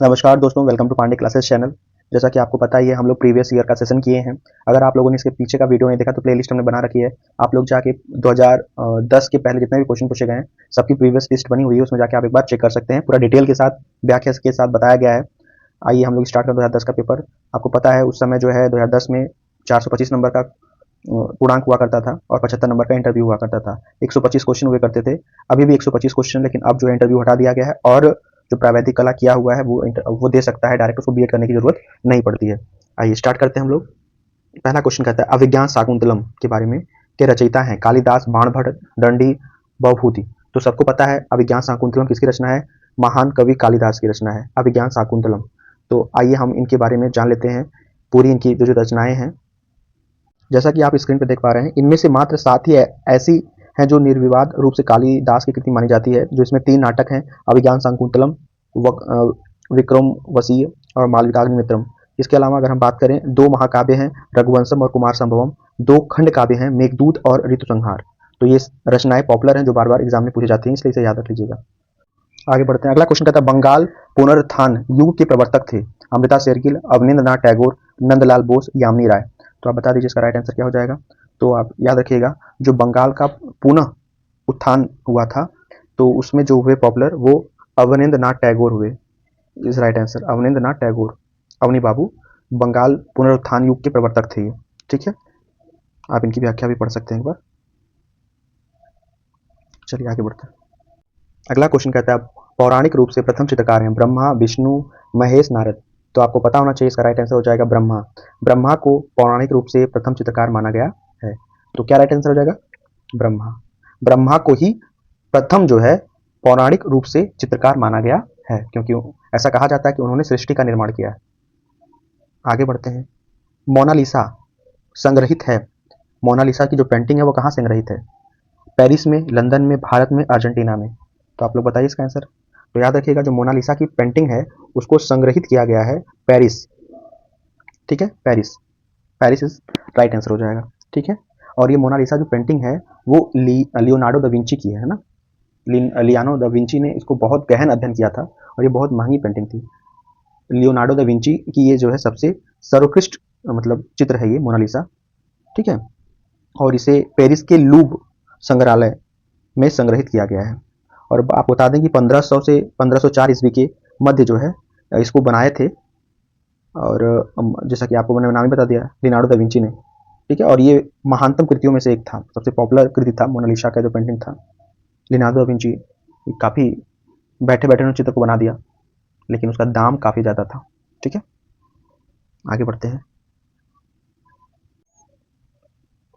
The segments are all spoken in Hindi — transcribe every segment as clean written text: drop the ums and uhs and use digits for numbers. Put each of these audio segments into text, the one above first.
नमस्कार दोस्तों, welcome to Pandey classes channel. जैसा कि आपको पता ही है, हम लोग प्रीवियस ईयर का सेशन किए हैं। अगर आप लोगों ने इसके पीछे का वीडियो नहीं देखा तो प्लेलिस्ट हमने बना रखी है। आप लोग जाके 2010 के पहले जितने भी क्वेश्चन पूछे गए हैं सबकी प्रीवियस लिस्ट बनी हुई है, उसमें जाके आप एक बार चेक कर सकते हैं। पूरा डिटेल के साथ, व्याख्या के साथ बताया गया है। आइए हम लोग स्टार्ट करें 2010 का पेपर। आपको पता है उस समय जो है 2010 में 425 नंबर का पूर्णांक हुआ करता था और 75 नंबर का इंटरव्यू हुआ करता था। 125 क्वेश्चन हुए करते थे। अभी भी 125 क्वेश्चन, लेकिन अब जो इंटरव्यू हटा दिया गया है और जो प्रावैधिक कला किया हुआ है वो दे सकता है डायरेक्ट, उसको बीएड करने की जरूरत नहीं पड़ती है। आइए स्टार्ट करते हैं हम लोग। पहला क्वेश्चन कहता है अभिज्ञान शाकुंतलम के बारे में के रचयिता हैं कालिदास, बाणभट्ट, दंडी, भवभूति। तो सबको पता है अभिज्ञान शाकुंतलम किसकी रचना है? महान कवि कालिदास की रचना है अभिज्ञान शाकुंतलम। तो आइए हम इनके बारे में जान लेते हैं, पूरी इनकी जो रचनाएं हैं। जैसा कि आप स्क्रीन पर देख पा रहे हैं, इनमें से मात्र 7 ही ऐसी हैं जो निर्विवाद रूप से कालिदास की कृति मानी जाती है। जो इसमें 3 नाटक हैं, अभिज्ञान शाकुंतलम, विक्रमोर्वशीय और मालविकाग्निमित्रम। इसके अलावा अगर हम बात करें, 2 महाकाव्य हैं, रघुवंशम और कुमार संभवम। 2 खंड काव्य हैं, मेघदूत और ऋतुसंहार। तो ये रचनाएं पॉपुलर हैं जो बार बार एग्जाम में पूछी जाती हैं, इसलिए इसे याद रख लीजिएगा। आगे बढ़ते हैं। अगला क्वेश्चन कहता है बंगाल पुनरुत्थान युग के प्रवर्तक थे अमृता शेरगिल, अवनींद्रनाथ टैगोर, नंदलाल बोस, यामिनी राय। तो आप बता दीजिए इसका राइट आंसर क्या हो जाएगा। तो आप याद रखिएगा, जो बंगाल का पुनः उत्थान हुआ था तो उसमें जो हुए पॉपुलर वो अवनींद्रनाथ टैगोर हुए। Is right answer Abanindranath Tagore, Avani बाबू बंगाल पुनरुत्थान युग के प्रवर्तक थे ये। ठीक है, आप इनकी व्याख्या भी पढ़ सकते हैं एक बार। चलिए आगे बढ़ते हैं। अगला क्वेश्चन कहता है पौराणिक रूप से प्रथम चित्रकार हैं ब्रह्मा, विष्णु, महेश, नारद। तो आपको पता होना चाहिए, इसका राइट आंसर हो जाएगा ब्रह्मा। ब्रह्मा को पौराणिक रूप से प्रथम चित्रकार माना गया है। तो क्या राइट आंसर हो जाएगा? ब्रह्मा। ब्रह्मा को ही प्रथम जो है पौराणिक रूप से चित्रकार माना गया है, क्योंकि ऐसा कहा जाता है कि उन्होंने सृष्टि का निर्माण किया है। आगे बढ़ते हैं। मोनालिसा संग्रहित है, मोनालिसा की जो पेंटिंग है वो कहाँ संग्रहित है? पेरिस में, लंदन में, भारत में, अर्जेंटीना में। तो आप लोग बताइए इसका आंसर। तो याद रखिएगा, जो मोनालिसा की पेंटिंग है उसको संग्रहित किया गया है पेरिस। ठीक है, Paris. Paris is right answer हो जाएगा। ठीक है, और ये मोनालिसा जो पेंटिंग है वो लियोनार्डो दा विंची की है ना। लियानो दा विंची ने इसको बहुत गहन अध्ययन किया था और ये बहुत महंगी पेंटिंग थी। लियोनार्डो दा विंची की ये जो है सबसे सर्वोत्कृष्ट मतलब चित्र है ये मोनालिसा। ठीक है, और इसे पेरिस के लूव संग्रहालय में संग्रहित किया गया है। और आप बता दें कि 1500 से 1504 ईस्वी के मध्य जो है इसको बनाए थे। और जैसा कि आपको मैंने नाम ही बता दिया, लियोनार्डो दा विंची ने। ठीक है, और ये महानतम कृतियों में से एक था, सबसे पॉपुलर कृति था मोनालिसा का जो पेंटिंग था। लियोनार्डो दा विंची काफ़ी बैठे बैठे उन्होंने चित्र को बना दिया, लेकिन उसका दाम काफ़ी ज़्यादा था। ठीक है, आगे बढ़ते हैं।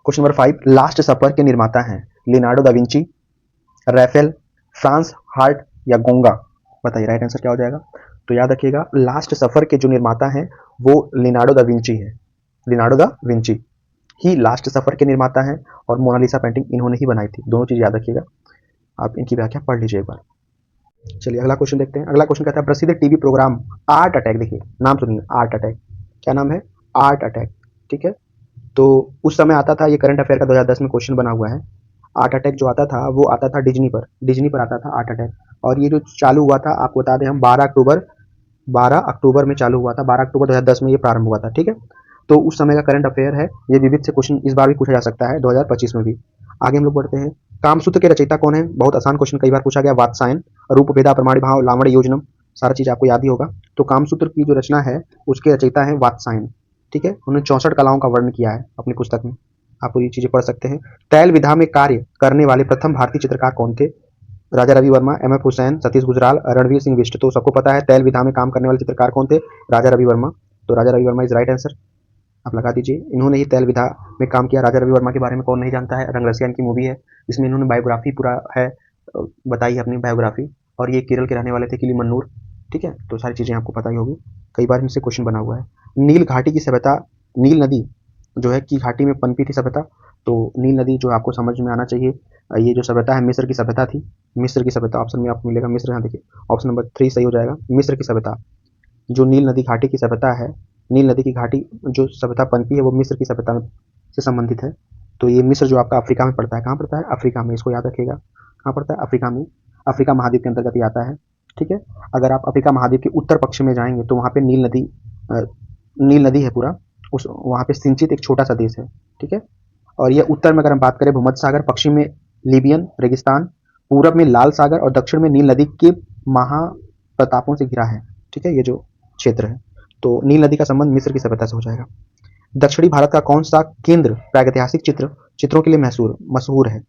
क्वेश्चन नंबर 5, लास्ट सफर के निर्माता हैं Leonardo da Vinci, Raphael, France heart या गोंगा। बताइए राइट आंसर क्या हो जाएगा। तो याद रखिएगा, लास्ट सफर के जो निर्माता हैं वो लियोनार्डो दा विंची है। लियोनार्डो दा विंची ही लास्ट सफर के निर्माता हैं और मोनालिसा पेंटिंग इन्होंने ही बनाई थी। दोनों चीज याद रखिएगा, आप इनकी व्याख्या पढ़ लीजिए एक बार। चलिए अगला क्वेश्चन देखते हैं। अगला क्वेश्चन कहता है प्रसिद्ध टीवी प्रोग्राम आर्ट अटैक, देखिए नाम सुनिए, आर्ट अटैक। क्या नाम है? Art attack. ठीक है, तो उस समय आता था, ये करंट अफेयर का 2010 में क्वेश्चन बना हुआ है। आर्ट अटैक जो आता था वो आता था डिज्नी पर आता था आर्ट अटैक। और ये जो चालू हुआ था, आपको बता दें हम 12 अक्टूबर में चालू हुआ था। 12 अक्टूबर 2010 में ये प्रारंभ हुआ था। ठीक है, तो उस समय का करंट अफेयर है ये। विविध से क्वेश्चन इस बार भी पूछा जा सकता है 2025 में भी। आगे हम लोग बढ़ते हैं। कामसूत्र के रचयिता कौन है? बहुत आसान क्वेश्चन, कई बार पूछा गया। वात्सायन। रूप भेदा प्रमाण भाव लावण्य योजनम, सारा चीज आपको याद ही होगा। तो कामसूत्र की जो रचना है उसके रचयिता है वात्सायन। ठीक है, उन्होंने 64 कलाओं का वर्णन किया है अपनी पुस्तक में। आप ये चीजें पढ़ सकते हैं। तैल विधा में कार्य करने वाले प्रथम भारतीय चित्रकार कौन थे? राजा रवि वर्मा, एम एफ हुसैन, सतीश गुजराल, रणवीर सिंह बिष्ट। तो सबको पता है तैल विधा में काम करने वाले चित्रकार कौन थे? राजा रवि वर्मा। तो Raja Ravi Varma is right answer, आप लगा दीजिए। इन्होंने ही तैल विधा में काम किया। राजा रवि वर्मा के बारे में कौन नहीं जानता है? रंगरसिया इनकी मूवी है जिसमें इन्होंने बायोग्राफी पूरा है बताई है, अपनी बायोग्राफी। और ये केरल के रहने वाले थे, किली मन्नूर। ठीक है, तो सारी चीज़ें आपको पता ही होगी, कई बार इनसे क्वेश्चन बना हुआ है। नील घाटी की सभ्यता, नील नदी जो है की घाटी में पनपी थी सभ्यता। तो नील नदी जो आपको समझ में आना चाहिए, ये जो सभ्यता है मिस्र की सभ्यता थी। मिस्र की सभ्यता ऑप्शन में आपको मिलेगा, मिस्र। यहाँ देखिए ऑप्शन नंबर 3 सही हो जाएगा, मिस्र की सभ्यता। जो नील नदी घाटी की सभ्यता है, नील नदी की घाटी जो सभ्यता पनपी है वो मिस्र की सभ्यता से संबंधित है। तो ये मिस्र जो आपका अफ्रीका में पड़ता है, कहाँ पड़ता है? अफ्रीका में। इसको याद रखिएगा, कहाँ पड़ता है? अफ्रीका में। अफ्रीका महाद्वीप के अंतर्गत ये आता है। ठीक है। अगर आप अफ्रीका महाद्वीप के उत्तर पश्चिम में जाएंगे तो वहाँ पे नील नदी है पूरा, उस वहाँ पे सिंचित एक छोटा सा देश है, ठीक है। और ये उत्तर में अगर हम बात करें भूमध्य सागर, पश्चिम में लीबियन रेगिस्तान, पूरब में लाल सागर और दक्षिण में नील नदी के महाप्रतापों से घिरा है, ठीक है, ये जो क्षेत्र है। तो नील नदी का संबंध मिस्र की सभ्यता से हो जाएगा। दक्षिणी भारत का कौन सा केंद्र प्रागैतिहासिक चित्रों के लिए मशहूर है,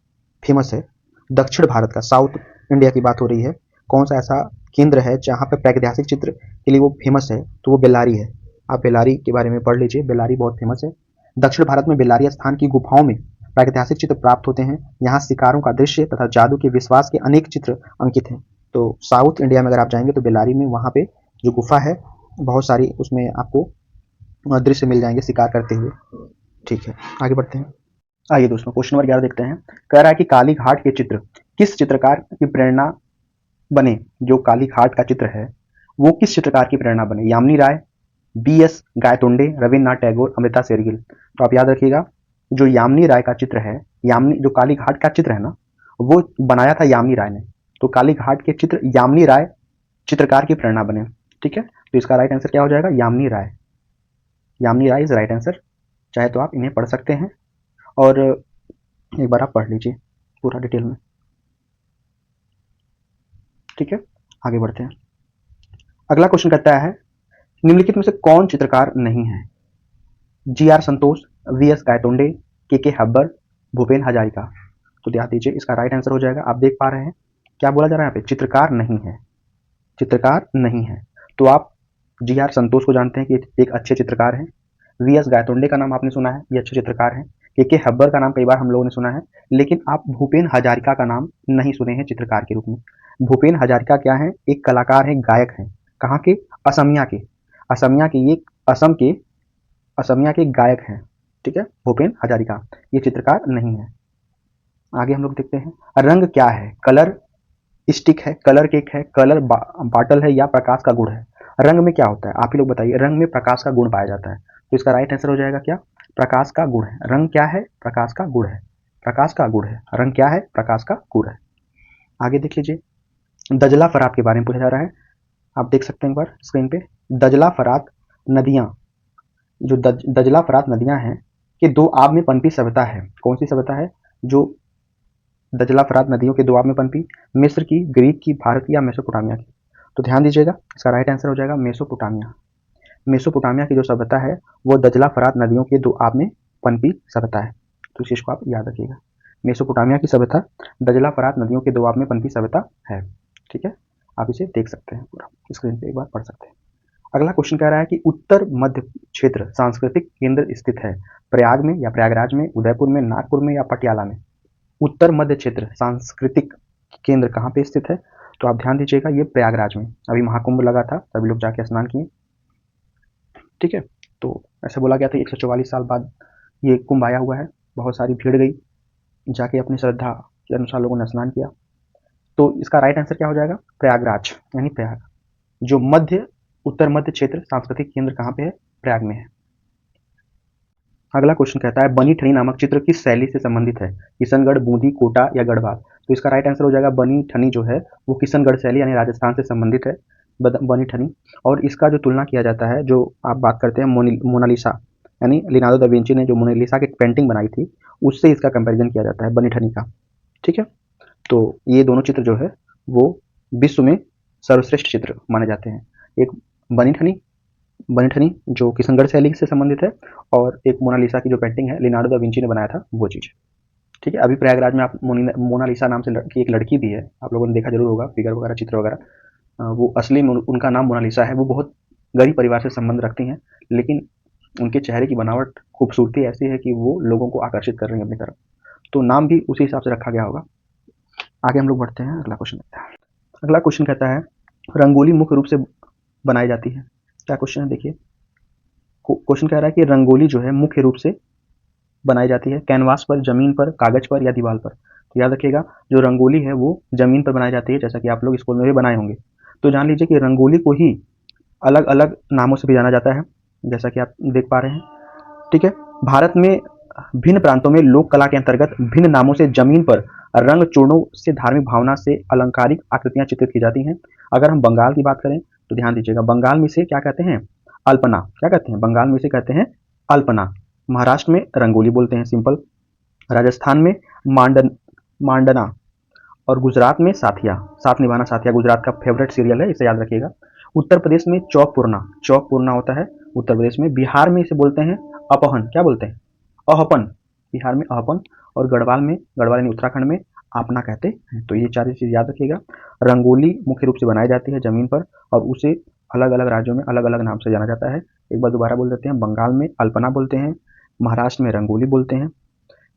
फेमस है? दक्षिण भारत का, साउथ इंडिया की बात हो रही है, कौन सा ऐसा केंद्र है जहाँ पे प्रागैतिहासिक चित्र के लिए वो फेमस है? तो वो बेल्लारी है। आप बेल्लारी के बारे में पढ़ लीजिए, बेल्लारी बहुत फेमस है। दक्षिण भारत में बेल्लारी स्थान की गुफाओं में प्रागैतिहासिक चित्र प्राप्त होते हैं। यहाँ शिकारों का दृश्य तथा जादू के विश्वास के अनेक चित्र अंकित हैं। तो साउथ इंडिया में अगर आप जाएंगे तो बेल्लारी में वहाँ पे जो गुफा है बहुत सारी, उसमें आपको दृश्य मिल जाएंगे शिकार करते हुए। ठीक है, आगे बढ़ते हैं। आइए दोस्तों, क्वेश्चन नंबर 11 देखते हैं। कह रहा है कि काली घाट के चित्र किस चित्रकार की प्रेरणा बने? जो काली घाट का चित्र है वो किस चित्रकार की प्रेरणा बने? यामिनी राय, बी.एस. गायतोंडे, रविन्द्रनाथ टैगोर, अमृता शेरगिल। तो आप याद रखिएगा, जो यामिनी राय का चित्र है, जो काली घाट का चित्र है ना, वो बनाया था यामिनी राय ने। तो काली घाट के चित्र यामिनी राय चित्रकार की प्रेरणा बने, ठीक है। तो इसका राइट आंसर क्या हो जाएगा? यामिनी राय। यामिनी राय इज राइट आंसर। चाहे तो आप इन्हें पढ़ सकते हैं और एक बार आप पढ़ लीजिए पूरा डिटेल में, ठीक है। आगे बढ़ते हैं। अगला क्वेश्चन कहता है निम्नलिखित में से कौन चित्रकार नहीं है? जी.आर. संतोष, वी.एस. गायतोंडे, के हब्बर, भूपेन हजारिका। तो ध्यान दीजिए, इसका राइट आंसर हो जाएगा, आप देख पा रहे हैं क्या बोला जा रहा है यहाँ पे? चित्रकार नहीं है, चित्रकार नहीं है। तो आप जी.आर. संतोष को जानते हैं कि एक अच्छे चित्रकार हैं। वी.एस. गायतोंडे का नाम आपने सुना है, ये अच्छे चित्रकार हैं। के हब्बर का नाम कई बार हम लोगों ने सुना है, लेकिन आप भूपेन हजारिका का नाम नहीं सुने हैं चित्रकार के रूप में। भूपेन हजारिका क्या है? एक कलाकार है, गायक हैं। कहाँ के? असमिया के। असमिया के, ये असमिया के गायक हैं, ठीक है, भूपेन हजारिका। ये चित्रकार नहीं है। आगे हम लोग देखते हैं, रंग क्या है? कलर स्टिक है, कलर केक है, कलर बाटल है या प्रकाश का गुण है? रंग में क्या होता है? आप ही लोग बताइए। रंग में प्रकाश का गुण पाया जाता है, तो इसका राइट आंसर हो जाएगा क्या? प्रकाश का गुण है। रंग क्या है? प्रकाश का गुण है। प्रकाश का गुण है। रंग क्या है? प्रकाश का गुण है। आगे देख लीजिए, दजला फरात के बारे में पूछा जा रहा है। आप देख सकते हैं एक बार स्क्रीन पे, दजला फरात नदियां, जो दजला फरात नदियां हैं कि दो आब में पनपी सभ्यता है। कौन सी सभ्यता है जो दजला फरात नदियों के दो आब में पनपी? मिस्र की, ग्रीक की, भारत की या मेसोपोटामिया की? तो ध्यान दीजिएगा, इसका राइट आंसर हो जाएगा मेसोपोटामिया। मेसोपोटामिया की जो सभ्यता है वो दजला फरात नदियों के दो आब में पनपी सभ्यता है। तो इस चीज को आप याद रखिएगा, मेसोपोटामिया की सभ्यता दजला फरात नदियों के दो आब में पनपी सभ्यता है, ठीक है। आप इसे देख सकते हैं, पूरा स्क्रीन पे एक बार पढ़ सकते हैं। अगला क्वेश्चन कह रहा है कि उत्तर मध्य क्षेत्र सांस्कृतिक केंद्र स्थित है प्रयाग में या प्रयागराज में, उदयपुर में, नागपुर में या पटियाला में? उत्तर मध्य क्षेत्र सांस्कृतिक केंद्र कहाँ पे स्थित है? तो आप ध्यान दीजिएगा, ये प्रयागराज में। अभी महाकुंभ लगा था, सभी लोग जाके स्नान किए, ठीक है। तो ऐसा बोला गया था 144 साल बाद ये कुंभ आया हुआ है, बहुत सारी भीड़ गई, जाके अपनी श्रद्धा के अनुसार लोगों ने स्नान किया। तो इसका राइट आंसर क्या हो जाएगा? प्रयागराज, यानी प्रयाग। जो उत्तर मध्य क्षेत्र सांस्कृतिक केंद्र कहाँ पे है? प्रयाग में है। अगला क्वेश्चन कहता है बनी ठनी नामक चित्र किस शैली से संबंधित है? किशनगढ़, बूंदी, कोटा या गढ़वाल? तो इसका राइट आंसर हो जाएगा बनी ठनी जो है वो किशनगढ़ शैली यानी राजस्थान से संबंधित है, बनी ठनी। और इसका जो तुलना किया जाता है, जो आप बात करते हैं मोनालिसा, यानी लियोनार्डो दा विंची ने जो मोनालिसा की पेंटिंग बनाई थी, उससे इसका कंपेरिजन किया जाता है बनी ठनी का, ठीक है। तो ये दोनों चित्र जो है वो विश्व में सर्वश्रेष्ठ चित्र माने जाते हैं। एक बनी ठनी जो किशनगढ़ शैली से संबंधित है, और एक मोनालिसा की जो पेंटिंग है लियोनार्डो दा विंची ने बनाया था, वो चीज़, ठीक है। अभी प्रयागराज में आप मोनालिसा नाम से एक लड़की भी है, आप लोगों ने देखा जरूर होगा, फिगर वगैरह, चित्र वगैरह। वो असली में उनका नाम मोनालिसा है। वो बहुत गरीब परिवार से संबंध रखती हैं, लेकिन उनके चेहरे की बनावट, खूबसूरती ऐसी है कि वो लोगों को आकर्षित कर रही है अपनी तरफ, तो नाम भी उसी हिसाब से रखा गया होगा। आगे हम लोग बढ़ते हैं, अगला क्वेश्चन कहता है, अगला क्वेश्चन कहता है रंगोली मुख्य रूप से बनाई जाती है। क्या क्वेश्चन है देखिए, क्वेश्चन कह रहा है कि रंगोली जो है मुख्य रूप से बनाई जाती है कैनवास पर, जमीन पर, कागज पर या दीवार पर? तो याद रखिएगा, जो रंगोली है वो जमीन पर बनाई जाती है, जैसा कि आप लोग स्कूल में भी बनाए होंगे। तो जान लीजिए कि रंगोली को ही अलग अलग नामों से भी जाना जाता है, जैसा कि आप देख पा रहे हैं, ठीक है। भारत में भिन्न प्रांतों में लोक कला के अंतर्गत भिन्न नामों से जमीन पर रंग चूर्णों से धार्मिक भावना से अलंकारिक आकृतियां चित्रित की जाती हैं। अगर हम बंगाल की बात करें तो ध्यान दीजिएगा, बंगाल में इसे क्या कहते हैं? अल्पना। क्या कहते हैं? बंगाल में इसे कहते हैं अल्पना। महाराष्ट्र में रंगोली बोलते हैं, सिंपल। राजस्थान में मांडना और गुजरात में साथिया। साथ निभाना साथिया गुजरात का फेवरेट सीरियल है, इसे याद रखिएगा। उत्तर प्रदेश में चौक पूर्णा होता है उत्तर प्रदेश में। बिहार में इसे बोलते हैं अपहन। क्या बोलते हैं? अहपन। बिहार में अहपन। और गढ़वाल यानी उत्तराखंड में आपना कहते हैं। तो ये चार चीज याद रखिएगा। रंगोली मुख्य रूप से बनाई जाती है जमीन पर और उसे अलग अलग राज्यों में अलग अलग नाम से जाना जाता है। एक बार दोबारा बोल देते हैं, बंगाल में अल्पना बोलते हैं, महाराष्ट्र में रंगोली बोलते हैं,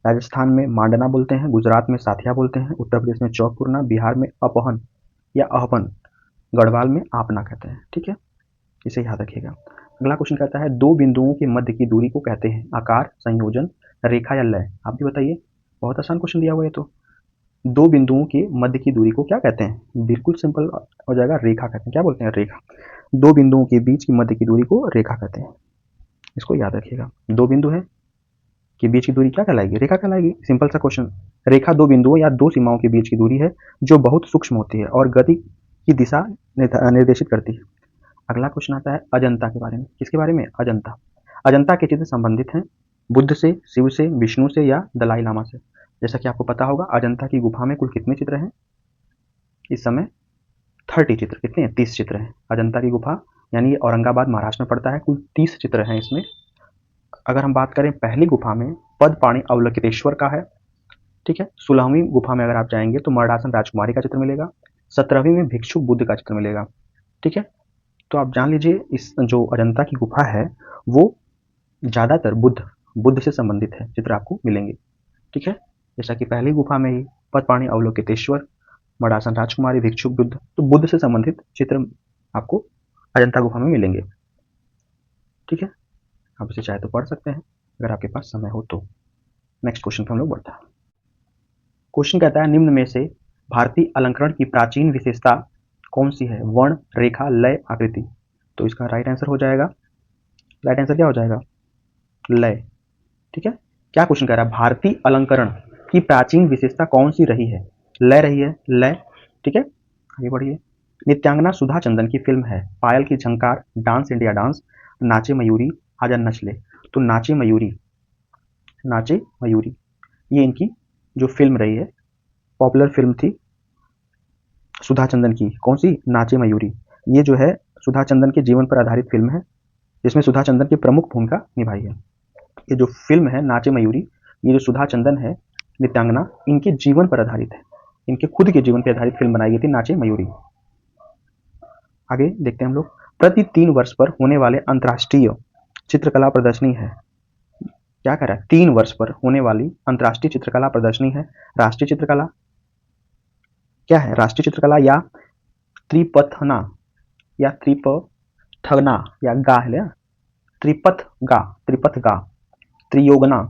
राजस्थान में मांडना बोलते हैं, गुजरात में साथिया बोलते हैं, उत्तर प्रदेश में चौक पूर्णा, बिहार में अपहन या अहपन, गढ़वाल में आपना कहते हैं। ठीक है, इसे याद रखिएगा। अगला क्वेश्चन कहता है दो बिंदुओं के मध्य की दूरी को कहते हैं आकार, संयोजन, रेखा या लय। आप भी बताइए, बहुत आसान क्वेश्चन दिया हुआ है। तो दो बिंदुओं के मध्य की दूरी को क्या कहते हैं? बिल्कुल सिंपल हो जाएगा, रेखा कहते हैं। क्या बोलते हैं? रेखा। दो बिंदुओं के बीच की मध्य की दूरी को रेखा कहते हैं, इसको याद रखिएगा। दो बिंदु है के बीच की दूरी क्या कहलाएगी? रेखा कहलाएगी। सिंपल सा क्वेश्चन। रेखा दो बिंदुओं या दो सीमाओं के बीच की दूरी है जो बहुत सूक्ष्म होती है और गति की दिशा निर्देशित करती है। अगला क्वेश्चन आता है अजंता के बारे में। किसके बारे में? अजंता। अजंता के चित्र संबंधित हैं बुद्ध से, शिव से, विष्णु से या दलाई लामा से। जैसा कि आपको पता होगा, अजंता की गुफा में कुल कितने चित्र हैं इस समय? 30 चित्र। कितने हैं? 30 चित्र हैं। अजंता की गुफा यानी ये औरंगाबाद महाराष्ट्र में पड़ता है। कुल 30 चित्र हैं इसमें। अगर हम बात करें पहली गुफा में पद्मपाणि अवलोकितेश्वर का है। ठीक है। 16वीं गुफा में अगर आप जाएंगे तो मर्दासन राजकुमारी का चित्र मिलेगा। 17वीं में भिक्षु बुद्ध का चित्र मिलेगा। ठीक है, तो आप जान लीजिए इस जो अजंता की गुफा है वो ज़्यादातर बुद्ध से संबंधित है, चित्र आपको मिलेंगे। ठीक है, जैसा कि पहली गुफा में ही पद्मपाणि अवलोकितेश्वर, मर्दासन राजकुमारी, भिक्षु बुद्ध, तो बुद्ध से संबंधित चित्र आपको अजंता गुफा में मिलेंगे। ठीक है, आप इसे चाहे तो पढ़ सकते हैं अगर आपके पास समय हो तो। नेक्स्ट क्वेश्चन पर हम लोग बढ़ते हैं। क्वेश्चन कहता है निम्न में से भारतीय अलंकरण की प्राचीन विशेषता कौन सी है? वर्ण, रेखा, लय, आकृति। तो इसका राइट आंसर हो जाएगा, राइट आंसर क्या हो जाएगा? लय। ठीक है, क्या क्वेश्चन कह रहा है? भारतीय अलंकरण की प्राचीन विशेषता कौन सी रही है? लय रही है, लय। ठीक है, आगे बढ़िए। नित्यांगना सुधा चंदन की फिल्म है पायल की झंकार, डांस इंडिया डांस, नाचे मयूरी, आजा नच ले। तो नाचे मयूरी ये इनकी जो फिल्म रही है, पॉपुलर फिल्म थी सुधा चंदन की। कौन सी? नाचे मयूरी। ये जो है सुधा चंदन के जीवन पर आधारित फिल्म है जिसमें सुधा चंदन की प्रमुख भूमिका निभाई है। ये जो फिल्म है नाचे मयूरी, ये जो सुधा चंदन है नित्यांगना, इनके जीवन पर आधारित है। इनके खुद के जीवन पर आधारित फिल्म बनाई गई थी नाचे मयूरी। आगे देखते हैं हम लोग। प्रति 3 वर्ष पर होने वाले अंतर्राष्ट्रीय चित्रकला प्रदर्शनी है। क्या कह रहा है? 3 वर्ष पर होने वाली अंतर्राष्ट्रीय चित्रकला प्रदर्शनी है। राष्ट्रीय चित्रकला क्या है? राष्ट्रीय चित्रकला या त्रिपथना या त्रिपथना या गा है, त्रिपथ गा, त्रियोगना,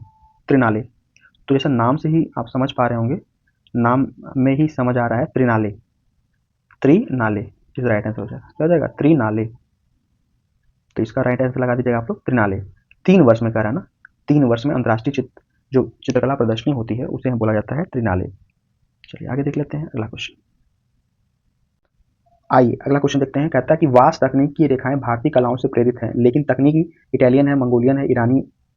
त्रिनाले। तो जैसा नाम से ही आप समझ पा रहे होंगे, नाम में ही समझ आ रहा है त्रिनाले, त्रिनाले इस राइट आंसर हो जाएगा। क्या हो जाएगा? त्रिनाले। तो इसका राइट आंसर लगा दीजिएगा आप लोग, त्रिनाले। 3 वर्ष में कह रहा है ना, 3 वर्ष में अंतर्राष्ट्रीय जो चित्रकला प्रदर्शनी होती है उसे बोला जाता है त्रिनाले। चलिए आगे देख लेते हैं अगला क्वेश्चन। आइए अगला क्वेश्चन देखते हैं। कहता है कि वास तकनीक की रेखाएं भारतीय कलाओं से प्रेरित हैं, लेकिन तकनीकी इटालियन है, मंगोलियन है,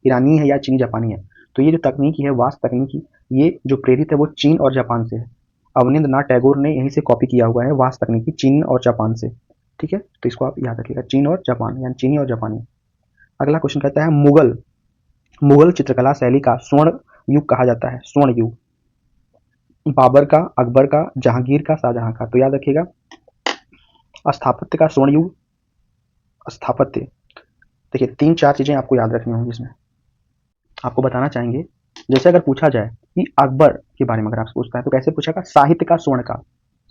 ईरानी है या चीनी जापानी है। तो ये जो तकनीकी है वास तकनीकी, ये जो प्रेरित है वो चीन और जापान से है। अवनींद्रनाथ टैगोर ने यहीं से कॉपी किया हुआ है वास तकनीकी, चीन और जापान से। ठीक है, तो इसको आप याद रखिएगा, चीन और जापान यानी चीनी और जापानी। अगला क्वेश्चन कहता है मुगल चित्रकला शैली का स्वर्ण युग कहा जाता है। स्वर्ण युग बाबर का, अकबर का, जहांगीर का, शाहजहां का। तो याद रखिएगा स्थापत्य का स्वर्ण युग। स्थापत्य देखिए 3-4 चीजें आपको याद रखनी होंगी इसमें, आपको बताना चाहेंगे। जैसे अगर पूछा जाए कि अकबर के बारे में अगर आपसे पूछता है तो कैसे पूछेगा? साहित्य का स्वर्ण काल।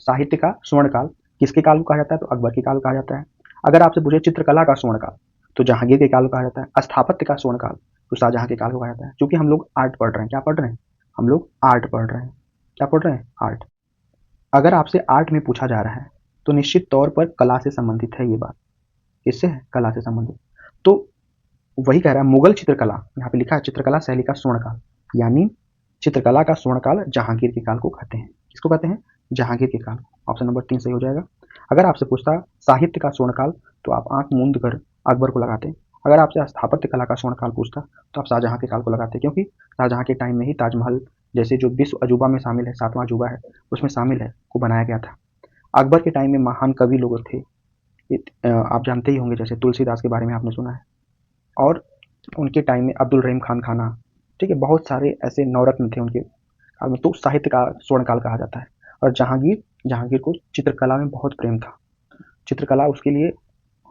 साहित्य का स्वर्ण काल किसके काल को कहा जाता है? तो अकबर के काल को कहा जाता है। अगर आपसे पूछे चित्रकला का स्वर्ण काल तो जहांगीर के काल को कहा जाता है। स्थापत्य का स्वर्ण काल तो शाहजहां के काल को कहा जाता है। क्योंकि हम लोग आर्ट पढ़ रहे हैं। क्या पढ़ रहे हैं? हम लोग आर्ट पढ़ रहे हैं। क्या पढ़ रहे हैं? आर्ट। अगर आपसे आर्ट में पूछा जा रहा है तो निश्चित तौर पर कला से संबंधित है ये बात। किससे है? कला से संबंधित। तो वही कह रहा है मुगल चित्रकला, यहाँ पे लिखा है चित्रकला शैली का स्वर्ण काल, यानी चित्रकला का स्वर्णकाल जहांगीर के काल को कहते हैं। किसको कहते हैं? जहांगीर के काल। ऑप्शन नंबर 3 सही हो जाएगा। अगर आपसे पूछता साहित्य का स्वर्णकाल तो आप आंख मूंद कर अकबर को लगाते। अगर आपसे स्थापत्य कला का स्वर्णकाल पूछता तो आप शाहजहां के काल को लगाते, क्योंकि शाहजहां के टाइम में ही ताजमहल जैसे जो विश्व अजूबा में शामिल है, 7वां अजूबा है उसमें शामिल है, को बनाया गया था। अकबर के टाइम में महान कवि लोग थे, आप जानते ही होंगे, जैसे तुलसीदास के बारे में आपने सुना है, और उनके टाइम में अब्दुल रहीम खान खाना, ठीक है, बहुत सारे ऐसे नवरत्न थे उनके काल में, तो साहित्य का स्वर्णकाल कहा जाता है। और जहांगीर को चित्रकला में बहुत प्रेम था, चित्रकला उसके लिए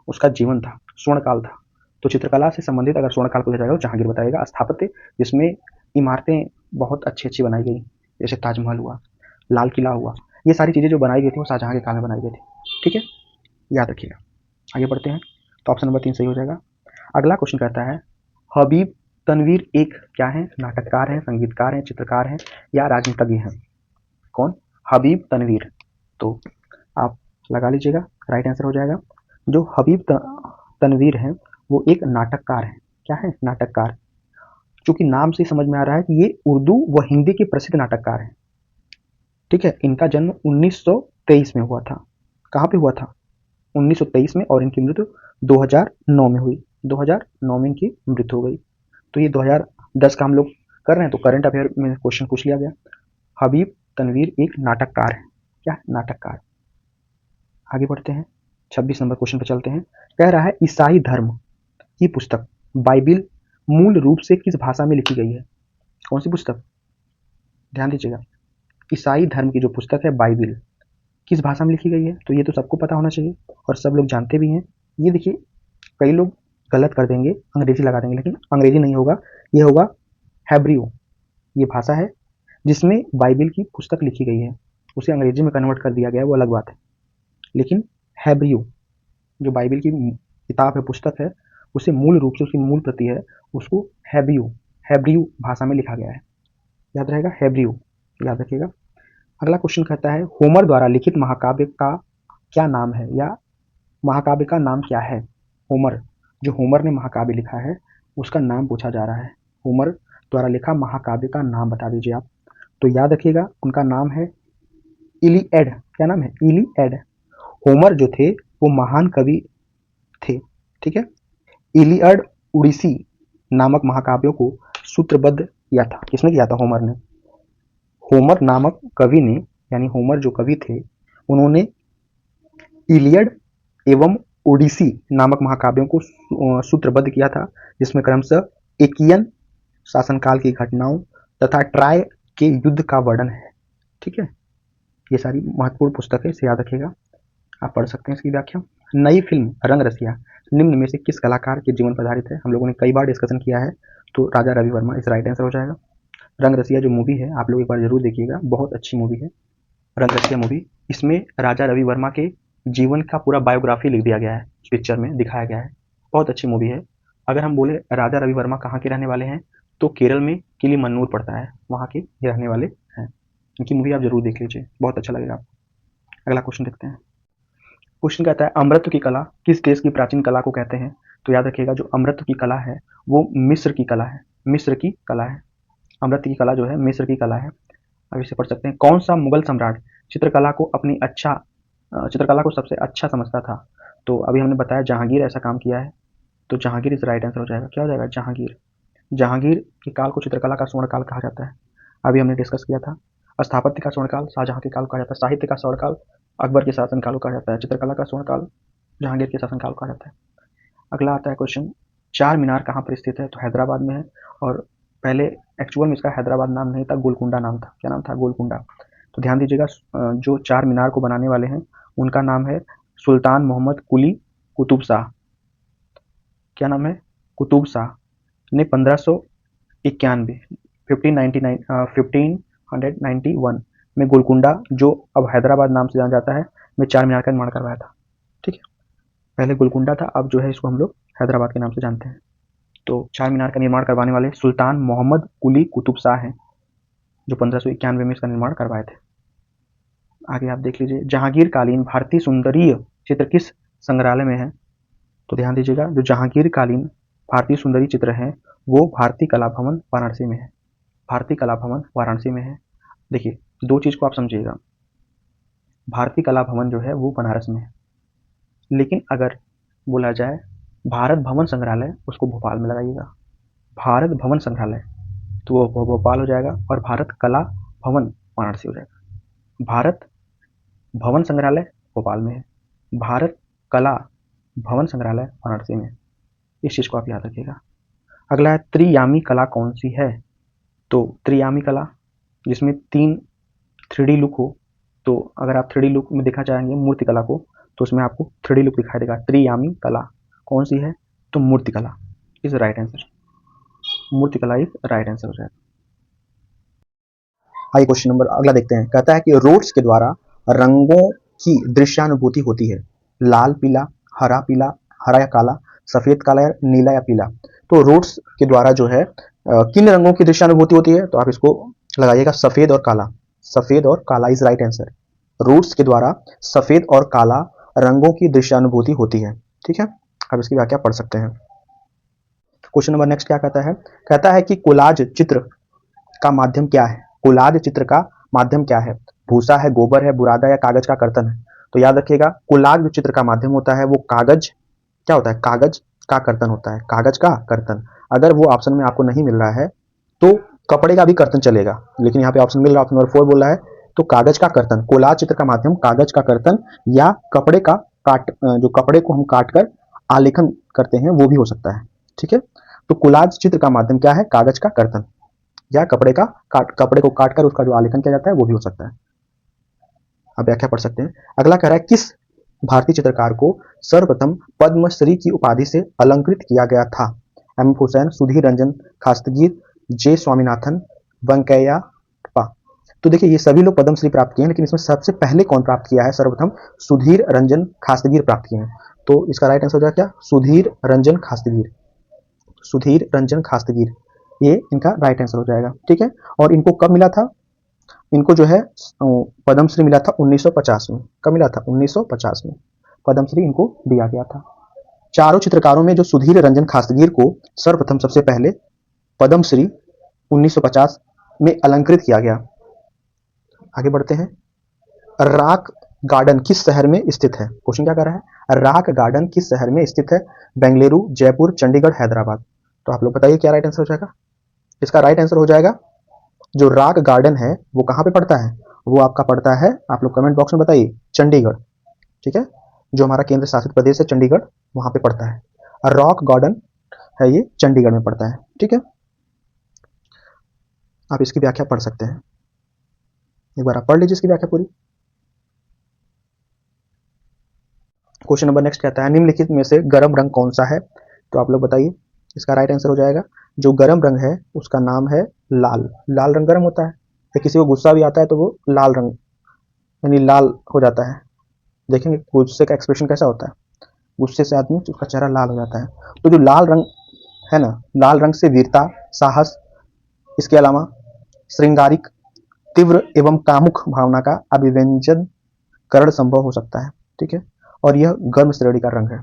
उसका जीवन था, स्वर्णकाल था। तो चित्रकला से संबंधित अगर स्वर्णकाल पूछा जाएगा तो जहांगीर बताएगा। स्थापत्य जिसमें इमारतें बहुत अच्छी अच्छी बनाई गई, जैसे ताजमहल हुआ, लाल किला हुआ, ये सारी चीज़ें जो बनाई गई थी वो शाहजहां के काल में बनाई गई थी। ठीक है, याद रखिएगा। आगे बढ़ते हैं, तो ऑप्शन नंबर 3 सही हो जाएगा। अगला क्वेश्चन कहता है हबीब तनवीर एक क्या है? नाटककार है, संगीतकार है, चित्रकार है या राजनीतिज्ञ है? कौन? हबीब तनवीर। तो आप लगा लीजिएगा, राइट आंसर हो जाएगा। जो हबीब तनवीर है वो एक नाटककार है। क्या है? नाटककार। चूंकि नाम से समझ में आ रहा है कि ये उर्दू व हिंदी के प्रसिद्ध नाटककार हैं। ठीक है, इनका जन्म 1923 में हुआ था। कहाँ पे हुआ था? 1923 में, और इनकी मृत्यु 2009 में हुई। 2009 में इनकी मृत्यु हो गई। तो ये 2010 का हम लोग कर रहे हैं, तो करंट अफेयर में क्वेश्चन पूछ लिया गया। हबीब तनवीर एक नाटककार है। क्या? नाटककार। आगे बढ़ते हैं, 26 नंबर क्वेश्चन पर चलते हैं। कह रहा है ईसाई धर्म की पुस्तक बाइबिल मूल रूप से किस भाषा में लिखी गई है? कौन सी पुस्तक? ध्यान दीजिएगा, ईसाई धर्म की जो पुस्तक है बाइबिल किस भाषा में लिखी गई है? तो ये तो सबको पता होना चाहिए और सब लोग जानते भी हैं। ये देखिए, कई लोग गलत कर देंगे, अंग्रेजी लगा देंगे, लेकिन अंग्रेजी नहीं होगा, ये होगा हैब्रियो। ये भाषा है जिसमें बाइबिल की पुस्तक लिखी गई है, उसे अंग्रेजी में कन्वर्ट कर दिया गया है, वो अलग बात है। लेकिन हैब्रियो जो बाइबिल की किताब है, पुस्तक है, उसे मूल रूप से उसकी मूल प्रति है, उसको हैब्रियो भाषा में लिखा गया है। याद रहेगा, हैब्रियो, याद रखिएगा। अगला क्वेश्चन कहता है होमर द्वारा लिखित महाकाव्य का क्या नाम है, या महाकाव्य का नाम क्या है? होमर, जो होमर ने महाकाव्य लिखा है उसका नाम पूछा जा रहा है। होमर द्वारा लिखा महाकाव्य का नाम बता दीजिए आप। तो याद रखिएगा, उनका नाम है इलियड। क्या नाम है? इलियड। होमर जो थे वो महान कवि थे। ठीक है, इलियड उड़ीसी नामक महाकाव्यों को सूत्रबद्ध किया था। किसने किया था? होमर ने। होमर नामक कवि ने, यानी होमर जो कवि थे, उन्होंने इलियड एवं ओडिसी नामक महाकाव्यों को सूत्रबद्ध किया था, जिसमें क्रमशः एकियन शासनकाल की घटनाओं तथा ट्राय के युद्ध का वर्णन है। ठीक है, ये सारी महत्वपूर्ण पुस्तक है, इसे याद रखिएगा, आप पढ़ सकते हैं इसकी व्याख्या। नई फिल्म रंग रसिया निम्न में से किस कलाकार के जीवन पर आधारित है? हम लोगों ने कई बार डिस्कशन किया है, तो राजा रवि वर्मा इस राइट आंसर हो जाएगा। रंग रसिया जो मूवी है आप लोग एक बार जरूर देखिएगा, बहुत अच्छी मूवी है रंग रसिया मूवी। इसमें राजा रवि वर्मा के जीवन का पूरा बायोग्राफी लिख दिया गया है, पिक्चर में दिखाया गया है, बहुत अच्छी मूवी है। अगर हम बोले राजा रवि वर्मा कहाँ के रहने वाले हैं, तो केरल में किलीमन्नूर पड़ता है, वहाँ के ये रहने वाले हैं। इनकी मूवी आप जरूर देख लीजिए, बहुत अच्छा लगेगा आपको। अगला क्वेश्चन देखते हैं। क्वेश्चन कहता है अमृत की कला किस देश की प्राचीन कला को कहते हैं? तो याद रखिएगा, जो अमृत की कला है वो मिस्र की कला है। मिस्र की कला है, अमृत की कला जो है मिस्र की कला है। अब इसे पढ़ सकते हैं। कौन सा मुगल सम्राट चित्रकला को सबसे अच्छा समझता था? तो अभी हमने बताया जहांगीर ऐसा काम किया है, तो जहांगीर इस राइट आंसर हो जाएगा। क्या हो जाएगा? जहांगीर। जहांगीर के काल को चित्रकला का स्वर्णकाल कहा जाता है, अभी हमने डिस्कस किया था। स्थापत्य का स्वर्णकाल शाहजहां के काल को कहा जाता है, साहित्य का स्वर्णकाल अकबर के शासनकाल को कहा जाता है, चित्रकला का स्वर्णकाल जहांगीर के शासनकाल को कहा जाता है। अगला आता है क्वेश्चन, चार मीनार कहाँ पर स्थित है? तो हैदराबाद में है, और पहले एक्चुअल में इसका हैदराबाद नाम नहीं था, गोलकुंडा नाम था। क्या नाम था? गोलकुंडा। तो ध्यान दीजिएगा, जो चार मीनार को बनाने वाले हैं उनका नाम है सुल्तान मोहम्मद कुली कुतुब शाह। क्या नाम है? कुतुब शाह ने 1591 1591 में गोलकुंडा, जो अब हैदराबाद नाम से जाना जाता है, में चार मीनार का निर्माण करवाया था। ठीक है, पहले गोलकुंडा था, अब जो है इसको हम लोग हैदराबाद के नाम से जानते हैं। तो चार मीनार का निर्माण करवाने वाले सुल्तान मोहम्मद कुली कुतुब शाह हैं, जो 1591 में इसका निर्माण करवाए थे। आगे आप देख लीजिए, जहांगीर कालीन भारतीय सुंदरीय चित्र किस संग्रहालय में है? तो ध्यान दीजिएगा, जो जहांगीर कालीन भारतीय सुंदरी चित्र हैं वो भारतीय कला भवन वाराणसी में है। भारतीय कला भवन वाराणसी में है। देखिए, दो चीज़ को आप समझिएगा, भारतीय कला भवन जो है वो बनारस में है, लेकिन अगर बोला जाए भारत भवन संग्रहालय, उसको भोपाल में लगाइएगा। भारत भवन संग्रहालय तो वो भोपाल हो जाएगा, और भारत कला भवन वाराणसी हो जाएगा। भारत भवन संग्रहालय भोपाल में है, भारत कला भवन संग्रहालय वाराणसी में है। इस चीज़ को आप याद रखिएगा। अगला है त्रियामी कला कौन सी है? तो त्रियामी कला जिसमें 3 3D लुक हो, तो अगर आप 3D लुक में देखना चाहेंगे मूर्ति कला को, तो उसमें आपको 3D लुक दिखाई देगा। त्रियामी कला कौन सी है? तो मूर्ति कला इज राइट आंसर। मूर्ति कला इज राइट आंसर हो जाएगा। आइए क्वेश्चन नंबर अगला देखते हैं। कहता है कि रोड्स के द्वारा रंगों की दृश्यानुभूति होती है। लाल पीला, हरा या काला, सफेद काला या नीला या पीला। तो रोड्स के द्वारा जो है किन रंगों की दृश्यानुभूति होती है? तो आप इसको लगाइएगा सफेद और काला। सफेद और काला इज राइट आंसर। रोड्स के द्वारा सफेद और काला रंगों की दृश्यानुभूति होती है। ठीक है, अब इसकी व्याख्या पढ़ सकते हैं। क्वेश्चन नंबर नेक्स्ट क्या कहता है? कहता है कि कोलाज चित्र का माध्यम क्या है? कोलाज चित्र का माध्यम क्या है? भूसा है, गोबर है, बुरादा या कागज का कर्तन है। तो याद रखिएगा, कोलाज जो चित्र का माध्यम होता है वो कागज, क्या होता है? कागज का कर्तन होता है। कागज का कर्तन। अगर वो ऑप्शन में आपको नहीं मिल रहा है तो कपड़े का भी कर्तन चलेगा, लेकिन यहाँ पे ऑप्शन मिल रहा है, ऑप्शन नंबर 4 बोल रहा है, तो कागज का कर्तन। कोलाज चित्र का माध्यम कागज का कर्तन या कपड़े का जो कपड़े को हम काट कर आलेखन करते हैं वो भी हो सकता है। ठीक है, तो कोलाज चित्र का माध्यम क्या है? कागज का कर्तन या कपड़े को काटकर उसका जो आलेखन किया जाता है वो भी हो सकता है। अब व्याख्या पढ़ सकते हैं। अगला कह रहा है किस भारतीय चित्रकार को सर्वप्रथम पद्मश्री की उपाधि से अलंकृत किया गया था? एम हुसैन, सुधीर रंजन खास्तगीर, जे स्वामीनाथन, वेंकैयप्पा। तो देखिए, ये सभी लोग पद्मश्री प्राप्त किए हैं, लेकिन इसमें सबसे पहले कौन प्राप्त किया है? सर्वप्रथम सुधीर रंजन खास्तगीर प्राप्त किए हैं। तो इसका राइट आंसर हो जाएगा क्या? सुधीर रंजन खास्तगीर। सुधीर रंजन खास्तगीर, ये इनका राइट आंसर हो जाएगा। ठीक है, और इनको कब मिला था? इनको जो है पद्मश्री मिला था 1950 में। कब मिला था? 1950 में पद्मश्री इनको दिया गया था। चारों चित्रकारों में जो सुधीर रंजन खास्तगीर को सर्वप्रथम सबसे पहले पद्मश्री 1950 में अलंकृत किया गया। आगे बढ़ते हैं। रॉक गार्डन किस शहर में स्थित है? क्वेश्चन क्या कर रहा है? रॉक गार्डन किस शहर में स्थित है? बेंगलुरु, जयपुर, चंडीगढ़, हैदराबाद। तो आप लोग बताइए क्या राइट आंसर हो जाएगा? इसका राइट आंसर हो जाएगा, जो रॉक गार्डन है वो कहाँ पे पड़ता है? वो आपका पड़ता है, आप लोग कमेंट बॉक्स में बताइए, चंडीगढ़। ठीक है, जो हमारा केंद्र शासित प्रदेश है चंडीगढ़, वहां पे पड़ता है। और रॉक गार्डन है ये चंडीगढ़ में पड़ता है। ठीक है, आप इसकी व्याख्या पढ़ सकते हैं। एक बार आप पढ़ लीजिए इसकी व्याख्या पूरी। क्वेश्चन नंबर नेक्स्ट कहता है निम्नलिखित में से गर्म रंग कौन सा है? तो आप लोग बताइए। इसका राइट आंसर हो जाएगा, जो गर्म रंग है उसका नाम है लाल। लाल रंग गर्म होता है। या किसी को गुस्सा भी आता है तो वो लाल रंग यानी लाल हो जाता है। देखेंगे गुस्से का एक्सप्रेशन कैसा होता है, गुस्से से आदमी उसका चेहरा लाल हो जाता है। तो जो लाल रंग है ना, लाल रंग से वीरता, साहस, इसके अलावा श्रृंगारिक, तीव्र एवं कामुक भावना का अभिव्यंजन करण संभव हो सकता है। ठीक है, और यह गर्म श्रेणी का रंग है।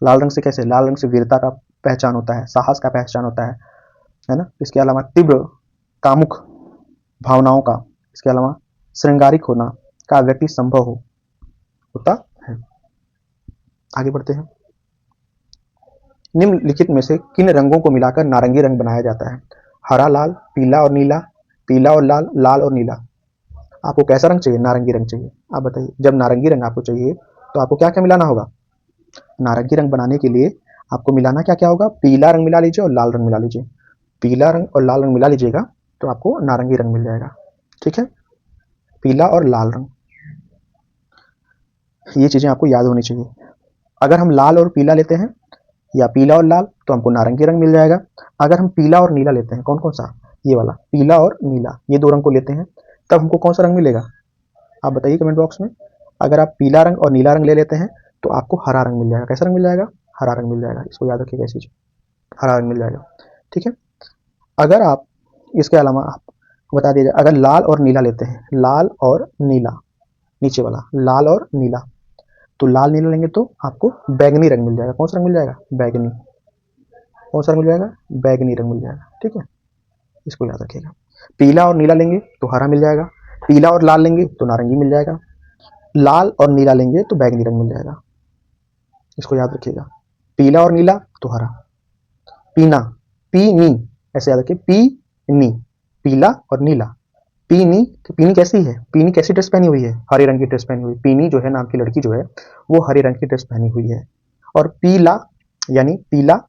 लाल रंग से कैसे? लाल रंग से वीरता का पहचान होता है, साहस का पहचान होता है ना। इसके अलावा तीव्र कामुक भावनाओं का, इसके अलावा श्रृंगारिक होना का व्यक्ति संभव होता है। आगे बढ़ते हैं। निम्नलिखित में से किन रंगों को मिलाकर नारंगी रंग बनाया जाता है? हरा लाल, पीला और नीला, पीला और लाल, लाल और नीला। आपको कैसा रंग चाहिए? नारंगी रंग चाहिए। आप बताइए, जब नारंगी रंग आपको चाहिए तो आपको क्या क्या मिलाना होगा? नारंगी रंग बनाने के लिए आपको मिलाना क्या क्या होगा? पीला रंग मिला लीजिए और लाल रंग मिला लीजिए। पीला रंग और लाल रंग मिला लीजिएगा तो आपको नारंगी रंग मिल जाएगा। ठीक है, पीला और लाल रंग, ये चीजें आपको याद होनी चाहिए। अगर हम लाल और पीला लेते हैं या पीला और लाल तो हमको नारंगी रंग मिल जाएगा। अगर हम पीला और नीला लेते हैं, कौन कौन सा? ये वाला पीला और नीला, ये दो रंग को लेते हैं, तब हमको कौन सा रंग मिलेगा? आप बताइए कमेंट बॉक्स में। अगर आप पीला रंग और नीला रंग ले लेते हैं तो आपको हरा रंग मिल जाएगा। कैसा रंग मिल जाएगा? हरा रंग मिल जाएगा। इसको याद रखिएगा, चीज हरा रंग मिल जाएगा। ठीक है, अगर आप इसके अलावा आप बता दीजिए, अगर लाल और नीला लेते हैं, लाल और नीला, नीचे वाला लाल और नीला, तो लाल नीला लेंगे तो आपको बैगनी रंग मिल जाएगा। कौन सा रंग मिल जाएगा? बैगनी। कौन सा रंग मिल जाएगा? बैगनी रंग मिल जाएगा। ठीक है, इसको याद रखिएगा। पीला और नीला लेंगे तो हरा मिल जाएगा, पीला और लाल लेंगे तो नारंगी मिल जाएगा, लाल और नीला लेंगे तो बैगनी रंग मिल जाएगा। इसको याद रखिएगा, पीला और नीला तो हरा। पीना, पीनी, ऐसे याद रखिए, पीनी, पीला और नीला। पीनी, तो पीनी कैसी है, पीनी कैसी ड्रेस पहनी हुई है, हरे रंग की ड्रेस पहनी हुई। पीनी जो है नाम की लड़की जो है वो हरे रंग की ड्रेस पहनी हुई है। और पीला यानी पीला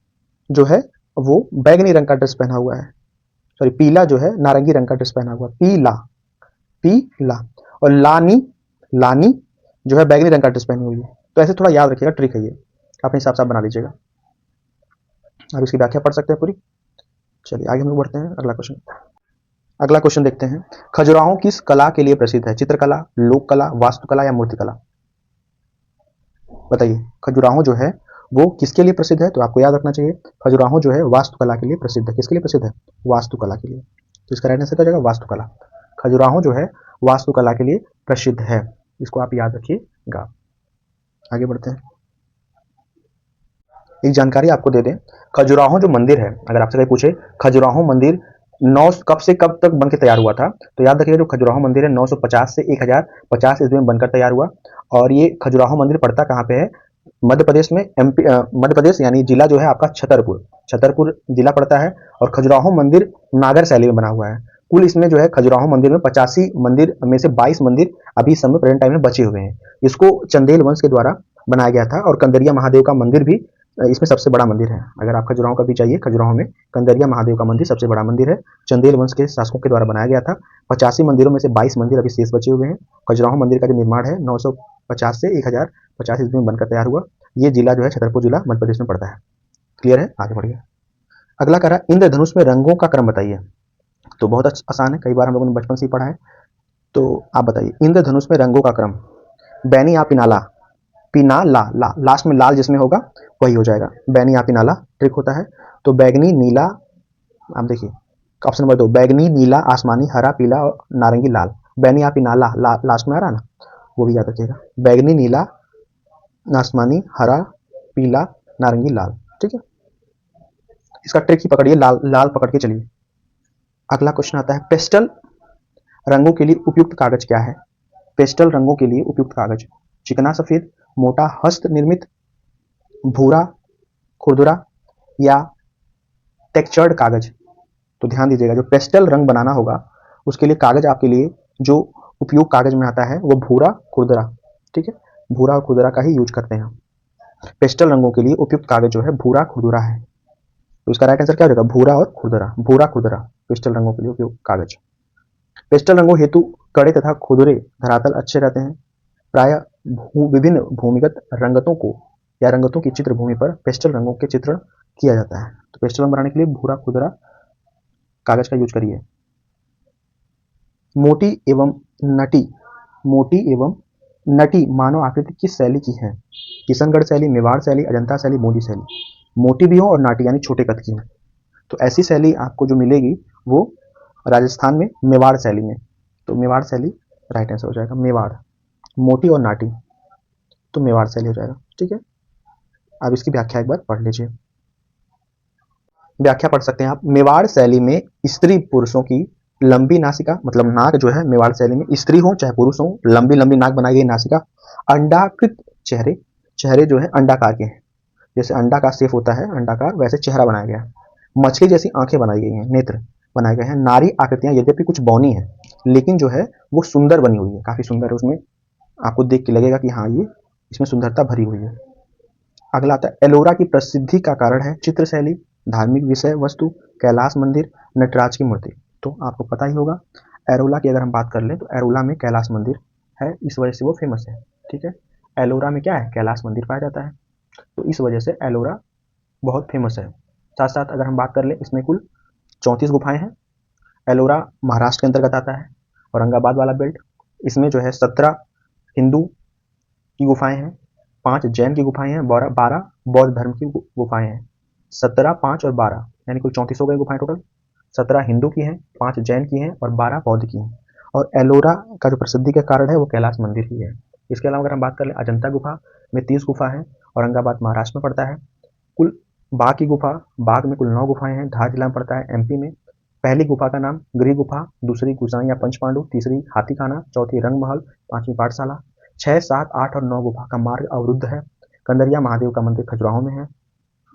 जो है वो बैगनी रंग का ड्रेस पहना हुआ है। सॉरी, पीला जो है नारंगी रंग का ड्रेस पहना हुआ है। पीला, पीला। और लानी, लानी जो है बैगनी रंग का ड्रेस पहनी हुई है। तो ऐसे थोड़ा याद रखिएगा, ट्रिक है ये, अपने हिसाब से आप बना लीजिएगा। अब इसकी व्याख्या पढ़ सकते हैं पूरी। चलिए आगे हम लोग बढ़ते हैं, अगला क्वेश्चन। अगला क्वेश्चन देखते हैं, खजुराहो किस कला के लिए प्रसिद्ध है, चित्रकला, लोक कला, वास्तुकला या मूर्तिकला। बताइए, खजुराहो जो है वो किसके लिए प्रसिद्ध है, तो आपको याद रखना चाहिए खजुराहो जो है वास्तुकला के लिए प्रसिद्ध है। किसके लिए प्रसिद्ध है, वास्तुकला के लिए। तो इसका राइट आंसर क्या हो जाएगा, वास्तुकला। खजुराहो जो है वास्तुकला के लिए प्रसिद्ध है, इसको आप याद रखिएगा। आगे बढ़ते हैं, एक जानकारी आपको दे दें, खजुराहो जो मंदिर है, अगर आपसे कोई पूछे खजुराहो मंदिर कब से कब तक बनकर तैयार हुआ था, तो याद रखिएगा जो खजुराहो मंदिर है 950 से 1050 ईस्वी में बनकर तैयार हुआ। और ये खजुराहो मंदिर पड़ता कहाँ पे है, मध्य प्रदेश में, एमपी मध्य प्रदेश यानी जिला जो है आपका छतरपुर, छतरपुर जिला पड़ता है। और खजुराहो मंदिर नागर शैली में बना हुआ है। कुल इसमें जो है खजुराहो मंदिर में 85 मंदिर में से 22 मंदिर अभी समय प्रेजेंट टाइम में बचे हुए हैं। इसको चंदेल वंश के द्वारा बनाया गया था। और कंदरिया महादेव का मंदिर भी इसमें सबसे बड़ा मंदिर है। अगर आप खजुराहो का भी चाहिए, खजुराहो में कंदरिया महादेव का मंदिर सबसे बड़ा मंदिर है, चंदेल वंश के शासकों के द्वारा बनाया गया था। 85 मंदिरों में से 22 मंदिर अभी शेष बचे हुए हैं। खजुराहो मंदिर का जो निर्माण है 950 से 1050 ईस्वी में बनकर तैयार हुआ। ये जिला जो है छतरपुर जिला मध्य प्रदेश में पड़ता है। क्लियर है, आगे बढ़िए। अगला कह रहा है इंद्रधनुष में रंगों का क्रम बताइए। तो बहुत आसान है, कई बार हम लोगों ने बचपन से ही पढ़ा है। तो आप बताइए, इंद्रधनुष में रंगों का क्रम, बैनिया पिनाला, पिनाला, ला, लास्ट में लाल जिसमें होगा वही हो जाएगा, बैनिया पिनाला ट्रिक होता है। तो बैगनी, नीला, आप देखिए ऑप्शन नंबर 2, बैगनी, नीला, आसमानी, हरा, पीला और नारंगी, लाल। बैनिया पिनाला लास्ट में आ रहा है ना, वो भी याद रखिएगा, बैगनी, नीला, आसमानी, हरा, पीला, नारंगी, लाल। ठीक है, इसका ट्रिक ही पकड़िए, लाल लाल पकड़ के चलिए। अगला क्वेश्चन आता है, पेस्टल रंगों के लिए उपयुक्त कागज क्या है। पेस्टल रंगों के लिए उपयुक्त कागज, चिकना सफेद, मोटा हस्त निर्मित, भूरा, खुरदुरा या टेक्सचर्ड कागज। तो ध्यान दीजिएगा, जो पेस्टल रंग बनाना होगा उसके लिए कागज आपके लिए जो उपयोग कागज में आता है वो भूरा, खुरदुरा। ठीक है, भूरा और खुरदुरा का ही यूज करते हैं। पेस्टल रंगों के लिए उपयुक्त कागज जो है भूरा, खुरदुरा है। तो इसका राइट आंसर क्या हो जाएगा, भूरा और खुरदुरा, भूरा, खुरदुरा पेस्टल रंगों के लिए उपयुक्त कागज। पेस्टल रंगों हेतु कड़े तथा खुरदुरे धरातल अच्छे रहते हैं। प्राय विभिन्न भूमिगत रंगतों को या रंगतों की चित्र भूमि पर पेस्टल रंगों के चित्रण किया जाता है। तो पेस्टल रंग बनाने के लिए भूरा, खुरदुरा कागज का यूज करिए। मोटी एवं नटी, मोटी एवं नटी मानव आकृति किस शैली की है। किशनगढ़ शैली, मेवाड़ शैली, अजंता शैली, मोदी शैली। मोटी भी हो और नाटी यानी छोटे कद की हो, तो ऐसी शैली आपको जो मिलेगी वो राजस्थान में मेवाड़ शैली में। तो मेवाड़ शैली राइट आंसर हो जाएगा, मेवाड़। मोटी और नाटी तो मेवाड़ शैली हो जाएगा। ठीक है, अब इसकी व्याख्या एक बार पढ़ लीजिए। व्याख्या पढ़ सकते हैं आप, मेवाड़ शैली में स्त्री पुरुषों की लंबी नासिका, मतलब नाक जो है मेवाड़ शैली में स्त्री हो चाहे पुरुष हो, लंबी लंबी नाक बनाई गई नासिका, अंडाकृत चेहरे, चेहरे जो है अंडाकार के हैं, जैसे अंडा का शेप होता है अंडाकार वैसे चेहरा बनाया गया। मछली जैसी आंखें बनाई गई हैं, नेत्र बनाए गए हैं। नारी आकृतियां यद्यपि कुछ बौनी है लेकिन जो है वो सुंदर बनी हुई है, काफी सुंदर है, उसमें आपको देख के लगेगा कि हाँ ये इसमें सुंदरता भरी हुई है। अगला आता है, एलोरा की प्रसिद्धि का कारण है चित्र शैली, धार्मिक विषय वस्तु, कैलाश मंदिर, नटराज की मूर्ति। तो आपको पता ही होगा, एरोला की अगर हम बात कर लें तो एरोला में कैलाश मंदिर है, इस वजह से वो फेमस है। ठीक है, एलोरा में क्या है, कैलाश मंदिर पाया जाता है, तो इस वजह से एलोरा बहुत फेमस है। साथ साथ अगर हम बात कर लें, इसमें कुल 34 गुफाएं हैं। एलोरा महाराष्ट्र के अंतर्गत आता है, औरंगाबाद वाला बेल्ट। इसमें जो है 17 हिंदू की गुफाएं हैं, 5 जैन की गुफाएं हैं, 12 बौद्ध धर्म की गुफाएं हैं। 17, 5 और 12 यानी कुल 34 हो गए गुफाएं टोटल। 17 हिंदू की हैं, 5 जैन की हैं और 12 बौद्ध की हैं। और एलोरा का जो प्रसिद्धि का कारण है वो कैलाश मंदिर ही है। इसके अलावा अगर हम बात कर लें, अजंता गुफा में 30 गुफा है, औरंगाबाद महाराष्ट्र में पड़ता है। कुल बाघ की गुफा, बाघ में कुल 9 गुफाएं हैं, धार जिला में पड़ता है एमपी में। पहली गुफा का नाम गृह गुफा, दूसरी गुसाई या पंच पांडु, तीसरी हाथी खाना, चौथी रंग महल, पांचवी पाठशाला। 6, 7, 8 और 9 गुफा का मार्ग अवरुद्ध है। कंदरिया महादेव का मंदिर खजुराहो में है।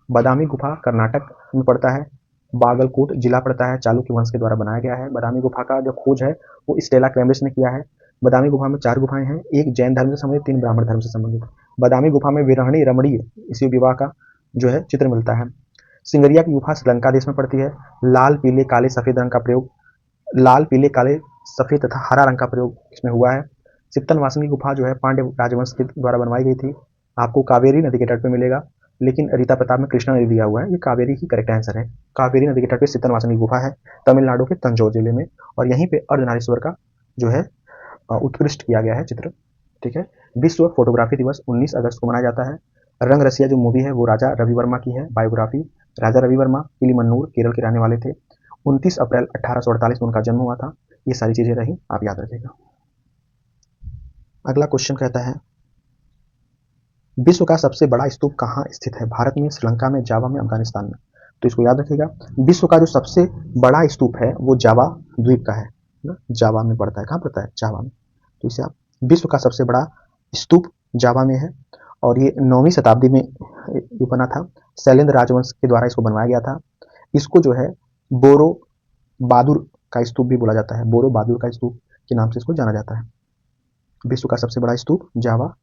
बादामी गुफा कर्नाटक में पड़ता है। बागलकोट जिला पड़ता है, चालुक्य वंश के द्वारा बनाया गया है। बादामी गुफा का जो खोज है वो स्टेला क्रेम्ब्रिज ने किया है। बादामी गुफा में 4 गुफाएं हैं, एक जैन धर्म से संबंधित, 3 ब्राह्मण धर्म से संबंधित। बादामी गुफा में विरहणी रमणीय इसी विवाह का जो है चित्र मिलता है। सिंगरिया की गुफा श्रीलंका देश में पड़ती है। लाल पीले काले सफेद रंग का प्रयोग, लाल पीले काले सफेद तथा हरा रंग का प्रयोग इसमें हुआ है। सित्तन वासनी गुफा जो है पांड्य राजवंश के द्वारा बनवाई गई थी। आपको कावेरी नदी के तट पे मिलेगा, लेकिन रीता प्रताप में कृष्णा नदी दिया हुआ है, ये कावेरी ही करेक्ट आंसर है। कावेरी नदी के तट पे सित्तन वासनी गुफा है, तमिलनाडु के तंजौर जिले में, और यहीं पे अर्धनारीश्वर का जो है उत्कृष्ट किया गया है चित्र। ठीक है। विश्व फोटोग्राफी दिवस 19 अगस्त को मनाया जाता है। रंग रसिया जो मूवी है वो राजा रवि वर्मा की है, बायोग्राफी। राजा रवि वर्मा किलीमन्नूर केरल के रहने वाले थे। 29 अप्रैल 1848 में उनका जन्म हुआ था। ये सारी चीजें रही, आप याद रखिएगा। अगला क्वेश्चन कहता है विश्व का सबसे बड़ा स्तूप कहाँ स्थित है? भारत में, श्रीलंका में, जावा में, अफगानिस्तान में? तो इसको याद रखिएगा। विश्व का जो सबसे बड़ा स्तूप है वो जावा द्वीप का है ना, जावा में पड़ता है। कहाँ पड़ता है? जावा में। तो इसे आप, विश्व का सबसे बड़ा स्तूप जावा में है, और ये 9वीं शताब्दी में ये बना था। शैलेंद्र राजवंश के द्वारा इसको बनवाया गया था। इसको जो है बोरो बहादुर का स्तूप भी बोला जाता है, बोरो बहादुर का स्तूप के नाम से इसको जाना जाता है। विश्व का सबसे बड़ा स्तूप जावा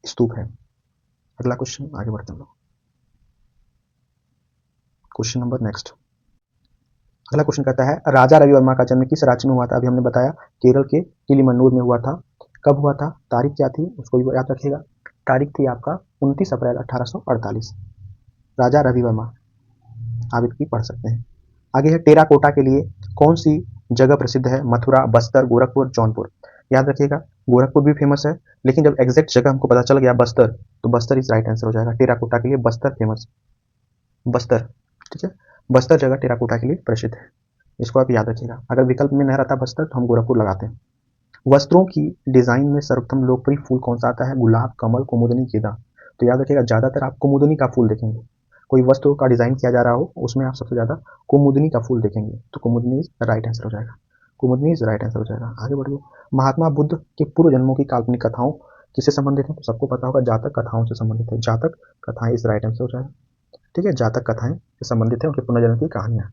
स्तूप है। अगला क्वेश्चन, आगे बढ़ते हैं लोग। Question number next. अगला क्वेश्चन कहता है राजा रवि वर्मा का जन्म किस राज्य में हुआ था? अभी हमने बताया केरल के किलीमन्नूर में हुआ था। कब हुआ था? तारीख क्या थी उसको भी याद रखिएगा। तारीख थी आपका 29 अप्रैल 1848। राजा रवि वर्मा, आप इसकी पढ़ सकते हैं। आगे है टेराकोटा के लिए कौन सी जगह प्रसिद्ध है? मथुरा, बस्तर, गोरखपुर, जौनपुर? याद रखिएगा, गोरखपुर भी फेमस है, लेकिन जब एग्जैक्ट जगह हमको पता चल गया बस्तर, तो बस्तर इस राइट आंसर हो जाएगा। टेराकोटा के लिए बस्तर फेमस, बस्तर। ठीक है, बस्तर जगह टेराकोटा के लिए प्रसिद्ध है, इसको आप याद रखिएगा। अगर विकल्प में नहीं रहता बस्तर तो हम गोरखपुर लगाते हैं। वस्त्रों की डिजाइन में सर्वप्रथम लोकप्रिय फूल कौन सा आता है? गुलाब, कमल, कुमुदनी, गेंदा? तो याद रखिएगा ज्यादातर आप कुमुदनी का फूल देखेंगे। कोई वस्त्र का डिजाइन किया जा रहा हो उसमें आप सबसे ज्यादा कुमुदनी का फूल देखेंगे, तो कुमुदनी इज राइट आंसर हो जाएगा। कुमुदनी इज राइट आंसर हो जाएगा। आगे बढ़िए। महात्मा बुद्ध के पूर्व जन्मों की काल्पनिक कथाओं किससे संबंधित है? तो सबको पता होगा जातक कथाओं से संबंधित है। जातक कथाएं इस राइट आंसर हो जाएगा। ठीक है, जातक कथाएं से संबंधित है, उनके पुनर्जन्म की कहानियां।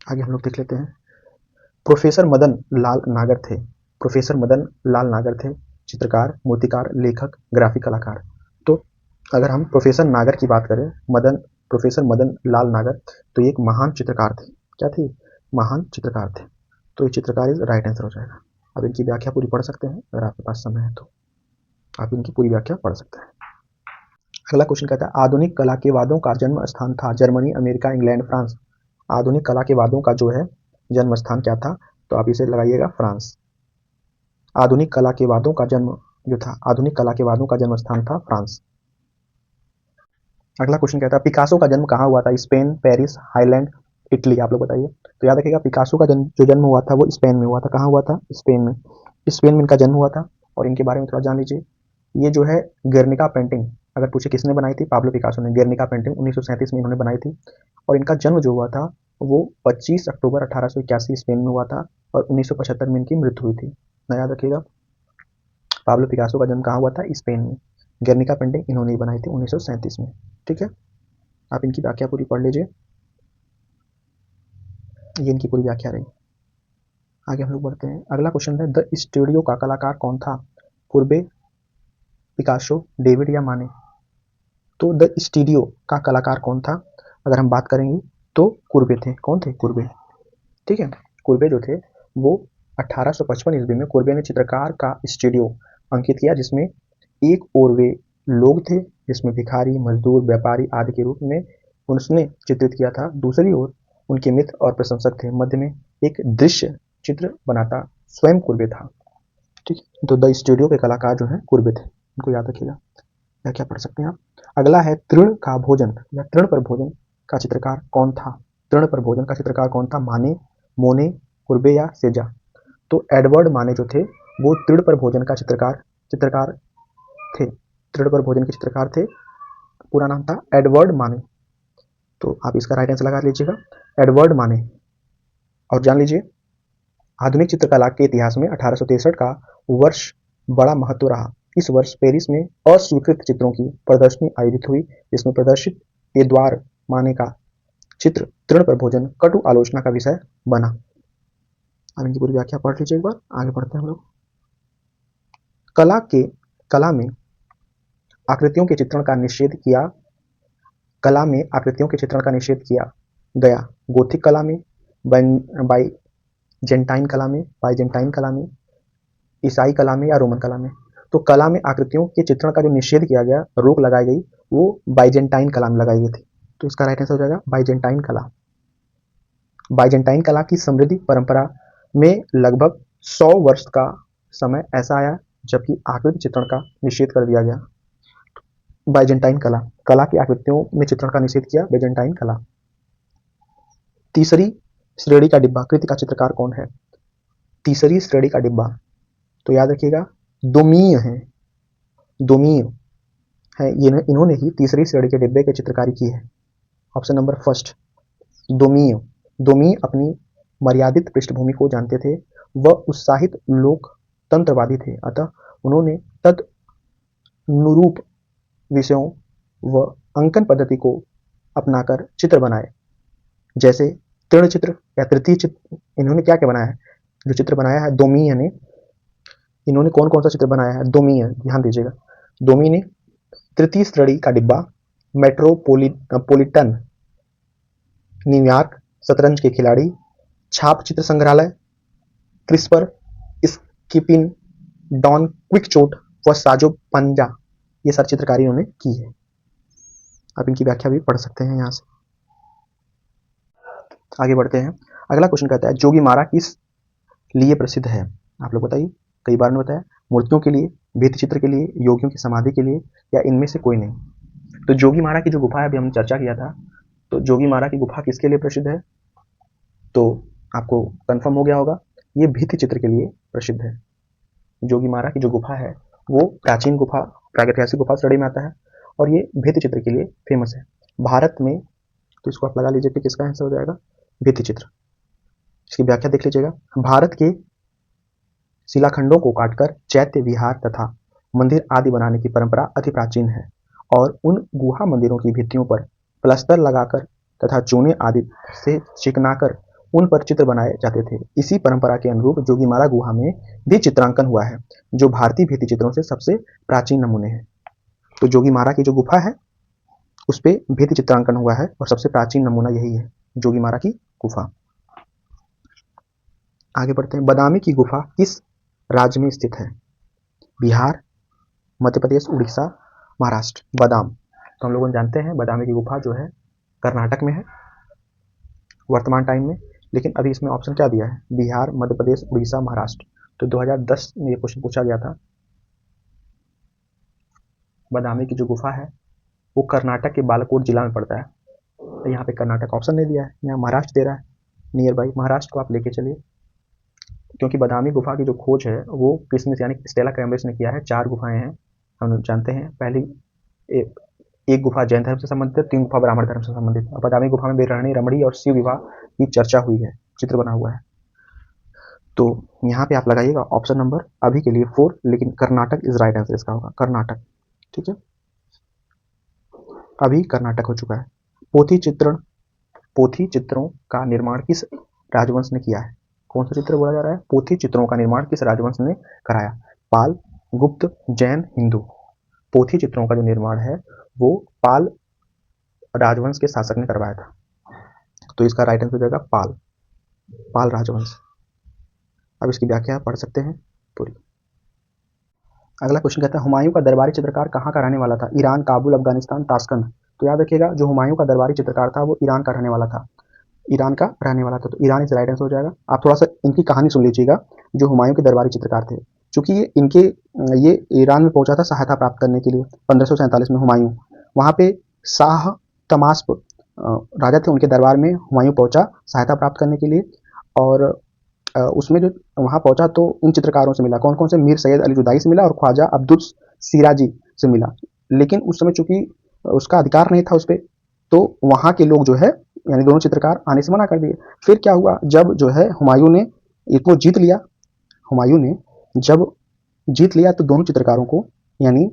आगे हम लोग देख लेते हैं। प्रोफेसर मदन लाल नागर थे। प्रोफेसर मदन लाल नागर थे चित्रकार, मूर्तिकार, लेखक, ग्राफिक कलाकार। तो अगर हम प्रोफेसर नागर की बात करें, प्रोफेसर मदन लाल नागर, तो ये एक महान चित्रकार थे। क्या थे? महान चित्रकार थे। तो ये चित्रकार इज राइट आंसर हो जाएगा। अब इनकी व्याख्या पूरी पढ़ सकते हैं, अगर आपके पास समय है तो आप इनकी पूरी व्याख्या पढ़ सकते हैं। अगला क्वेश्चन कहता है आधुनिक कला के वादों का जन्म स्थान था जर्मनी, अमेरिका, इंग्लैंड, फ्रांस? आधुनिक कला के वादों का जो है जन्म स्थान क्या था? तो आप इसे लगाइएगा फ्रांस। आधुनिक कला के वादों का जन्म जो था, आधुनिक कला के वादों का जन्म स्थान था फ्रांस। अगला क्वेश्चन कहता है पिकासो का जन्म कहाँ हुआ था? Spain, Paris, highland, Italy? आप लोग बताइए। तो याद रखिएगा पिकासो का जो जन्म हुआ था वो स्पेन में हुआ था। कहाँ हुआ था? स्पेन में। स्पेन में इनका जन्म हुआ था, और इनके बारे में थोड़ा जान लीजिए। ये जो है गेर्निका पेंटिंग, अगर पूछे किसने बनाई थी? पाब्लो पिकासो ने। गेर्निका पेंटिंग 1937 में इन्होंने बनाई थी, और इनका जन्म जो हुआ था वो 25 अक्टूबर 1881 स्पेन में हुआ था, और 1975 में इनकी मृत्यु हुई थी। ना याद रखिएगा, पाब्लो पिकासो का जन्म कहाँ हुआ था? स्पेन में। गेर्निका पेंटिंग इन्होंने ही बनाई थी 1937 में। ठीक है, आप इनकी व्याख्या पूरी पढ़ लीजिए, ये इनकी पूरी व्याख्या रही। आगे हम लोग बढ़ते हैं। अगला क्वेश्चन है द स्टूडियो का कलाकार कौन था? कुर्बे, पिकासो, डेविड या माने? तो द स्टूडियो का कलाकार कौन था? अगर हम बात करेंगे तो कुर्बे थे। कौन थे? कुर्बे। ठीक है, कुर्बे जो थे वो 1855 ईस्वी में कुर्बे ने चित्रकार का स्टूडियो अंकित किया, जिसमें एक ओर वे लोग थे जिसमें भिखारी, मजदूर, व्यापारी आदि के रूप में उसने चित्रित किया था। दूसरी ओर उनके मित्र और प्रशंसक थे। मध्य में एक दृश्य चित्र बनाता स्वयं कुर्बे था। ठीक है, तो द स्टूडियो के कलाकार जो है कुर्बे थे, उनको याद रखिएगा। या क्या पढ़ सकते हैं आप। अगला है तृण का भोजन या तृण पर भोजन का चित्रकार कौन था? तृण पर भोजन का चित्रकार कौन था? माने, मोने, कुर्बे या सेजा? तो एडवर्ड माने जो थे वो तृण पर भोजन का चित्रकार थे। तृण पर भोजन के चित्रकार थे, पूरा नाम था एडवर्ड माने। तो आप इसका राइट आंसर लगा लीजिएगा, एडवर्ड माने। और जान लीजिए, आधुनिक चित्रकला के इतिहास में 1863 का वर्ष बड़ा महत्व रहा। इस वर्ष पेरिस में अस्वीकृत चित्रों की प्रदर्शनी आयोजित हुई, जिसमें प्रदर्शित एदुआर माने का चित्र तृण पर भोजन कटु आलोचना का विषय बना। अब इनकी पूरी व्याख्या पढ़ लीजिए एक बार, आगे बढ़ते हैं हम लोग। कला में आकृतियों के चित्रण का निषेध किया गया। गोथिक कला में, बाइजेंटाइन कला में, ईसाई कला में या रोमन कला में। तो कला में आकृतियों के चित्रण का जो निषेध किया गया, रोक लगाई गई, वो बाइजेंटाइन कला में लगाई गई थी। तो इसका राइट आंसर हो जाएगा बाइजेंटाइन कला। बाइजेंटाइन कला की समृद्धि परंपरा में लगभग 100 वर्ष का समय ऐसा आया जबकि आकृति चित्रण का निषेध कर दिया गया। बाइजेंटाइन कला की आकृतियों में चित्रण का निषेध किया, बाइजेंटाइन कला। तीसरी श्रेणी का डिब्बा कृति का चित्रकार कौन है? तीसरी श्रेणी का डिब्बा, तो याद रखिएगा दोमीय है, इन्होंने ही तीसरी श्रेणी के डिब्बे की चित्रकारी की है। ऑप्शन नंबर फर्स्ट, दोमीय अपनी मर्यादित पृष्ठभूमि को जानते थे, वह उत्साहित लोकतंत्रवादी थे, अतः उन्होंने तदनुरूप विषयों व अंकन पद्धति को अपनाकर चित्र बनाए, जैसे तृण चित्र या तृतीय चित्र। इन्होंने क्या क्या बनाया है? जो चित्र बनाया है दोमीय ने, इन्होंने कौन कौन सा चित्र बनाया है? दोमीय, ध्यान दीजिएगा। दोमीय ने तृतीय श्रेणी का डिब्बा, मेट्रोपोलिटन, न्यूयॉर्क, शतरंज के खिलाड़ी, छाप चित्र संग्रहालय, क्रिस्पर, स्किपिंग, डॉन क्विकचोट व साजो पंजा, ये सारी चित्रकारी इन्होंने की है। आप इनकी व्याख्या भी पढ़ सकते हैं यहाँ से। आगे बढ़ते हैं। अगला क्वेश्चन कहता है जोगीमारा किस लिए प्रसिद्ध है? आप लोग बताइए। कई बार ने बताया, मूर्तियों के लिए, भित्ति चित्र के लिए, योगियों की समाधि के लिए, या इनमें से कोई नहीं। तो जोगीमारा की जो गुफा है, अभी हमने चर्चा किया था, तो जोगीमारा की गुफा किसके लिए प्रसिद्ध है? तो आपको कंफर्म हो गया होगा, ये भित्ति चित्र के लिए प्रसिद्ध है। जोगीमारा की जो गुफा है वो प्राचीन गुफा, प्रागैतिहासिक गुफा श्रेणी में आता है और ये भित्ति चित्र के लिए फेमस है भारत में। तो इसको आप लगा लीजिए कि किसका आंसर हो जाएगा? भित्ति चित्र। इसकी व्याख्या देख लीजिएगा। भारत के शिलाखंडों को काटकर चैत्य विहार तथा मंदिर आदि बनाने की परंपरा अति प्राचीन है और उन गुहा मंदिरों की भित्तियों पर प्लस्तर लगाकर तथा चूने आदि से चिकनाकर उन पर चित्र बनाए जाते थे। इसी परंपरा के अनुरूप जोगीमारा गुहा में भी चित्रांकन हुआ है, जो भारतीय भित्ति चित्रों से सबसे प्राचीन नमूने हैं। तो जोगीमारा की जो गुफा है उस पे भित्ति चित्रांकन हुआ है और सबसे प्राचीन नमूना यही है, जोगीमारा की गुफा। आगे बढ़ते हैं। बादामी की गुफा किस राज्य में स्थित है? बिहार, मध्य प्रदेश, उड़ीसा, महाराष्ट्र। बादाम, तो हम लोग जानते हैं बादामी की गुफा जो है कर्नाटक में है वर्तमान टाइम में, लेकिन अभी इसमें ऑप्शन क्या दिया है? बिहार, मध्य प्रदेश, उड़ीसा, महाराष्ट्र। तो 2010 में ये क्वेश्चन पूछा गया था। बादामी की जो गुफा है वो कर्नाटक के बालाकोट जिला में पड़ता है। तो यहाँ पे कर्नाटक ऑप्शन नहीं दिया है, यहाँ महाराष्ट्र दे रहा है। नियर बाई महाराष्ट्र को आप लेके चलिए, क्योंकि बादामी गुफा की जो खोज है वो क्रिस्मस यानी स्टेला कैम्ब्रिज ने किया है। 4 गुफाएं हैं, हम जानते हैं। पहली एक गुफा जैन धर्म से संबंधित है, 3 गुफा ब्राह्मण धर्म से संबंधित है। बादामी गुफा में बिरहणी, रमणी और शिव विवाह की चर्चा हुई है, चित्र बना हुआ है। तो यहाँ पे आप लगाइएगा ऑप्शन नंबर अभी के लिए 4, लेकिन कर्नाटक इज राइट आंसर इसका होगा, कर्नाटक। ठीक है, अभी कर्नाटक हो चुका है। पोथी चित्रों का निर्माण किस राजवंश ने किया है? कौन सा चित्र बोला जा रहा है? पोथी चित्रों का निर्माण किस राजवंश ने कराया? पाल, गुप्त, जैन, हिंदू। पोथी चित्रों का जो निर्माण है वो पाल राजवंश के शासक ने करवाया था। तो इसका राइट आंसर हो जाएगा पाल राजवंश। अब इसकी व्याख्या पढ़ सकते हैं पूरी। अगला क्वेश्चन कहता है हुमायूं का दरबारी चित्रकार कहाँ का रहने वाला था? Iran, Kabul, Afghanistan, Tashkent. तो याद रखिएगा, जो हुमायूं का दरबारी चित्रकार था वो ईरान का रहने वाला था। तो ईरान इस राइट आंसर हो जाएगा। आप थोड़ा सा इनकी कहानी सुन लीजिएगा। जो हुमायूं के दरबारी चित्रकार थे, चूंकि ये ईरान में पहुंचा था सहायता प्राप्त करने के लिए 1547 में हुमायूं। वहां पे शाह तमास्प राजा थे, उनके दरबार में हुमायूं पहुंचा सहायता प्राप्त करने के लिए। और उसमें जो वहां पहुंचा तो इन चित्रकारों से मिला। कौन कौन से? मीर सैयद अली जुदाई से मिला और ख्वाजा अब्दुल सिराजी से मिला। लेकिन उस समय चूंकि उसका अधिकार नहीं था उस पर, तो वहां के लोग जो है यानी दोनों चित्रकार आने से मना कर दिए। फिर क्या हुआ, जब जो है हुमायूं ने इसको जीत लिया, हुमायूं ने जब जीत लिया तो दोनों चित्रकारों को यानी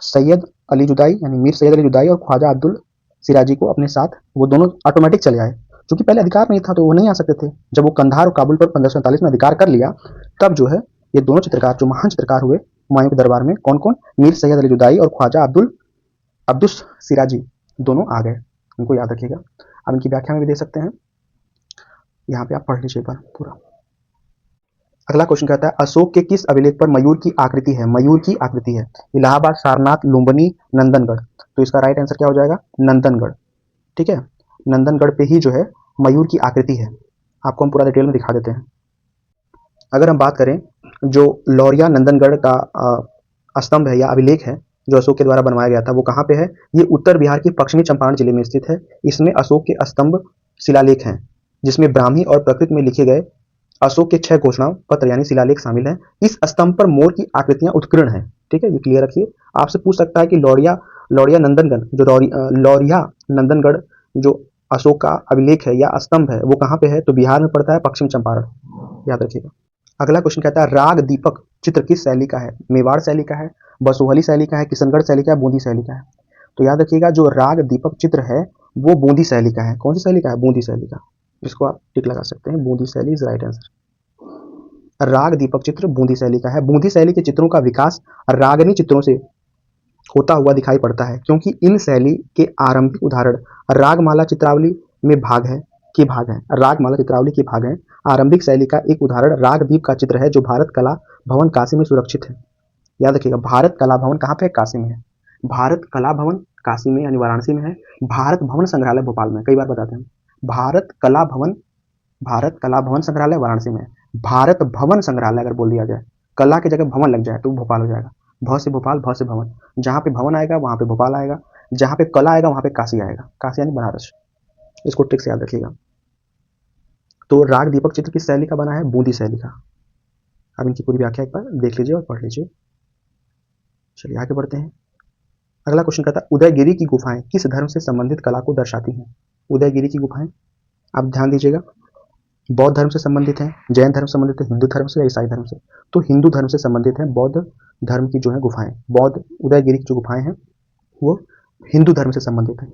सैयद अली जुदाई यानी मीर सैयद अली जुदाई और ख्वाजा अब्दुल सिराजी को अपने साथ वो दोनों ऑटोमेटिक चले आए, क्योंकि पहले अधिकार नहीं था तो वो नहीं आ सकते थे। जब वो कंधार और काबुल पर 1547 में अधिकार कर लिया तब जो है ये दोनों चित्रकार जो महान चित्रकार हुए हुमायूं के दरबार में, कौन कौन, मीर सैयद अली जुदाई और ख्वाजा अब्दुल सिराजी दोनों आ गए। इनको याद रखिएगा। अब इनकी व्याख्या में भी दे सकते हैं, यहाँ पे आप पढ़ लीजिए एक बार पूरा। अगला क्वेश्चन कहता है अशोक के किस अभिलेख पर मयूर की आकृति है? मयूर की आकृति है इलाहाबाद, सारनाथ, लुम्बिनी, नंदनगढ़। तो इसका राइट आंसर क्या हो जाएगा? नंदनगढ़। ठीक है, नंदनगढ़ पे ही जो है मयूर की आकृति है। आपको हम पूरा डिटेल में दिखा देते हैं। अगर हम बात करें जो लौरिया नंदनगढ़ का स्तंभ है या अभिलेख है जो अशोक के द्वारा बनवाया गया था, वो कहाँ पे है? ये उत्तर बिहार के पश्चिमी चंपारण जिले में स्थित है। इसमें अशोक के स्तंभ शिलालेख हैं जिसमें ब्राह्मी और प्राकृत में लिखे गए अशोक के 6 घोषणा पत्र यानी शिलालेख शामिल हैं। इस स्तंभ पर मोर की आकृतियां उत्कीर्ण हैं। ठीक है, ये क्लियर रखिए। आपसे पूछ सकता है कि लौरिया नंदनगढ़ जो लौरिया नंदनगढ़ जो अशोक का अभिलेख है या स्तंभ है वो कहाँ पे है? तो बिहार में पड़ता है, पश्चिम चंपारण, याद रखिएगा। अगला क्वेश्चन कहता है राग दीपक चित्र किस शैली का है? मेवाड़ शैली का है, बसोहली शैली का है, किशनगढ़ शैली का है, बूंदी शैली का है। तो याद रखिएगा जो राग दीपक चित्र है वो बूंदी शैली का है। कौन सी शैली का है? बूंदी शैली का। इसको आप टिक लगा सकते हैं, बूंदी शैली इज राइट आंसर। राग दीपक चित्र बूंदी शैली का है। बूंदी शैली के चित्रों का विकास रागनी चित्रों से होता हुआ दिखाई पड़ता है क्योंकि इन शैली के आरंभिक उदाहरण रागमाला चित्रावली में भाग है रागमाला चित्रावली के भाग हैं। आरंभिक शैली का एक उदाहरण रागदीप का चित्र है जो भारत कला भवन काशी में सुरक्षित है। याद रखिएगा, भारत कला भवन कहाँ पे है? काशी में है। भारत कला भवन काशी में यानी वाराणसी में है। भारत भवन संग्रहालय भोपाल में, कई बार बताते हैं। भारत कला भवन संग्रहालय वाराणसी में है। भारत भवन संग्रहालय अगर बोल दिया जाए, कला की जगह भवन लग जाए तो भोपाल हो जाएगा। भ से भोपाल, भ से भवन। जहाँ पे भवन आएगा वहां पे भोपाल आएगा, जहाँ पे कला आएगा वहां पे काशी आएगा। काशी यानी बनारस। इसको ट्रिक से याद रखिएगा। तो राग दीपक चित्र किस शैली का बना है? बूंदी शैली का। अब इनकी पूरी व्याख्या एक बार देख लीजिए और पढ़ लीजिए। चलिए आगे बढ़ते हैं। अगला क्वेश्चन कहता है उदयगिरी की गुफाएं किस धर्म से संबंधित कला को दर्शाती हैं? उदयगिरी की गुफाएं आप ध्यान दीजिएगा, बौद्ध धर्म से संबंधित है, जैन धर्म से संबंधित है, हिंदू धर्म से या ईसाई धर्म से? तो हिंदू धर्म से संबंधित है। बौद्ध धर्म की जो है गुफाएं, बौद्ध उदयगिरी की जो गुफाएं हैं वो हिंदू धर्म से संबंधित है।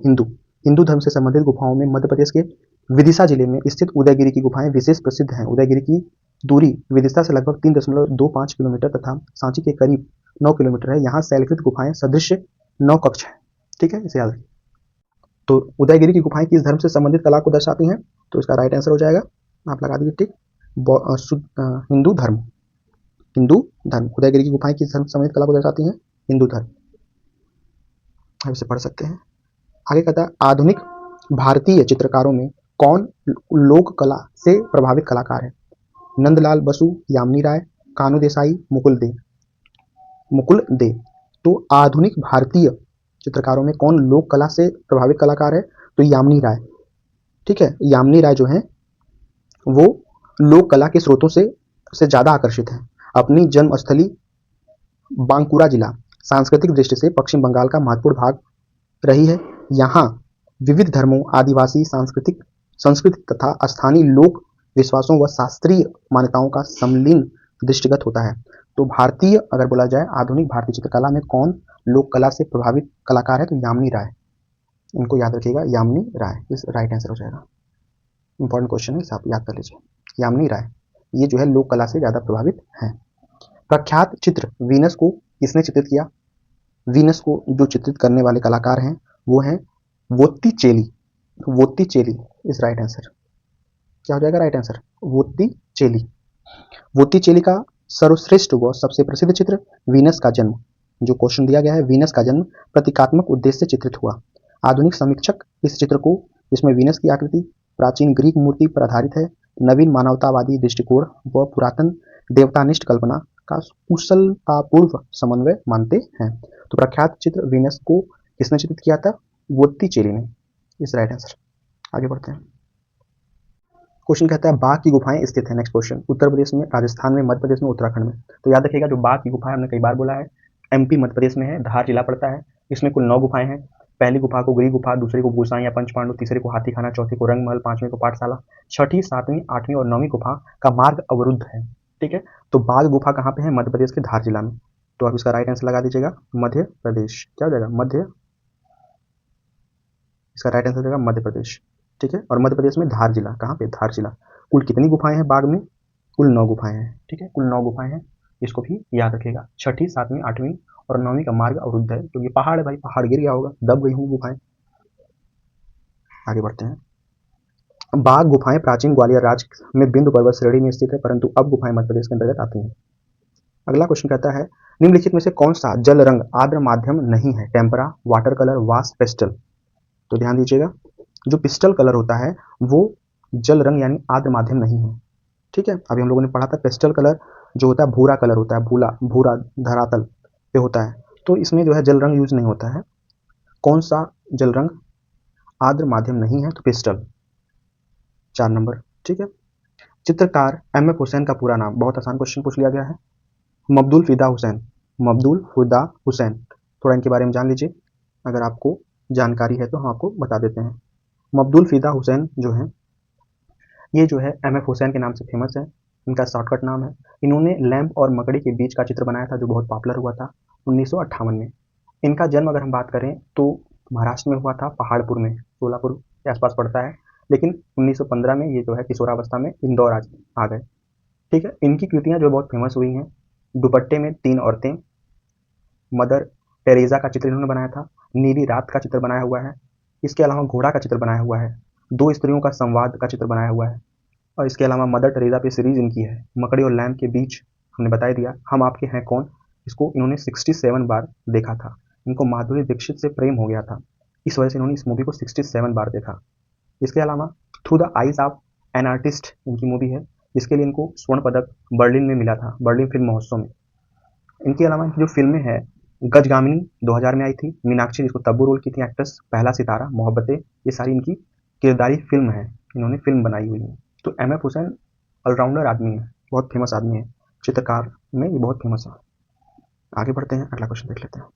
हिंदू धर्म से संबंधित गुफाओं में मध्य प्रदेश के विदिशा जिले में स्थित उदयगिरी की गुफाएं विशेष प्रसिद्ध हैं। उदयगिरी की दूरी विदिशा से लगभग 3.25 किलोमीटर तथा सांची के करीब 9 किलोमीटर है। यहाँ शैलकृत गुफाएं सदृश 9 कक्ष है। ठीक है, इसे याद रखिए। तो उदयगिरी की गुफाएं किस धर्म से संबंधित कला को दर्शाती हैं? तो इसका राइट आंसर हो जाएगा, आप लगा दीजिए टिक, हिंदू धर्म। उदयगिरी की गुफाएं किस धर्म से संबंधित कला को दर्शाती हैं? हिंदू धर्म। आप इसे पढ़ सकते हैं। आगे कहता है आधुनिक भारतीय चित्रकारों में कौन लोक कला से प्रभावित कलाकार है? नंदलाल बसु, यामिनी राय, कानू देसाई, मुकुल दे। तो आधुनिक भारतीय चित्रकारों में कौन लोक कला से प्रभावित कलाकार है? तो यामिनी राय। ठीक है, यामिनी राय जो है वो लोक कला के स्रोतों से ज्यादा आकर्षित है। अपनी जन्मस्थली बांकुरा जिला सांस्कृतिक दृष्टि से पश्चिम बंगाल का महत्वपूर्ण भाग रही है। यहाँ विविध धर्मों, आदिवासी संस्कृति तथा स्थानीय लोक विश्वासों व शास्त्रीय मान्यताओं का सम्मिलन दृष्टिगत होता है। तो भारतीय अगर बोला जाए आधुनिक भारतीय चित्रकला में कौन लोक कला से प्रभावित कलाकार है? तो यामिनी राय। इनको याद रखिएगा, यामिनी राय इस राइट आंसर हो जाएगा। इंपॉर्टेंट क्वेश्चन है, आप याद कर लीजिए। यामिनी राय ये जो है लोक कला से ज्यादा प्रभावित है। प्रख्यात चित्र वीनस को किसने चित्रित किया? वीनस को जो चित्रित करने वाले कलाकार हैं वो हैं वोत्तिचेली इज राइट आंसर। क्या हो जाएगा राइट आंसर? वोत्तिचेली का सर्वश्रेष्ठ व सबसे प्रसिद्ध चित्र वीनस का जन्म, जो क्वेश्चन दिया गया है, वीनस का जन्म प्रतीकात्मक उद्देश्य से चित्रित हुआ। आधुनिक समीक्षक इस चित्र को, जिसमें वीनस की आकृति प्राचीन ग्रीक मूर्ति पर आधारित है, नवीन मानवतावादी दृष्टिकोण व पुरातन देवतानिष्ठ कल्पना का कुशलतापूर्व समन्वय मानते हैं। तो प्रख्यात चित्र वीनस को किसने चित्रित किया था? वोत्तिचेली ने इस राइट आंसर। आगे बढ़ते हैं। क्वेश्चन कहता है बाघ की गुफाएं स्थित है। नेक्स्ट क्वेश्चन उत्तर प्रदेश में, राजस्थान में, मध्य प्रदेश में, उत्तराखंड में। तो याद रखिएगा जो बाघ की गुफा है हमने कई बार बोला है, एमपी मध्य प्रदेश में है, धार जिला पड़ता है। इसमें कुल 9 गुफाएं हैं। पहली गुफा को गृह गुफा, दूसरे को गुसाई या पंचपांडु, तीसरे को हाथी खाना, चौथे को रंगमहल, पांचवें को पाठशाला, छठी, सातवीं, आठवीं और नौवीं गुफा का मार्ग अवरुद्ध है। ठीक है, तो बाघ गुफा कहाँ पे है? मध्य प्रदेश के धार जिला में। तो आप इसका राइट आंसर लगा दीजिएगा मध्य प्रदेश। क्या हो जाएगा? मध्य, इसका राइट आंसर हो जाएगा मध्य प्रदेश। ठीक है, और मध्य प्रदेश में धार जिला, कहाँ पे? धार जिला। कुल कितनी गुफाएं हैं बाघ में? कुल 9 गुफाएं हैं। ठीक है, कुल 9 गुफाएं हैं, इसको भी याद रखिएगा। छठी, सातवीं, आठवीं और नौवीं का मार्ग अवरुद्ध है, क्योंकि पहाड़ है भाई, पहाड़ गिर गया होगा, दब गई होंगी गुफाएं। आगे बढ़ते हैं। बाघ गुफाएं प्राचीन ग्वालियर राज्य में बिंदु पर्वत श्रेणी में स्थित है, परंतु अब गुफाएं मध्य प्रदेश के अंतर्गत आती हैं। अगला क्वेश्चन कहता है, निम्नलिखित में से कौन सा जल रंग आर्द्र माध्यम नहीं है? Tempera, water colour, wash, pastel. तो ध्यान दीजिएगा, जो पिस्टल कलर होता है वो जल रंग यानी आर्द्र माध्यम नहीं है। ठीक है, अभी हम लोगों ने पढ़ा था पेस्टल कलर जो होता है भूरा कलर होता है, भूरा धरातल पे होता है, तो इसमें जो है जल रंग यूज नहीं होता है। कौन सा जल रंग आर्द्र माध्यम नहीं है? तो पिस्टल। 4 नंबर। ठीक है, चित्रकार M.F. हुसैन का पूरा नाम? बहुत आसान क्वेश्चन पूछ लिया गया है। मब्दुल फिदा हुसैन। मब्दुल फिदा हुसैन, थोड़ा इनके बारे में जान लीजिए, अगर आपको जानकारी है तो हम आपको बता देते हैं। मब्दुल फिदा हुसैन जो है, ये जो है M.F. हुसैन के नाम से फेमस है, इनका शॉर्टकट नाम है। इन्होंने लैंप और मकड़ी के बीच का चित्र बनाया था, जो बहुत पॉपुलर हुआ था 1958 में। इनका जन्म अगर हम बात करें तो महाराष्ट्र में हुआ था, पहाड़पुर में, सोलापुर के आसपास पड़ता है, लेकिन 1915 में ये जो है किशोरावस्था में इंदौर आ गए। ठीक है, इनकी कृतियां जो बहुत फेमस हुई हैं, दुपट्टे में 3 औरतें, मदर टेरेसा का चित्र इन्होंने बनाया था, नीली रात का चित्र बनाया हुआ है, इसके अलावा घोड़ा का चित्र बनाया हुआ है, 2 स्त्रियों का संवाद का चित्र बनाया हुआ है, और इसके अलावा मदर टेरेसा पे सीरीज इनकी है, मकड़ी और लैंप के बीच हमने बता ही दिया, हम आपके हैं कौन, इसको इन्होंने 67 बार देखा था। इनको माधुरी दीक्षित से प्रेम हो गया था, इस वजह से इन्होंने इस मूवी को 67 बार देखा। इसके अलावा through the eyes of an artist इनकी मूवी है, जिसके लिए इनको स्वर्ण पदक बर्लिन में मिला था, बर्लिन फिल्म महोत्सव में। इनके अलावा इनकी जो फिल्में हैं, गजगामिनी 2000 में आई थी, मीनाक्षी जिसको तब्बू रोल की थी एक्ट्रेस, पहला सितारा, मोहब्बतें, ये सारी इनकी किरदारी फिल्म है, इन्होंने फिल्म बनाई हुई है। तो M.F. हुसैन ऑलराउंडर आदमी है, बहुत फेमस आदमी है, चित्रकार में ये बहुत फेमस है। आगे बढ़ते हैं, अगला क्वेश्चन देख लेते हैं।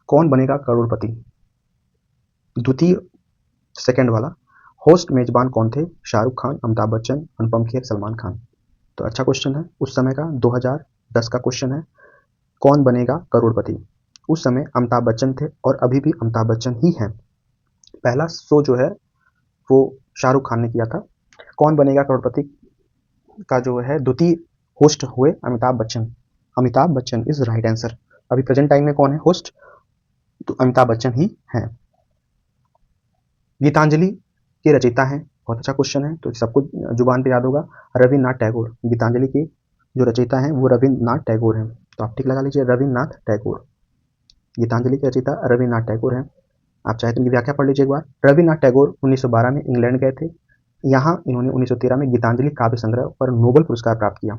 कौन बनेगा करोड़पति? द्वितीय, सेकंड वाला। होस्ट मेजबान कौन थे? शाहरुख खान, अमिताभ बच्चन, अनुपम खेर, सलमान खान। तो अच्छा क्वेश्चन है, उस समय का 2010 का क्वेश्चन है। कौन बनेगा करोड़पति? उस समय अमिताभ बच्चन थे और अभी भी अमिताभ बच्चन ही हैं। पहला शो जो है वो शाहरुख खान ने किया था। कौन बनेगा करोड़पति का जो है द्वितीय होस्ट हुए Amitabh Bachchan. Amitabh Bachchan is right answer. अभी प्रेजेंट टाइम में कौन है होस्ट? तो अमिताभ बच्चन ही हैं। गीतांजलि के रचयिता हैं, बहुत अच्छा क्वेश्चन है, तो सबको जुबान पे याद होगा, रविन्द्रनाथ टैगोर। गीतांजलि के जो रचयिता हैं वो रविन्द्रनाथ टैगोर हैं, तो आप ठीक लगा लीजिए, रविन्द्रनाथ टैगोर। गीतांजलि के रचयिता रविन्द्रनाथ टैगोर हैं। आप चाहे तो इनकी व्याख्या पढ़ लीजिए एक बार। रविन्द्रनाथ टैगोर 1912 में इंग्लैंड गए थे, यहाँ इन्होंने 1913 में गीतांजलि काव्य संग्रह पर नोबेल पुरस्कार प्राप्त किया।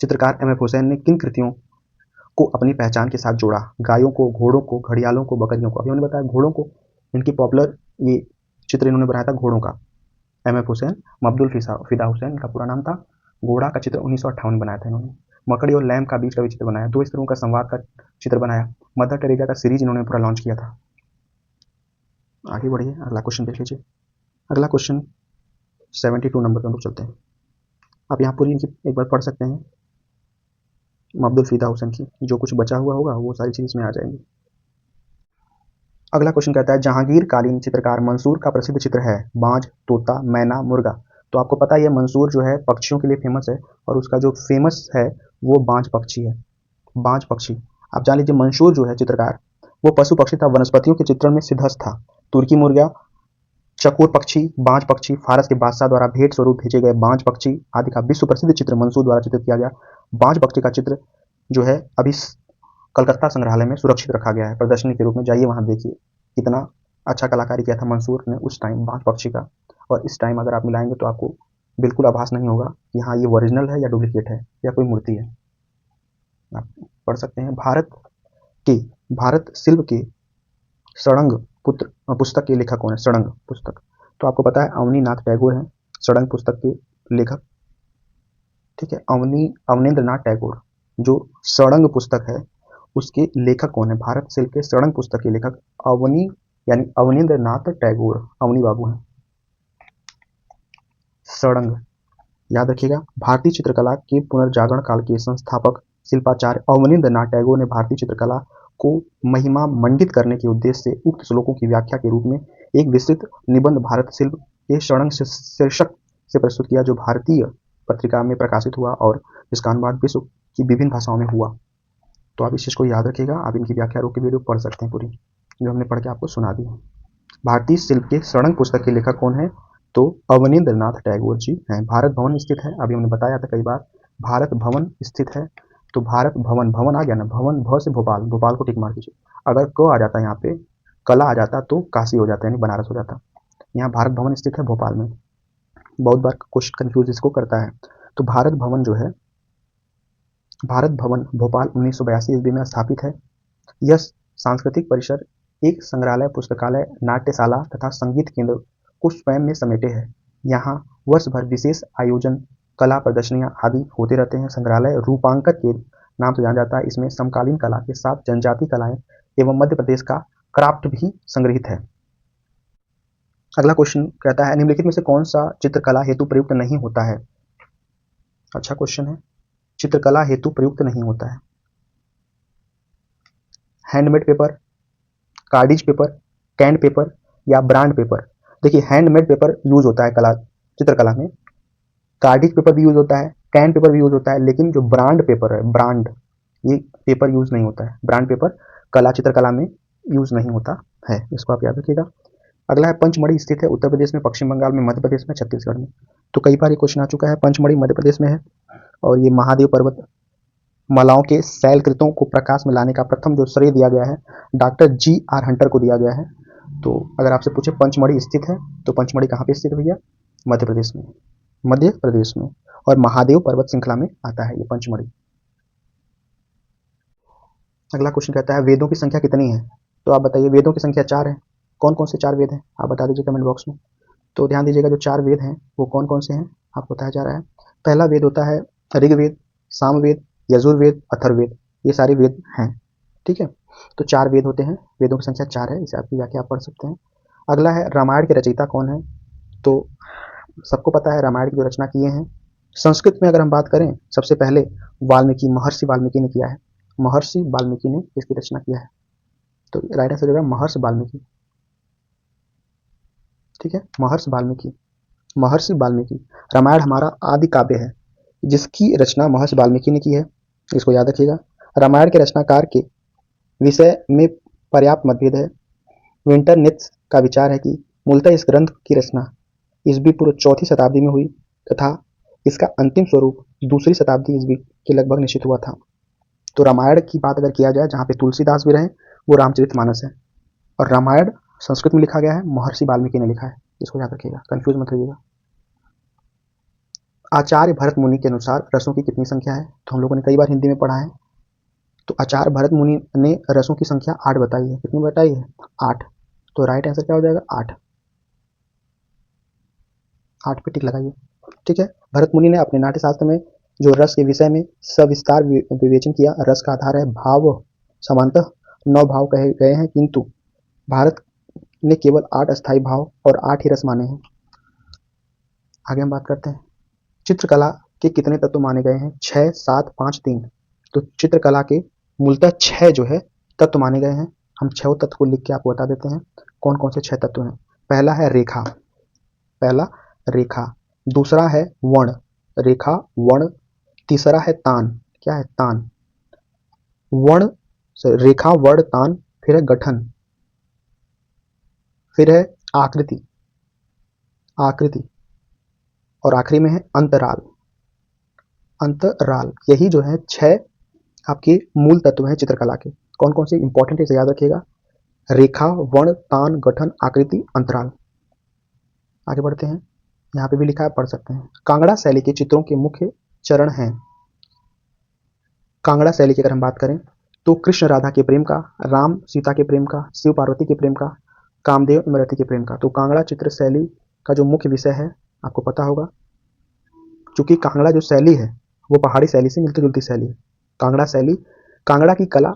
चित्रकार M.F. हुसैन ने किन कृतियों को अपनी पहचान के साथ जोड़ा? गायों को, घोड़ों को, घड़ियालों को, बकरियों को। अभी हमने बताया घोड़ों को, इनकी पॉपुलर ये चित्र इन्होंने बनाया था घोड़ों का। M.F. हुसैन, मब्दुल फिदा हुसैन इनका पूरा नाम था। घोड़ा का चित्र 1958 बनाया था इन्होंने। मकड़ी और लैंप का बीच का भी चित्र बनाया, 2 स्त्रियों का संवाद का चित्र बनाया, मदर टेरेसा का सीरीज इन्होंने पूरा लॉन्च किया था। आगे बढ़िए, अगला क्वेश्चन देख लीजिए। अगला क्वेश्चन 72 नंबर पर हम लोग चलते हैं। आप यहाँ पूरी इनकी एक बार पढ़ सकते हैं, मब्दुल फिदा हुसैन की, जो कुछ बचा हुआ होगा वो सारी चीज इसमें आ जाएंगी। अगला क्वेश्चन कहता है, जहांगीर कालीन चित्रकार मंसूर का प्रसिद्ध चित्र है बाज, तोता, मैना, मुर्गा। तो आपको पता है मंसूर जो है पक्षियों के लिए फेमस है, और उसका जो फेमस है वो बाज पक्षी है। बाज पक्षी, आप जान लीजिए मंसूर जो है चित्रकार, वो पशु पक्षी था, वनस्पतियों के चित्रण में सिद्धहस्त था। तुर्की मुर्गा, चकोर पक्षी, बाज पक्षी, फारस के बादशाह द्वारा भेंट स्वरूप भेजे गए बाज पक्षी आदि का विश्व प्रसिद्ध चित्र मंसूर द्वारा चित्रित किया गया। बाज पक्षी का चित्र जो है अभी कलकत्ता संग्रहालय में सुरक्षित रखा गया है, प्रदर्शनी के रूप में, जाइए वहां देखिए कितना अच्छा कलाकारी किया था मंसूर ने उस टाइम बाज पक्षी का। और इस टाइम अगर आप मिलाएंगे तो आपको बिल्कुल आभास नहीं होगा कि हाँ ये ओरिजिनल है या डुप्लीकेट है या कोई मूर्ति है। आप पढ़ सकते हैं। भारत शिल्प के सड़ंग पुत्र पुस्तक के लेखक कौन है? सड़ंग पुस्तक, तो आपको पता है अवनीनाथ टैगोर हैं सड़ंग पुस्तक के लेखक। ठीक है, अवनेंद्र नाथ टैगोर जो सड़ंग पुस्तक है उसके लेखक कौन है? भारत शिल्प के सड़ंग पुस्तक के लेखक यानी अवनींद्र नाथ टैगोर, अवनी बाबू हैं। षडंग याद रखिएगा, भारतीय चित्रकला के पुनर्जागरण काल के संस्थापक शिल्पाचार्य अवनींद्र नाथ टैगोर ने भारतीय चित्रकला को महिमा मंडित करने के उद्देश्य से उक्त श्लोकों की व्याख्या के रूप में एक विस्तृत निबंध भारत शिल्प के षडंग शीर्षक से प्रस्तुत किया, जो भारतीय पत्रिका में प्रकाशित हुआ और जिसका अनुवाद विश्व की विभिन्न भाषाओं में हुआ। तो आप इस चीज़ को याद रखिएगा, आप इनकी व्याख्या रोक के वीडियो पढ़ सकते हैं पूरी, जो हमने पढ़ के आपको सुना दी है। भारतीय शिल्प के षडंग पुस्तक के लेखक कौन है? तो अवनींद्र नाथ टैगोर जी हैं। भारत भवन स्थित है, अभी हमने बताया था कई बार, भारत भवन स्थित है। तो भारत भवन, भवन आ गया ना, भवन भ से भोपाल, भोपाल को टिक मार दीजिए। अगर क आ जाता यहाँ पे, कला आ जाता तो काशी हो जाता, यानी बनारस हो जाता। यहाँ भारत भवन स्थित है भोपाल में। बहुत बार क्वेश्चन कंफ्यूज इसको करता है। तो भारत भवन जो है, भारत भवन भोपाल 1982 ईस्वी में स्थापित है। यह सांस्कृतिक परिसर एक संग्रहालय, पुस्तकालय, नाट्यशाला तथा संगीत केंद्र को स्वयं में समेटे है। यहाँ वर्ष भर विशेष आयोजन, कला प्रदर्शनियां आदि होते रहते हैं। संग्रहालय रूपांकन के नाम से जाना जाता है। इसमें समकालीन कला के साथ जनजातीय कलाएं एवं मध्य प्रदेश का क्राफ्ट भी संग्रहित है। अगला क्वेश्चन कहता है, निम्नलिखित में से कौन सा चित्रकला हेतु प्रयुक्त नहीं होता है? अच्छा क्वेश्चन है, चित्रकला हेतु प्रयुक्त नहीं होता है। हैंडमेड पेपर, कार्डिज पेपर, कैंड पेपर या ब्रांड पेपर। देखिए, हैंडमेड पेपर यूज होता है कला, चित्रकला में। कार्डिज पेपर भी यूज होता है, कैंड पेपर भी यूज होता है, लेकिन जो ब्रांड पेपर है, ब्रांड, ये पेपर यूज नहीं होता है। ब्रांड पेपर कला चित्रकला में यूज नहीं होता है, इसको आप याद रखिएगा। अगला है, पंचमढ़ी स्थित है उत्तर प्रदेश में, पश्चिम बंगाल में, मध्य प्रदेश में, छत्तीसगढ़ में। तो कई बार ये क्वेश्चन आ चुका है। पंचमढ़ी मध्य प्रदेश में है और ये महादेव पर्वत मालाओं के शैलकृतों को प्रकाश में लाने का प्रथम जो श्रेय दिया गया है, डॉक्टर G.R. हंटर को दिया गया है। तो अगर आपसे पूछे पंचमढ़ी स्थित है, तो पंचमढ़ी कहाँ पे स्थित है भैया? मध्य प्रदेश में, मध्य प्रदेश में, और महादेव पर्वत श्रृंखला में आता है ये पंचमढ़ी। अगला क्वेश्चन कहता है, वेदों की संख्या कितनी है? तो आप बताइए, वेदों की संख्या 4 है। कौन कौन से 4 वेद हैं आप बता दीजिए कमेंट बॉक्स में। तो ध्यान दीजिएगा, जो 4 वेद हैं वो कौन कौन से हैं आपको बताया जा रहा है। पहला वेद होता है ऋग्वेद, सामवेद, यजुर्वेद, अथर्ववेद, ये सारे वेद हैं, ठीक है। तो 4 वेद होते हैं, वेदों की संख्या 4 है, इसे आपकी व्याख्या आप पढ़ सकते हैं। अगला है, रामायण के रचयिता कौन है? तो सबको पता है रामायण की जो रचना किए हैं। संस्कृत में अगर हम बात करें, सबसे पहले वाल्मीकि, महर्षि वाल्मीकि ने किया है। महर्षि वाल्मीकि ने इसकी रचना किया है। तो राइट आंसर होगा महर्षि वाल्मीकि, ठीक है, महर्षि वाल्मीकि। महर्षि वाल्मीकि। रामायण हमारा आदि काव्य है, जिसकी रचना महर्षि वाल्मीकि ने की है, इसको याद रखिएगा। रामायण के रचनाकार के विषय में पर्याप्त मतभेद है। विंटरनित्ज का विचार है कि मूलतः इस ग्रंथ की रचना ईस्वी पूर्व 4वीं शताब्दी में हुई तथा इसका अंतिम स्वरूप 2री शताब्दी ईस्वी के लगभग निश्चित हुआ था। तो रामायण की बात अगर किया जाए, जहाँ पे तुलसीदास भी रहे, वो रामचरितमानस है, और रामायण संस्कृत में लिखा गया है, महर्षि वाल्मीकि ने लिखा है, इसको याद रखिएगा, कंफ्यूज मत रहिएगा। आचार्य भरत मुनि के अनुसार रसों की कितनी संख्या है? तो हम लोगों ने कई बार हिंदी में पढ़ा है। तो आचार्य भरत मुनि ने रसों की संख्या 8 बताई है। कितनी बताई है? 8। तो राइट आंसर क्या हो जाएगा? 8। 8 पे टिक लगाइए, ठीक है। भरत मुनि ने अपने नाट्यशास्त्र में जो रस के विषय में सविस्तार विवेचन किया। रस का आधार है भाव, सामान्यतः 9 भाव कहे गए हैं, किंतु भारत ने केवल 8 अस्थायी भाव और 8 ही रस माने हैं। आगे हम बात करते हैं, चित्रकला के कितने तत्व माने गए हैं? 6, 7, 5, 3। तो चित्रकला के मूलतः 6 जो है तत्व माने गए हैं। हम 6 तत्व को लिख के आपको बता देते हैं कौन कौन से 6 तत्व हैं। पहला है रेखा, पहला रेखा। दूसरा है वर्ण, रेखा वर्ण। तीसरा है तान, क्या है? तान। वर्ण, रेखा, वर्ण, तान। फिर है गठन, फिर है आकृति, आकृति, और आखिरी में है अंतराल, अंतराल। यही जो है 6 आपके मूल तत्व हैं चित्रकला के। कौन कौन से इंपॉर्टेंट है इसे याद रखिएगा। रेखा, वर्ण, तान, गठन, आकृति, अंतराल। आगे बढ़ते हैं, यहाँ पे भी लिखा है, पढ़ सकते हैं। कांगड़ा शैली के चित्रों के मुख्य चरण हैं। कांगड़ा शैली की अगर हम बात करें, तो कृष्ण राधा के प्रेम का, राम सीता के प्रेम का, शिव पार्वती के प्रेम का, कामदेव इमरती के प्रेम का। तो कांगड़ा चित्र शैली का जो मुख्य विषय है आपको पता होगा, चूंकि कांगड़ा जो शैली है वो पहाड़ी शैली से मिलती जुलती शैली है। कांगड़ा शैली, कांगड़ा की कला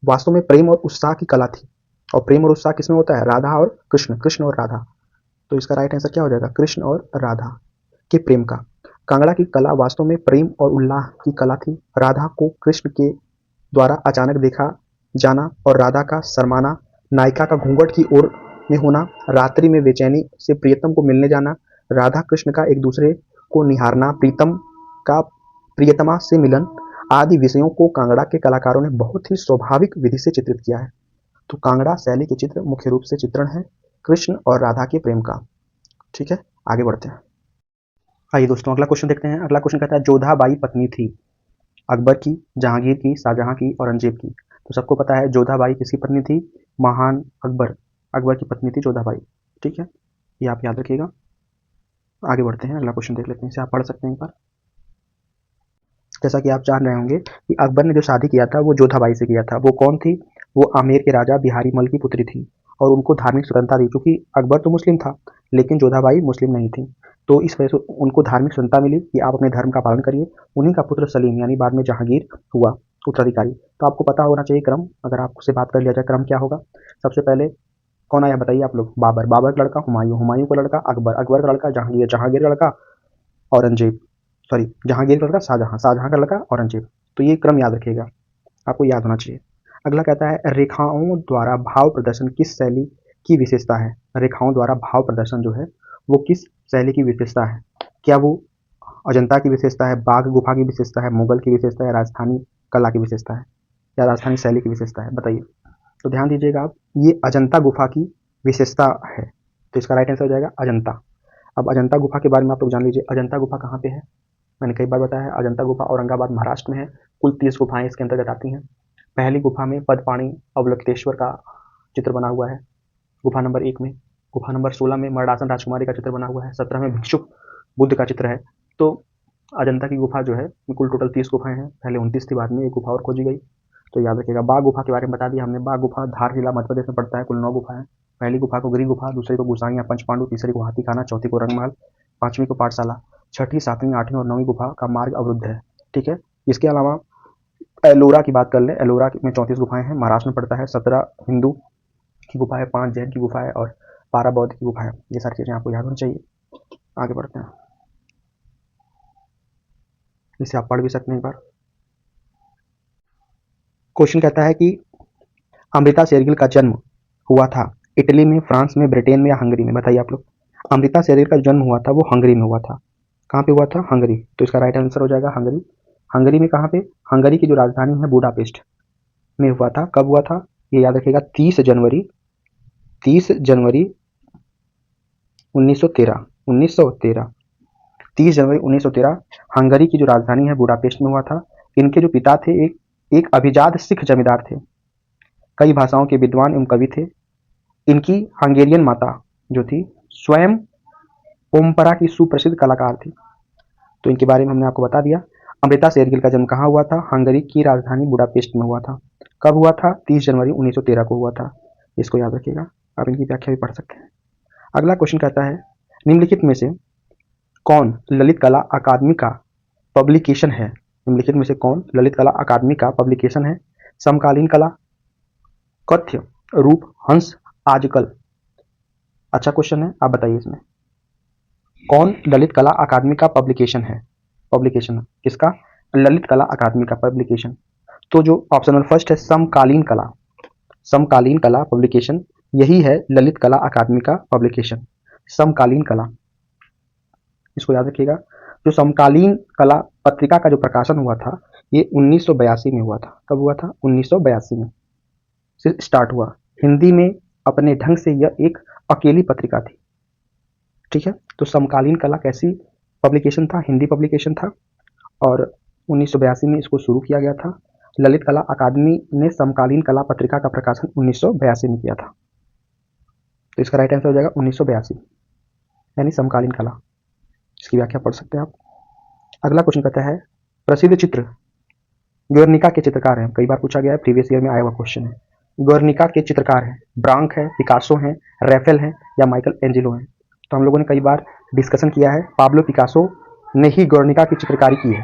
वास्तव में प्रेम और उत्साह की कला थी। और प्रेम और उत्साह किसमें होता है? राधा और कृष्ण, कृष्ण और राधा। तो इसका राइट आंसर क्या हो जाएगा? कृष्ण और राधा के प्रेम का। कांगड़ा की कला वास्तव में प्रेम और उल्लाह की कला थी। राधा को कृष्ण के द्वारा अचानक देखा जाना और राधा का शर्माना, नायिका का घूंघट की ओर में होना, रात्रि में बेचैनी से प्रियतम को मिलने जाना, राधा कृष्ण का एक दूसरे को निहारना, प्रीतम का प्रियतमा से मिलन आदि विषयों को कांगड़ा के कलाकारों ने बहुत ही स्वाभाविक विधि से चित्रित किया है। तो कांगड़ा शैली के चित्र मुख्य रूप से चित्रण है कृष्ण और राधा के प्रेम का। ठीक है, आगे बढ़ते हैं। आइए दोस्तों अगला क्वेश्चन देखते हैं। अगला क्वेश्चन कहता है जोधाबाई पत्नी थी अकबर की, जहांगीर की, शाहजहां की, औरंगजेब की। तो सबको पता है जोधाबाई किसकी पत्नी थी? महान अकबर, अकबर की पत्नी थी जोधाबाई। ठीक है, ये आप याद रखिएगा। आगे बढ़ते हैं, अगला क्वेश्चन देख लेते हैं, इसे आप पढ़ सकते हैं एक बार। जैसा कि आप जान रहे होंगे कि अकबर ने जो शादी किया था वो जोधाबाई से किया था। वो कौन थी? वो आमेर के राजा बिहारी मल की पुत्री थी और उनको धार्मिक स्वतंत्रता दी, क्योंकि अकबर तो मुस्लिम था लेकिन जोधाबाई मुस्लिम नहीं थी। तो इस वजह से उनको धार्मिक स्वतंत्रता मिली कि आप अपने धर्म का पालन करिए। उन्हीं का पुत्र सलीम यानी बाद में जहांगीर हुआ उत्तराधिकारी। तो आपको पता होना चाहिए क्रम, अगर आपसे बात कर लिया जाए क्रम क्या होगा। सबसे पहले कौन आया बताइए आप लोग? बाबर, बाबर का लड़का हुमायूं, हुमायूं का लड़का अकबर, अकबर का लड़का जहांगीर, जहांगीर का लड़का औरंगजेब, सॉरी जहांगीर का लड़का शाहजहां, शाहजहां का लड़का औरंगजेब। तो ये क्रम याद रखिएगा, आपको याद होना चाहिए। अगला कहता है रेखाओं द्वारा भाव प्रदर्शन किस शैली की विशेषता है? रेखाओं द्वारा भाव प्रदर्शन जो है वो किस शैली की विशेषता है? क्या वो अजंता की विशेषता है, बाघ गुफा की विशेषता है, मुगल की विशेषता है, राजस्थानी कला की विशेषता है या राजस्थानी शैली की विशेषता है? बताइए। तो ध्यान दीजिएगा आप, ये अजंता गुफा की विशेषता है। तो इसका राइट आंसर हो जाएगा अजंता। अब अजंता गुफा के बारे में आप लोग जान लीजिए। अजंता गुफा कहाँ पे है? मैंने कई बार बताया है, अजंता गुफा औरंगाबाद महाराष्ट्र में है। कुल 30 गुफाएं इसके अंतर्गत आती हैं। पहली गुफा में पद्मपाणि अवलोकितेश्वर का चित्र बना हुआ है गुफा नंबर 1 में। गुफा नंबर 16 में मरणासन राजकुमारी का चित्र बना हुआ है। 17 में भिक्षुक बुद्ध का चित्र है। तो अजंता की गुफा जो है कुल टोटल 30 गुफाएं हैं। पहले 29 थी, बाद में एक गुफा और खोजी गई। तो याद रखिएगा। बाघ गुफा के बारे में बता दिया हमने। बाघ गुफा धार जिला मध्य प्रदेश में पड़ता है। कुल 9 गुफा है। पहली गुफा को गिरी गुफा, दूसरी को गुसाई या पंच पांडु, तीसरी को हाथी खाना, चौथी को रंगमहल, पांचवी को पाठशाला, छठी, सातवीं, आठवीं और 9वीं गुफा का मार्ग अवरुद्ध है। ठीक है, इसके अलावा एलोरा की बात कर लें। एलोरा में 34 गुफाएं हैं, महाराष्ट्र में पड़ता है। 17 हिंदू की गुफा है, 5 जैन की गुफा है और 12 बौद्ध की गुफा है। ये सारी चीजें आपको याद होनी चाहिए। आगे बढ़ते हैं, इसे आप पढ़ भी सकते हैं एक बार। क्वेश्चन कहता है कि अमृता शेरगिल का जन्म हुआ था इटली में, फ्रांस में, ब्रिटेन में या हंगरी में? बताइए आप लोग। अमृता शेरगिल का जन्म हुआ था वो हंगरी में हुआ था। कहाँ पे हुआ था? हंगरी। तो इसका राइट आंसर हो जाएगा हंगरी। हंगरी में कहाँ पे? हंगरी की जो राजधानी है बुडापेस्ट में हुआ था। कब हुआ था? ये याद रखिएगा, 30 जनवरी 1913 30 जनवरी 1913 हंगरी की जो राजधानी है बुडापेस्ट में हुआ था। इनके जो पिता थे एक अभिजात सिख जमींदार थे, कई भाषाओं के विद्वान एवं कवि थे। इनकी हंगेरियन माता जो थी स्वयं ओम्परा की सुप्रसिद्ध कलाकार थी। तो इनके बारे में हमने आपको बता दिया। अमृता शेरगिल का जन्म कहाँ हुआ था? हंगरी की राजधानी बुडापेस्ट में हुआ था। कब हुआ था? 30 जनवरी 1913 को हुआ था। इसको याद रखिएगा, आप इनकी व्याख्या भी पढ़ सकते हैं। अगला क्वेश्चन कहता है निम्नलिखित में से कौन ललित कला अकादमी का पब्लिकेशन है? निम्नलिखित में से कौन ललित कला अकादमी का पब्लिकेशन है? समकालीन कला, कथ्य, रूप, हंस, आजकल। अच्छा क्वेश्चन है, आप बताइए इसमें कौन ललित कला अकादमी का पब्लिकेशन है? पब्लिकेशन किसका? ललित कला अकादमी का पब्लिकेशन। तो जो ऑप्शन नंबर फर्स्ट है समकालीन कला, समकालीन कला पब्लिकेशन, यही है ललित कला अकादमी का पब्लिकेशन, समकालीन कला। इसको याद रखिएगा। जो समकालीन कला पत्रिका का जो प्रकाशन हुआ था ये 1982 में हुआ था। कब हुआ था? 1982 में से स्टार्ट हुआ। हिंदी में अपने ढंग से यह एक अकेली पत्रिका थी। ठीक है, तो समकालीन कला कैसी पब्लिकेशन था? हिंदी पब्लिकेशन था और 1982 में इसको शुरू किया गया था। ललित कला अकादमी ने समकालीन कला पत्रिका का प्रकाशन 1982 में किया था। तो इसका राइट आंसर हो जाएगा 1982 यानी समकालीन कला। इसकी व्याख्या पढ़ सकते हैं आप। अगला क्वेश्चन कहता है प्रसिद्ध चित्र गुर्निका के चित्रकार हैं। कई बार पूछा गया है, प्रीवियस ईयर में आया हुआ क्वेश्चन है। गुर्निका के चित्रकार हैं ब्रांक है, पिकासो हैं, रैफेल हैं या माइकल एंजेलो हैं? तो हम लोगों ने कई बार डिस्कशन किया है, पाब्लो पिकासो ने ही गुर्निका की चित्रकारी की है।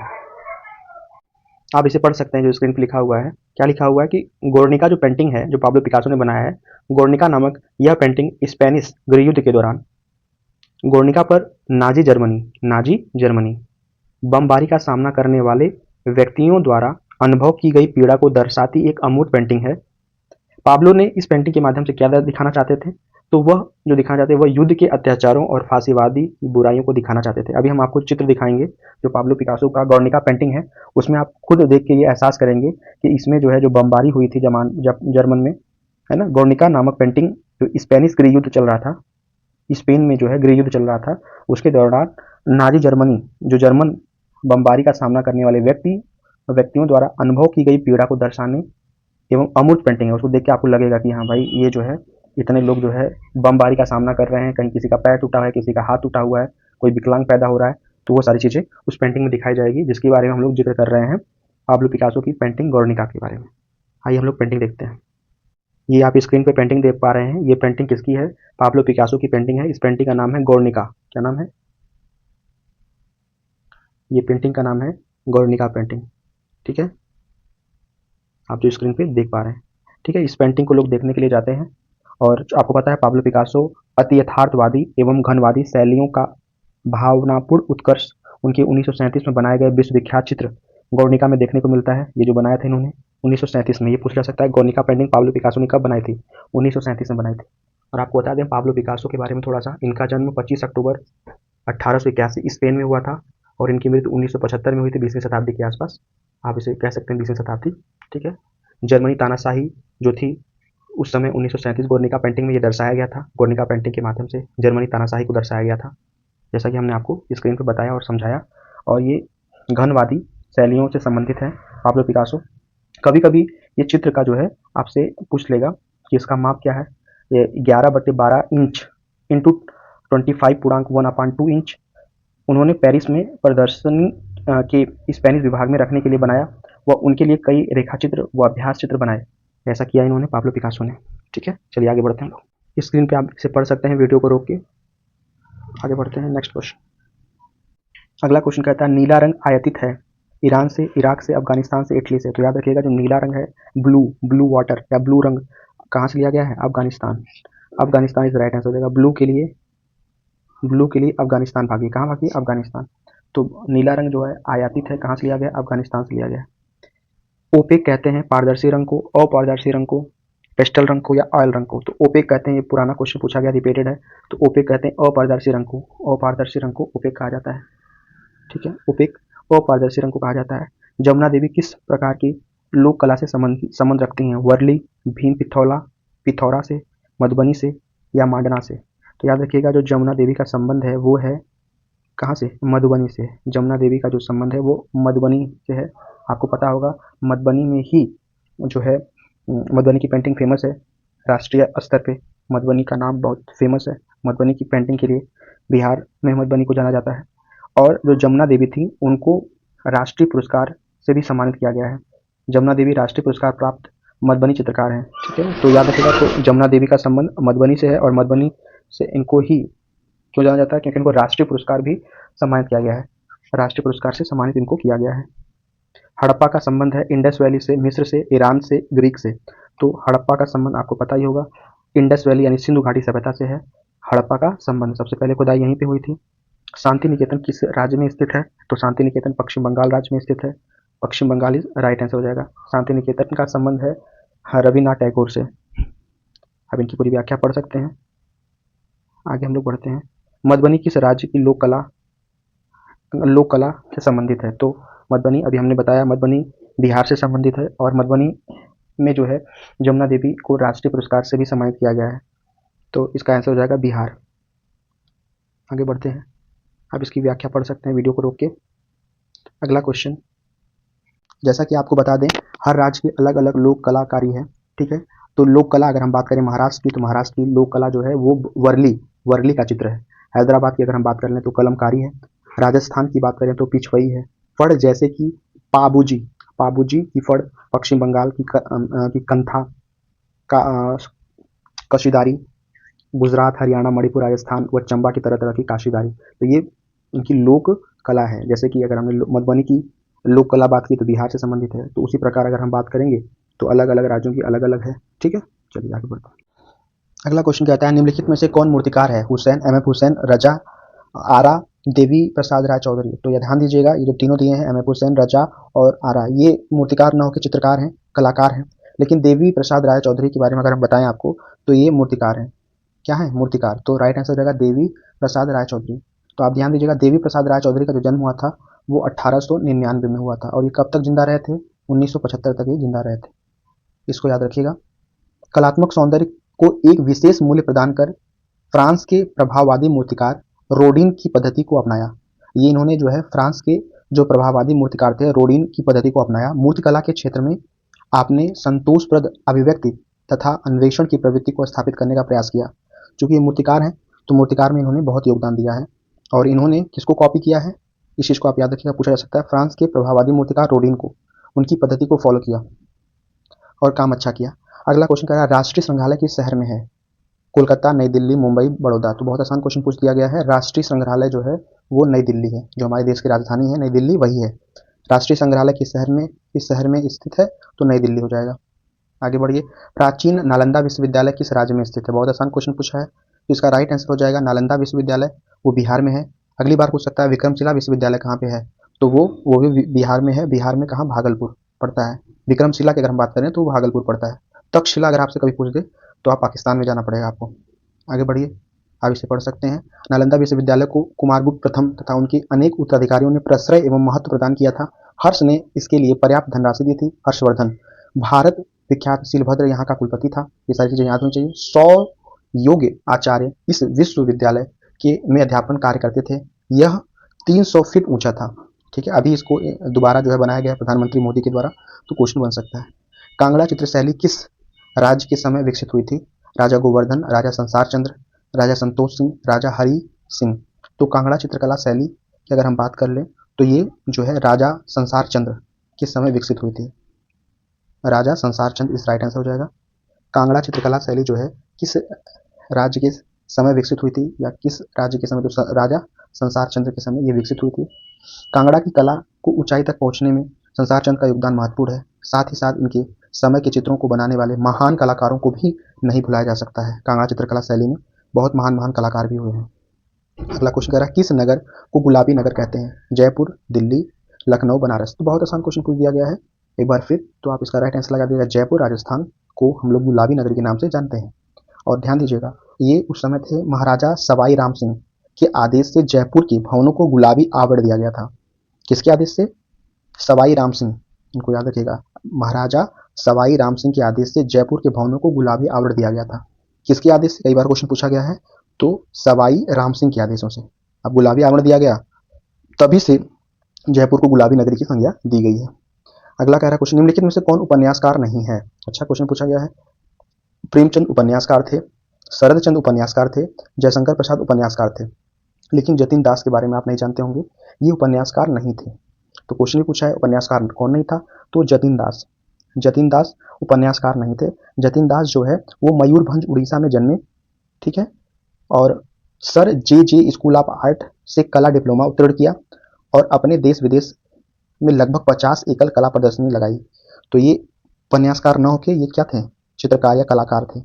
आप इसे पढ़ सकते हैं, जो स्क्रीन पे लिखा हुआ है। क्या लिखा हुआ है कि गोर्निका जो पेंटिंग है, जो पाब्लो पिकासो ने बनाया है, गोर्निका नामक यह पेंटिंग स्पेनिश गृह युद्ध के दौरान गोर्निका पर नाजी जर्मनी बमबारी का सामना करने वाले व्यक्तियों द्वारा अनुभव की गई पीड़ा को दर्शाती एक अमूर्त पेंटिंग है। पाब्लो ने इस पेंटिंग के माध्यम से क्या दिखाना चाहते थे? तो वह जो दिखाना चाहते थे, वह युद्ध के अत्याचारों और फांसीवादी बुराइयों को दिखाना चाहते थे। अभी हम आपको चित्र दिखाएंगे, जो पाब्लो पिकासो का गोर्निका पेंटिंग है, उसमें आप खुद देख के ये एहसास करेंगे कि इसमें जो है, जो बमबारी हुई थी जर्मन में, है ना, गोर्निका नामक पेंटिंग, जो स्पेनिश गृह युद्ध चल रहा था, स्पेन में जो है गृह युद्ध चल रहा था, उसके दौरान नाजी जर्मनी, जो जर्मन बमबारी का सामना करने वाले व्यक्तियों द्वारा अनुभव की गई पीड़ा को दर्शाने एवं अमूर्त पेंटिंग है। उसको देख के आपको लगेगा कि हाँ भाई, ये जो है, इतने लोग जो है बमबारी का सामना कर रहे हैं, कहीं किसी का पैर टूटा हुआ है, किसी का हाथ टूटा हुआ है, कोई विकलांग पैदा हो रहा है, तो वो सारी चीज़ें उस पेंटिंग में दिखाई जाएगी, जिसके बारे में हम लोग जिक्र कर रहे हैं, पाब्लो पिकासो की पेंटिंग गोर्निका के बारे में। आइए हम लोग पेंटिंग देखते हैं। ये आप स्क्रीन पे पेंटिंग देख पा रहे हैं, ये पेंटिंग किसकी है? पाब्लो पिकासो की पेंटिंग है। इस पेंटिंग का नाम है गोर्निका। क्या नाम है? ये पेंटिंग का नाम है गोर्निका पेंटिंग। ठीक है, आप जो स्क्रीन पे देख पा रहे हैं। ठीक है, इस पेंटिंग को लोग देखने के लिए जाते हैं। और आपको पता है, पाब्लो पिकासो अति यथार्थवादी एवं घनवादी शैलियों का भावनापूर्ण उत्कर्ष उनके 1937 में बनाए गए विश्व विख्यात चित्र गोर्निका में देखने को मिलता है। ये जो बनाया था इन्होंने 1937 में, ये पूछा जा सकता है गोर्निका पेंटिंग पाब्लो पिकासो ने कब बनाई थी? 1937 में बनाई थी। और आपको बता दें पाब्लो पिकासो के बारे में थोड़ा सा, इनका जन्म 25 अक्टूबर 1881 स्पेन में हुआ था, और इनकी मृत्यु 1975 में हुई थी, 20वीं शताब्दी के आसपास। आप इसे कह सकते हैं 20वीं शताब्दी। ठीक है, जर्मनी तानाशाही जो थी उस समय 1937 गोर्निका पेंटिंग में ये दर्शाया गया था। गोर्निका पेंटिंग के माध्यम से जर्मनी तानाशाही को दर्शाया गया था, जैसा कि हमने आपको स्क्रीन पर बताया और समझाया। और ये घनवादी शैलियों से संबंधित है पाब्लो पिकासो। कभी कभी ये चित्र का जो है आपसे पूछ लेगा कि इसका माप क्या है। ये 11/12 इंच इंटू 25.1/2 इंच उन्होंने पेरिस में प्रदर्शनी के स्पेनिश विभाग में रखने के लिए बनाया। व उनके लिए कई रेखाचित्र व अभ्यास चित्र बनाए। ऐसा किया इन्होंने पाब्लो पिकासो ने। ठीक है, चलिए आगे बढ़ते हैं हम लोग। स्क्रीन पे आप इसे पढ़ सकते हैं, वीडियो को रोक के। आगे बढ़ते हैं, नेक्स्ट क्वेश्चन। अगला क्वेश्चन कहता है, नीला रंग आयातित है ईरान से, इराक से, अफगानिस्तान से, इटली से। तो याद रखिएगा, जो नीला रंग है, ब्लू वाटर या ब्लू रंग, कहाँ से लिया गया है? Afghanistan. Afghanistan is right answer हो जाएगा। ब्लू के लिए अफगानिस्तान भागी। कहाँ भागी? अफगानिस्तान। तो नीला रंग जो है आयातित है, कहाँ से लिया गया? अफगानिस्तान से लिया गया। ओपेक कहते हैं पारदर्शी रंग को, अपारदर्शी रंग को, पेस्टल रंग को या ऑयल रंग को। तो ओपेक कहते हैं, ये पुराना क्वेश्चन पूछा गया, रिपीटेड है। तो ओपेक कहते हैं अपारदर्शी रंग को, अपारदर्शी रंग को ओपेक कहा जाता है। ठीक है, ओपेक अपारदर्शी रंग को कहा जाता है। जमुना देवी किस प्रकार की लोक कला से संबंध रखती हैं? वर्ली, भीम पिथौरा से, मधुबनी से या मांडना से। तो याद रखिएगा, जो जमुना देवी का संबंध है वो है कहाँ से? मधुबनी से। जमुना देवी का जो संबंध है वो मधुबनी से है। आपको पता होगा, मधुबनी में ही जो है, मधुबनी की पेंटिंग फेमस है राष्ट्रीय स्तर पे। मधुबनी का नाम बहुत फेमस है मधुबनी की पेंटिंग के लिए। बिहार में मधुबनी को जाना जाता है। और जो जमुना देवी थी, उनको राष्ट्रीय पुरस्कार से भी सम्मानित किया गया है। जमुना देवी राष्ट्रीय पुरस्कार प्राप्त मधुबनी चित्रकार हैं। ठीक है, तो याद रखिएगा, तो जमुना देवी का संबंध मधुबनी से है, और मधुबनी से इनको ही क्यों जाना जाता है? क्योंकि इनको राष्ट्रीय पुरस्कार भी सम्मानित किया गया है। राष्ट्रीय पुरस्कार से सम्मानित इनको किया गया है। हड़प्पा का संबंध है इंडस वैली से, मिस्र से, ईरान से, ग्रीक से। तो हड़प्पा का संबंध आपको पता ही होगा, इंडस वैली यानी सिंधु घाटी सभ्यता से है हड़प्पा का संबंध। सबसे पहले खुदाई यहीं पे हुई थी। शांति निकेतन किस राज्य में स्थित है? तो शांति निकेतन पश्चिम बंगाल राज्य में स्थित है। पश्चिम बंगाल इज राइट आंसर हो जाएगा। शांति निकेतन का संबंध है रविन्द्रनाथ टैगोर से। अब इनकी पूरी व्याख्या पढ़ सकते हैं। आगे हम लोग बढ़ते हैं। मधुबनी किस राज्य की लोक कला से संबंधित है? तो मधुबनी, अभी हमने बताया, मधुबनी बिहार से संबंधित है। और मधुबनी में जो है जमुना देवी को राष्ट्रीय पुरस्कार से भी सम्मानित किया गया है। तो इसका आंसर हो जाएगा बिहार। आगे बढ़ते हैं। आप इसकी व्याख्या पढ़ सकते हैं, वीडियो को रोक के। अगला क्वेश्चन, जैसा कि आपको बता दें, हर राज्य की अलग अलग लोक कलाकारी है। ठीक है, तो लोक कला अगर हम बात करें महाराष्ट्र की, तो महाराष्ट्र की लोक कला जो है वो वर्ली का चित्र है। हैदराबाद की अगर हम बात कर लें तो कलमकारी है। राजस्थान की बात करें तो पिछवई है। फड़ जैसे कि पाबूजी की फड़, पश्चिम बंगाल की कंथा का कशीदारी, गुजरात, हरियाणा, मणिपुर, राजस्थान व चंबा की तरह तरह की काशीदारी। तो ये इनकी लोक कला है। जैसे कि अगर हमने मधुबनी की लोक कला बात की तो बिहार से संबंधित है, तो उसी प्रकार अगर हम बात करेंगे तो अलग अलग राज्यों की अलग अलग है। ठीक है, चलिए आगे बढ़ते हैं। अगला क्वेश्चन कहता है निम्नलिखित में से कौन मूर्तिकार है? हुसैन, एम एफ हुसैन, रजा आरा, देवी प्रसाद राय चौधरी। तो ये ध्यान दीजिएगा, ये जो तीनों दिए हैं एम एफ हुसैन, रजा और आरा, ये मूर्तिकार न होकर चित्रकार हैं, कलाकार हैं। लेकिन देवी प्रसाद राय चौधरी के बारे में अगर हम बताएं आपको तो ये मूर्तिकार हैं। क्या है? मूर्तिकार। तो राइट आंसर हो जाएगा देवी प्रसाद राय चौधरी। तो आप ध्यान दीजिएगा, देवी प्रसाद राय चौधरी का जो जन्म हुआ था वो 1899 में हुआ था, और ये कब तक जिंदा रहे थे? 1975 तक ये जिंदा रहे थे, इसको याद रखिएगा। कलात्मक सौंदर्य को एक विशेष मूल्य प्रदान कर फ्रांस के प्रभाववादी मूर्तिकार रोडिन की पद्धति को अपनाया। ये इन्होंने जो है फ्रांस के जो प्रभाववादी मूर्तिकार थे रोडिन की पद्धति को अपनाया। मूर्तिकला के क्षेत्र में आपने संतोषप्रद अभिव्यक्ति तथा अन्वेषण की प्रवृत्ति को स्थापित करने का प्रयास किया। चूंकि ये मूर्तिकार हैं तो मूर्तिकार में इन्होंने बहुत योगदान दिया है। और इन्होंने किसको कॉपी किया है? इस चीज को आप याद रखिएगा, पूछा जा सकता है। फ्रांस के प्रभाववादी मूर्तिकार रोडिन को, उनकी पद्धति को फॉलो किया और काम अच्छा किया। अगला क्वेश्चन कह रहा है राष्ट्रीय संग्रहालय किस शहर में है? कोलकाता, नई दिल्ली, मुंबई, बड़ौदा। तो बहुत आसान क्वेश्चन पूछ दिया गया है। राष्ट्रीय संग्रहालय जो है वो नई दिल्ली है, जो हमारे देश की राजधानी है नई दिल्ली वही है। राष्ट्रीय संग्रहालय किस शहर में स्थित है? तो नई दिल्ली हो जाएगा। आगे बढ़िए। प्राचीन नालंदा विश्वविद्यालय किस राज्य में स्थित है? बहुत आसान क्वेश्चन पूछा है, तो इसका राइट आंसर हो जाएगा नालंदा विश्वविद्यालय, वो बिहार में है। अगली बार पूछ सकता है विक्रमशिला विश्वविद्यालय कहाँ पे है? तो वो भी बिहार में है। बिहार में कहाँ? भागलपुर पड़ता है। विक्रमशिला की अगर हम बात करें तो वो भागलपुर पड़ता है। तक्षशिला अगर आपसे कभी पूछ दे तो आप पाकिस्तान में जाना पड़ेगा आपको। आगे बढ़िए, आप इसे पढ़ सकते हैं। नालंदा विश्वविद्यालय को कुमारगुप्त प्रथम तथा उनके अनेक उत्तराधिकारियों ने प्रश्रय एवं महत्व प्रदान किया था। हर्ष ने इसके लिए पर्याप्त धनराशि दी थी। हर्षवर्धन, भारत विख्यात शीलभद्र यहाँ का कुलपति था। ये सारी चीजें याद होनी चाहिए। 100 योग्य आचार्य इस विश्वविद्यालय के में अध्यापन कार्य करते थे। यह 300 फीट ऊंचा था। ठीक है, अभी इसको दोबारा जो है बनाया गया प्रधानमंत्री मोदी के द्वारा, तो क्वेश्चन बन सकता है। कांगड़ा चित्रशैली किस राज्य के समय विकसित हुई थी? राजा गोवर्धन, राजा संसार चंद्र, राजा संतोष सिंह, राजा हरि सिंह। तो कांगड़ा चित्रकला शैली की अगर हम बात कर लें तो ये जो है राजा संसार चंद्र के समय विकसित हुई थी। राजा संसार चंद्र इस राइट आंसर हो जाएगा। कांगड़ा चित्रकला शैली जो है किस राज्य के समय विकसित हुई थी, या किस राज्य के समय? तो राजा संसार चंद्र के समय ये विकसित हुई थी। कांगड़ा की कला को ऊंचाई तक पहुंचने में संसार चंद्र का योगदान महत्वपूर्ण है। साथ ही साथ इनके समय के चित्रों को बनाने वाले महान कलाकारों को भी नहीं भुलाया जा सकता है। कांगड़ा चित्रकला शैली में बहुत महान महान कलाकार भी हुए हैं। अगला क्वेश्चन कह रहा है किस नगर को गुलाबी नगर कहते हैं? जयपुर, दिल्ली, लखनऊ, बनारस। तो बहुत आसान क्वेश्चन पूछ दिया गया है एक बार फिर, तो आप इसका राइट आंसर लगा दीजिएगा। जयपुर राजस्थान को हम लोग गुलाबी नगर के नाम से जानते हैं। और ध्यान दीजिएगा, ये उस समय थे महाराजा सवाई राम सिंह के आदेश से जयपुर की भवनों को गुलाबी आवरण दिया गया था। किसके आदेश से? सवाई राम सिंह, इनको याद रखिएगा। महाराजा सवाई राम सिंह के आदेश से जयपुर के भवनों को गुलाबी आवरण दिया गया था। किसके आदेश से? कई बार क्वेश्चन पूछा गया है, तो सवाई राम सिंह के आदेशों से अब गुलाबी आवरण दिया गया, तभी से जयपुर को गुलाबी नगरी की संज्ञा दी गई है। अगला कह रहा है क्वेश्चन निम्नलिखित में से कौन उपन्यासकार नहीं है? अच्छा क्वेश्चन पूछा गया है। प्रेमचंद उपन्यासकार थे, शरद चंद्र उपन्यासकार थे, जयशंकर प्रसाद उपन्यासकार थे, लेकिन जतिन दास के बारे में आप नहीं जानते होंगे, ये उपन्यासकार नहीं थे। तो क्वेश्चन भी पूछा है उपन्यासकार कौन नहीं था, तो जतिन दास। जतिन दास उपन्यासकार नहीं थे। जतिन दास जो है वो मयूरभंज उड़ीसा में जन्मे। ठीक है, और sir J school of art से कला डिप्लोमा उत्तीर्ण किया और अपने देश विदेश में लगभग 50 एकल कला प्रदर्शनी लगाई। तो ये उपन्यासकार न होके ये क्या थे? चित्रकार या कलाकार थे।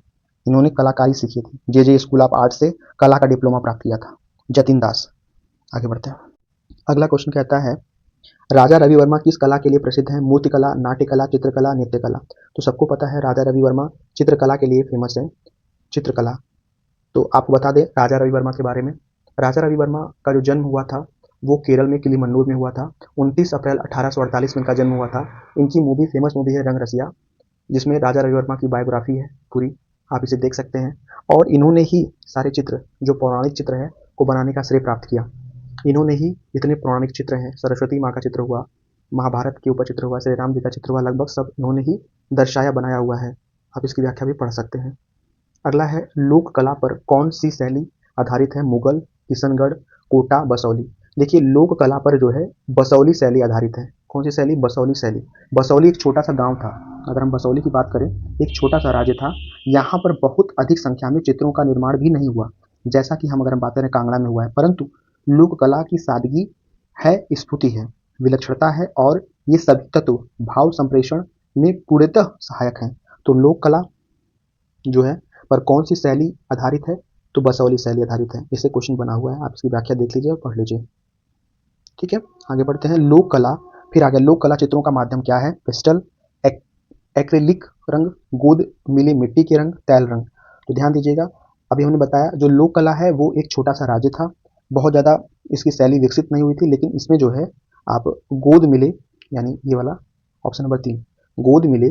इन्होंने कलाकारी सीखी थी। जे स्कूल ऑफ आर्ट से कला का डिप्लोमा प्राप्त किया था जतिन दास। आगे बढ़ते हैं। अगला क्वेश्चन कहता है राजा रवि वर्मा किस कला के लिए प्रसिद्ध है? मूर्तिकला, नाट्यकला, चित्रकला, नृत्यकला। तो सबको पता है राजा रवि वर्मा चित्रकला के लिए फेमस है। चित्रकला, तो आपको बता दें राजा रवि वर्मा के बारे में। राजा रवि वर्मा का जो जन्म हुआ था वो केरल में किलीमन्नूर में हुआ था। 29 अप्रैल 1848 में इनका जन्म हुआ था। इनकी मूवी फेमस मूवी है रंग रसिया, जिसमें राजा रवि वर्मा की बायोग्राफी है पूरी, आप इसे देख सकते हैं। और इन्होंने ही सारे चित्र जो पौराणिक चित्र है को बनाने का श्रेय प्राप्त किया। इन्होंने ही जितने पौराणिक चित्र हैं, सरस्वती माँ का चित्र हुआ, महाभारत के ऊपर चित्र हुआ, श्री राम जी का चित्र हुआ, लगभग सब इन्होंने ही दर्शाया बनाया हुआ है। आप इसकी व्याख्या भी पढ़ सकते हैं। अगला है लोक कला पर कौन सी शैली आधारित है? मुगल, किशनगढ़, कोटा, बसौली। देखिए लोक कला पर जो है बसौली शैली आधारित है। कौन सी शैली? बसौली शैली। बसौली एक छोटा सा गांव था। अगर हम बसौली की बात करें, एक छोटा सा राज्य था। यहाँ पर बहुत अधिक संख्या में चित्रों का निर्माण भी नहीं हुआ, जैसा कि हम अगर हम बात करें कांगड़ा में हुआ है, परंतु लोक कला की सादगी है, स्फूर्ति है, विलक्षणता है और ये सभी तत्व भाव संप्रेषण में पूर्णतः सहायक हैं। तो लोक कला जो है पर कौन सी शैली आधारित है, तो बसौली शैली आधारित है। इससे क्वेश्चन बना हुआ है, आप इसकी व्याख्या देख लीजिए और पढ़ लीजिए। ठीक है, आगे बढ़ते हैं। लोक कला, फिर आगे लोक कला चित्रों का माध्यम क्या है, पेस्टल, एक्रिलिक रंग, गोद मिले मिट्टी के रंग, तैल रंग। तो ध्यान दीजिएगा, अभी हमने बताया जो लोक कला है वो एक छोटा सा राज्य था, बहुत ज़्यादा इसकी शैली विकसित नहीं हुई थी, लेकिन इसमें जो है आप गोद मिले, यानी ये वाला ऑप्शन नंबर 3, गोद मिले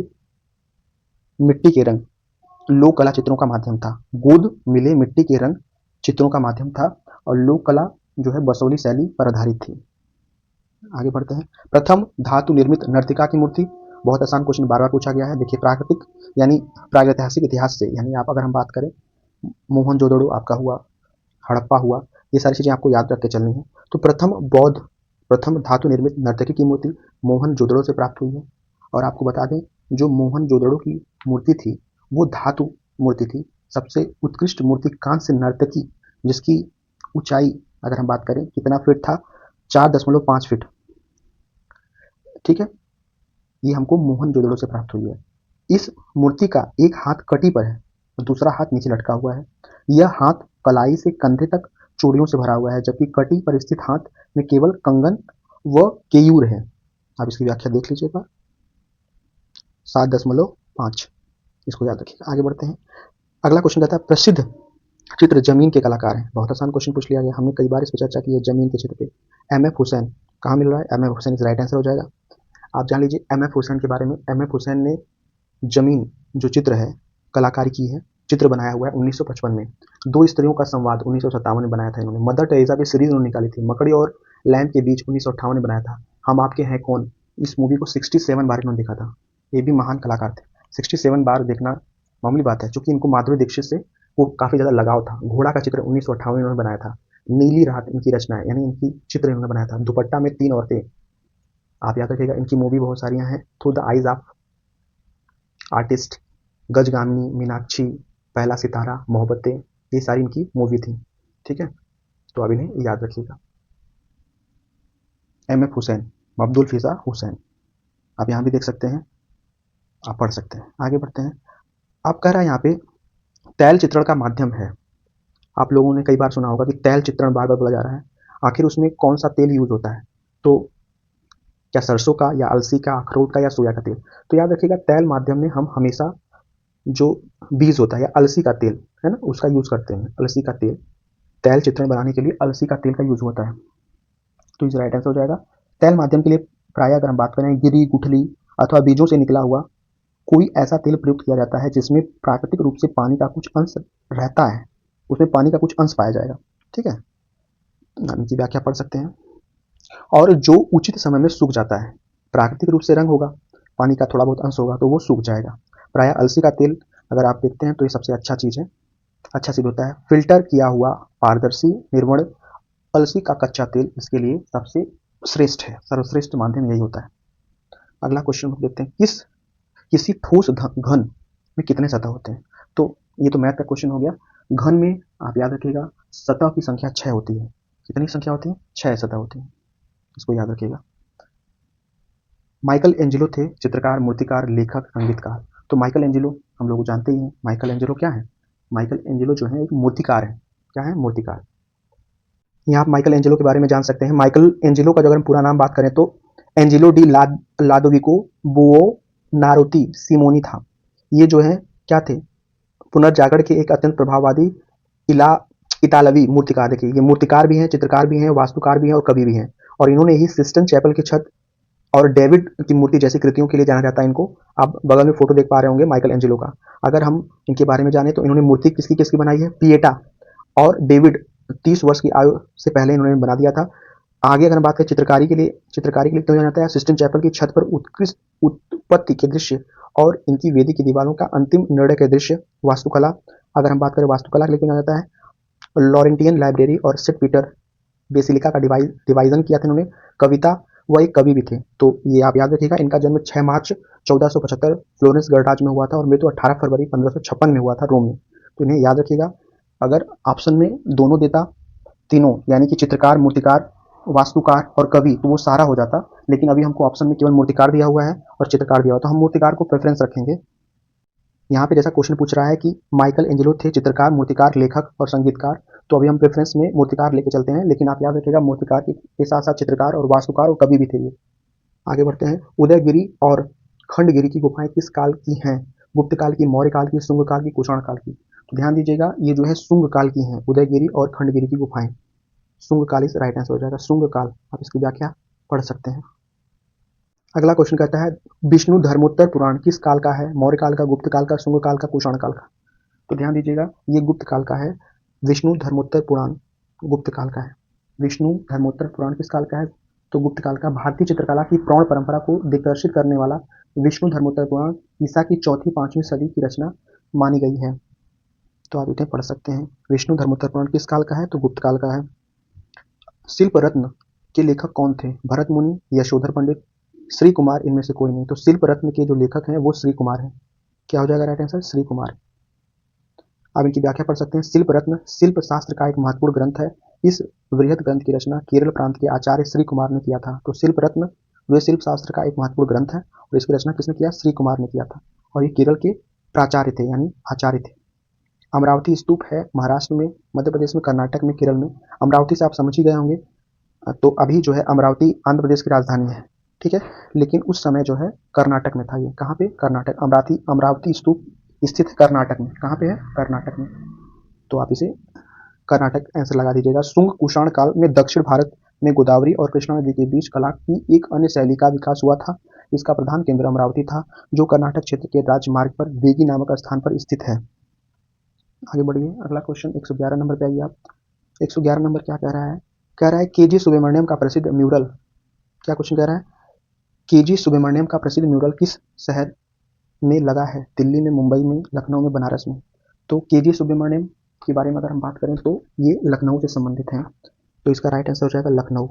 मिट्टी के रंग लोक कला चित्रों का माध्यम था। गोद मिले मिट्टी के रंग चित्रों का माध्यम था और लोक कला जो है बसौली शैली पर आधारित थी। आगे बढ़ते हैं। प्रथम धातु निर्मित नर्तिका की मूर्ति, बहुत आसान क्वेश्चन बार बार पूछा गया है। देखिए प्राकृतिक यानी प्रागैतिहासिक इतिहास से, यानी आप अगर हम बात करें मोहनजोदड़ो आपका हुआ, हड़प्पा हुआ, ये सारी चीज़ें आपको याद रख के चलनी है। तो प्रथम धातु निर्मित नर्तकी की मूर्ति मोहनजोदड़ो से प्राप्त हुई है। और आपको बता दें जो मोहनजोदड़ो की मूर्ति थी वो धातु मूर्ति थी। सबसे उत्कृष्ट मूर्ति कांस्य नर्तकी जिसकी ऊंचाई अगर हम बात करें कितना फीट था, 4.5 फीट। ठीक है, ये हमको मोहनजोदड़ो से प्राप्त हुई है। इस मूर्ति का एक हाथ कटी पर है, दूसरा हाथ नीचे लटका हुआ है। यह हाथ कलाई से कंधे तक चूड़ियों से भरा हुआ है, जबकि कटी पर स्थित हाथ में केवल कंगन व केयूर है। आप इसकी व्याख्या देख लीजिएगा, 7.5, इसको याद रखिएगा। आगे बढ़ते हैं। अगला क्वेश्चन कहता है प्रसिद्ध चित्र जमीन के कलाकार हैं। बहुत आसान क्वेश्चन पूछ लिया गया, हमने कई बार इस पर चर्चा की है। जमीन के चित्र पे एम एफ हुसैन कहाँ मिल रहा है, एम एफ हुसैन इस राइट आंसर हो जाएगा। आप जान लीजिए एम एफ हुसैन के बारे में। एम एफ हुसैन ने जमीन जो चित्र है कलाकारी की है, चित्र बनाया हुआ है 1955 में। दो स्त्रियों का संवाद 1957 में बनाया था इन्होंने। मदर टेरेसा पे सीरीज उन्होंने निकाली थी। मकड़ी और लैंप के बीच 1958 में बनाया था। हम आपके हैं कौन, इस मूवी को 67 बार इन्होंने देखा था। ये भी महान कलाकार थे। 67 बार देखना मामूली बात है, क्योंकि इनको माधुरी दीक्षित से वो काफ़ी ज़्यादा लगाव था। घोड़ा का चित्र 1958 में इन्होंने बनाया था। नीली रात इनकी रचना है, यानी इनकी चित्र इन्होंने बनाया था। दुपट्टा में 3 औरतें, आप याद रखिएगा। इनकी मूवी बहुत सारी हैं, through the eyes of artist, Gajagamini, Meenaxi, Pehla Sitara, Mohabbatein, ये सारी इनकी मूवी थी। ठीक है, तो अब इन्हें याद रखिएगा। एम एफ हुसैन, अब्दुल फिजा हुसैन, आप यहाँ भी देख सकते हैं, आप पढ़ सकते हैं। आगे बढ़ते हैं। आप कह रहा है यहाँ पे तैल चित्रण का माध्यम है। आप लोगों ने कई बार सुना होगा कि तैल चित्रण बार बार बोला जा रहा है, आखिर उसमें कौन सा तेल यूज होता है, तो क्या सरसों का या अलसी का, अखरोट का या सोया का तेल। तो याद रखिएगा तैल माध्यम में हम हमेशा जो बीज होता है या अलसी का तेल है ना, उसका यूज करते हैं। अलसी का तेल, तैल चित्रण बनाने के लिए अलसी का तेल का यूज होता है। तो इस राइट आंसर हो जाएगा। तैल माध्यम के लिए प्राय अगर हम बात करें गिरी, गुठली अथवा बीजों से निकला हुआ कोई ऐसा तेल प्रयुक्त किया जाता है जिसमें प्राकृतिक रूप से पानी का कुछ अंश रहता है, उसमें पानी का कुछ अंश पाया जाएगा। ठीक है, इनकी व्याख्या पढ़ सकते हैं। और जो उचित समय में सूख जाता है, प्राकृतिक रूप से रंग होगा, पानी का थोड़ा बहुत अंश होगा तो वो सूख जाएगा। प्राय अलसी का तेल अगर आप देखते हैं तो ये सबसे अच्छा चीज़ है, अच्छा सिद्ध होता है। फिल्टर किया हुआ पारदर्शी निर्मल अलसी का कच्चा तेल इसके लिए सबसे श्रेष्ठ है, सर्वश्रेष्ठ माध्यम यही होता है। अगला क्वेश्चन हम देखते हैं, किसी ठोस घन में कितने सतह होते हैं। तो ये तो मैथ का क्वेश्चन हो गया। घन में आप याद रखिएगा सतह की संख्या 6 होती है। कितनी संख्या होती है, 6 सतह होती है, इसको याद रखिएगा। माइकल एंजेलो थे चित्रकार, मूर्तिकार, लेखक, संगीतकार। तो माइकल एंजेलो हम लोग जानते ही हैं। माइकल एंजेलो क्या है, माइकल एंजेलो जो है एक मूर्तिकार है। क्या है, मूर्तिकार। यहाँ आप माइकल एंजेलो के बारे में जान सकते हैं। माइकल एंजेलो का जो अगर हम पूरा नाम बात करें तो एंजेलो डी लादोविको बुओनारोती सिमोनी था। ये जो है क्या थे, पुनर्जागरण के एक अत्यंत प्रभाववादी इतालवी मूर्तिकार। देखिए ये मूर्तिकार भी हैं, चित्रकार भी हैं, वास्तुकार भी हैं और कवि भी हैं। और इन्होंने ही सिस्टन चैपल की छत और डेविड की मूर्ति जैसी कृतियों के लिए जाना जाता है इनको। आप बगल में फोटो देख पा रहे होंगे माइकल एंजेलो का। अगर हम इनके बारे में जाने तो इन्होंने मूर्ति किसकी किसकी बनाई है, पिएटा और डेविड 30 वर्ष की आयु से पहले इन्होंने बना दिया था। आगे अगर हम बात करें चित्रकारी के लिए क्यों जाना जाता है, सिस्टन चैपल की छत पर उत्कृष्ट उत्पत्ति के दृश्य और इनकी वेदी की दीवारों का अंतिम निर्णय के दृश्य। वास्तुकला, अगर हम बात करें वास्तुकला के लिए क्यों जाना जाता है, लॉरेंटियन लाइब्रेरी और सेंट पीटर बेसिलिका का डिवाइजन किया था इन्होंने। कविता, वह एक कवि भी थे। तो ये आप याद रखिएगा, इनका जन्म 6 मार्च 1475 फ्लोरेंस गणराज्य में हुआ था और मृत्यु 18 फरवरी 1556 में हुआ था रोम में। तो इन्हें याद रखिएगा। अगर ऑप्शन में दोनों देता, तीनों यानी कि चित्रकार, मूर्तिकार, वास्तुकार और कवि, तो वो सारा हो जाता, लेकिन अभी हमको ऑप्शन में केवल मूर्तिकार दिया हुआ है और चित्रकार दिया हुआ है, तो हम मूर्तिकार को प्रेफरेंस रखेंगे। यहाँ पे जैसा क्वेश्चन पूछ रहा है कि माइकल एंजेलो थे चित्रकार, मूर्तिकार, लेखक और संगीतकार, तो अभी हम प्रेफरेंस में मूर्तिकार लेके चलते हैं, लेकिन आप याद रखिएगा मूर्तिकार के साथ साथ चित्रकार और वास्तुकार और कवि भी थे ये। आगे बढ़ते हैं। उदयगिरी और खंडगिरी की गुफाएं किस काल की हैं? गुप्त काल की, मौर्य काल की, शुंग काल की, कुषाण काल की? तो ध्यान दीजिएगा, ये जो है शुंग काल की हैं, उदयगिरी और खंडगिरी की गुफाएं। शुंग काल इस राइट आंसर हो जाएगा। शुंग काल, आप इसकी व्याख्या पढ़ सकते हैं। अगला क्वेश्चन कहता है विष्णु धर्मोत्तर पुराण किस काल का है? मौर्य काल का, गुप्त काल का, शुंग काल का, कुषाण काल का? तो ध्यान दीजिएगा, ये गुप्त काल का है। विष्णु धर्मोत्तर पुराण गुप्त काल का है। विष्णु धर्मोत्तर पुराण किस काल का है? तो गुप्त काल का। भारतीय चित्रकला की प्रौढ़ परंपरा को दिग्दर्शित करने वाला विष्णु धर्मोत्तर पुराण ईसा की 4वीं-5वीं सदी की रचना मानी गई है। तो आप इसे पढ़ सकते हैं। विष्णु धर्मोत्तर पुराण किस काल का है? तो गुप्त काल का है। शिल्प रत्न के लेखक कौन थे? भरत मुनि, यशोधर पंडित, श्री कुमार, इनमें से कोई नहीं। तो शिल्प रत्न के जो लेखक हैं वो श्री कुमार हैं। क्या हो जाएगा राइट आंसर? श्री कुमार। आप इनकी व्याख्या पढ़ सकते हैं। शिल्प रत्न शिल्प शास्त्र का एक महत्वपूर्ण ग्रंथ है। इस वृहद ग्रंथ की रचना केरल प्रांत के आचार्य श्री कुमार ने किया था। तो शिल्प रत्न जो शिल्प शास्त्र का एक महत्वपूर्ण ग्रंथ है और इसकी रचना किसने किया? श्री कुमार ने किया था, और ये केरल के प्राचार्य थे यानी आचार्य थे। अमरावती स्तूप है महाराष्ट्र में, मध्य प्रदेश में, कर्नाटक में, केरल में। अमरावती से आप समझ ही गए होंगे। तो अभी जो है अमरावती आंध्र प्रदेश की राजधानी है, ठीक है, लेकिन उस समय जो है कर्नाटक में था। ये कहाँ पे? कर्नाटक। अमरावती स्तूप स्थित है कर्नाटक में। कहाँ पे है? कर्नाटक में। तो आप इसे कर्नाटक आंसर लगा दीजिएगा। शुंग कुषाण काल में दक्षिण भारत में गोदावरी और कृष्णा नदी के बीच कला की एक अन्य शैली का विकास हुआ था। इसका प्रधान केंद्र अमरावती था, जो कर्नाटक क्षेत्र के राजमार्ग पर वेगी नामक स्थान पर स्थित है। आगे बढ़िए, अगला क्वेश्चन 111 नंबर पे आइए आप। 111 नंबर क्या कह रहा है? कह रहा है केजी सुब्रमण्यम का प्रसिद्ध म्यूरल। क्या क्वेश्चन कह रहा है? केजी सुब्रमण्यम का प्रसिद्ध म्यूरल किस शहर में लगा है? दिल्ली में, मुंबई में, लखनऊ में, बनारस में? तो केजी सुब्रमण्यम के बारे में अगर हम बात करें तो ये लखनऊ से संबंधित हैं, तो इसका राइट आंसर हो जाएगा लखनऊ।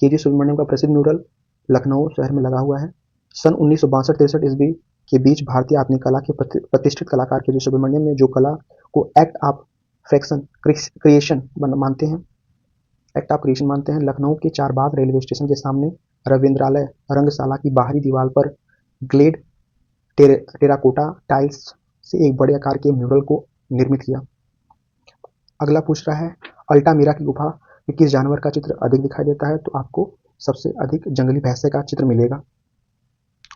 केजी सुब्रमण्यम का प्रसिद्ध म्यूरल लखनऊ शहर में लगा हुआ है। सन 1962-63 ईस्वी के बीच भारतीय आधुनिक कला के प्रतिष्ठित कलाकार केजी सुब्रमण्यम ने जो कला को एक्ट ऑफ क्रिएशन मानते हैं, एक्ट ऑफ क्रिएशन मानते हैं, लखनऊ के चारबाग रेलवे स्टेशन के सामने रविंद्रालय रंगशाला की बाहरी दीवार पर ग्लेड टेराकोटा टाइल्स से एक बड़े आकार के म्यूरल को निर्मित किया। अगला पूछ रहा है अल्टामिरा की गुफा में किस जानवर का चित्र अधिक दिखाई देता है? तो आपको सबसे अधिक जंगली भैंसे का चित्र मिलेगा।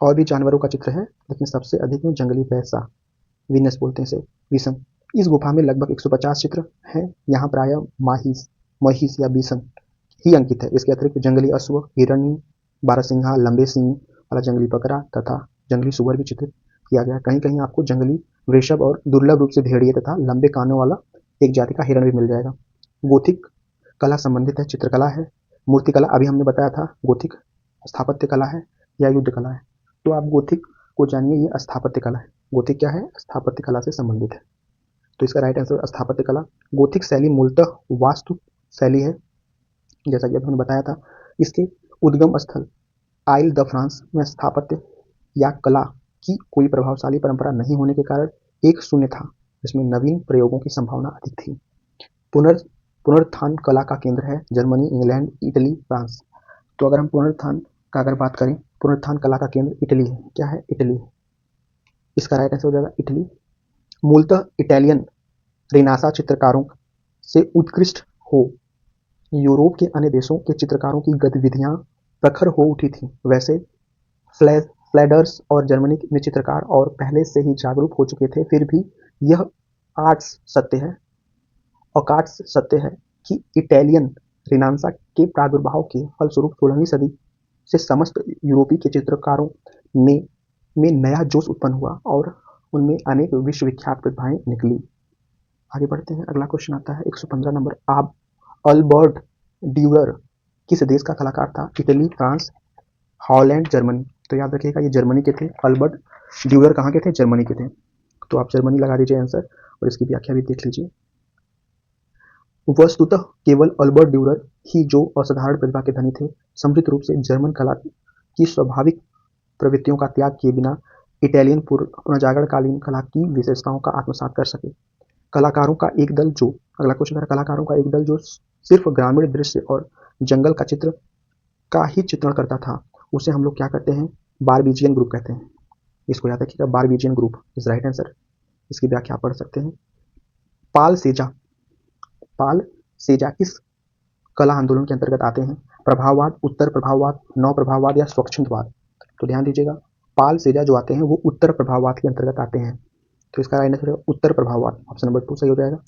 और भी जानवरों का चित्र है, लेकिन सबसे अधिक में जंगली भैंसा, वीनस बोलते हैं इसे, बिसन। इस गुफा में लगभग 150 चित्र हैं। यहाँ प्रायः महिष या बिसन ही अंकित है। इसके अतिरिक्त जंगली अश्व, हिरणी, बारहसिंघा, लंबे सींग वाला जंगली बकरा तथा जंगली सुअर भी चित्रित किया गया। कहीं कहीं आपको जंगली वृषभ और दुर्लभ रूप से भेड़िए तथा लंबे कानों वाला एक जाति का हिरण भी मिल जाएगा। गोथिक कला संबंधित है, चित्रकला है, मूर्तिकला अभी हमने बताया था। गोथिक स्थापत्य कला है या युद्ध कला है? तो आप गोथिक को जानिए, ये स्थापत्य कला है। गोथिक क्या है? स्थापत्य कला से संबंधित है। तो इसका राइट आंसर स्थापत्य कला। गोथिक शैली मूलतः वास्तु शैली है, जैसा कि अभी हमने बताया था। इसके उद्गम स्थल आइल द फ्रांस में स्थापत्य या कला की कोई प्रभावशाली परंपरा नहीं होने के कारण एक शून्य था, जिसमें नवीन प्रयोगों की संभावना अधिक थी। पुनरुत्थान कला का केंद्र है जर्मनी, इंग्लैंड, इटली, फ्रांस। तो अगर हम पुनरुत्थान का अगर बात करें, पुनरुत्थान कला का केंद्र इटली है। क्या है? इटली। इसका राइट आंसर हो जाएगा इटली। मूलतः इटालियन रेनासा चित्रकारों से उत्कृष्ट हो यूरोप के अन्य देशों के चित्रकारों की गतिविधियां प्रखर हो उठी थी। वैसे फ्लैंडर्स और जर्मनी में चित्रकार और पहले से ही जागरूक हो चुके थे। फिर भी यह अकाट्स सत्य है कि इटालियन रेनासा के प्रादुर्भाव के फलस्वरूप 16वीं सदी से समस्त यूरोपीय के चित्रकारों में नया जोश उत्पन्न हुआ और उनमें अनेक विश्वविख्यात प्रतिभाएं निकली। आगे बढ़ते हैं। अगला क्वेश्चन आता है 115 नंबर। अल्बर्ट ड्यूरर किस देश का कलाकार था? Italy, France, Holland, Germany? तो याद रखिएगा ये जर्मनी के थे। अल्बर्ट ड्यूरर कहाँ के थे? जर्मनी के थे। तो आप जर्मनी लगा दीजिए आंसर, और इसकी व्याख्या भी देख लीजिए। वस्तुतः केवल अल्बर्ट ड्यूरर ही जो असाधारण प्रतिभा के धनी थे, समृद्ध रूप से जर्मन कला की स्वाभाविक प्रवृत्तियों का त्याग किए बिना इटालियन पुनर्जागरणकालीन कला की विशेषताओं का आत्मसात कर सके। कलाकारों का एक दल जो सिर्फ ग्रामीण दृश्य और जंगल का चित्र का ही चित्रण करता था उसे हम लोग क्या कहते हैं, बारबीजियन ग्रुप कहते हैं। इसको याद रखिएगा, बारबीजियन ग्रुप इज राइट आंसर। इसकी व्याख्या पढ़ सकते हैं। पाल सेजा, पाल सेजा किस कला आंदोलन के अंतर्गत आते हैं? प्रभाववाद, उत्तर प्रभाववाद, नव प्रभाववाद या स्वच्छंदवाद? तो ध्यान दीजिएगा, पाल सेजा जो आते हैं वो उत्तर प्रभाववाद के अंतर्गत आते हैं। तो इसका राइट आंसर उत्तर प्रभाववाद, ऑप्शन नंबर 2 सही हो जाएगा।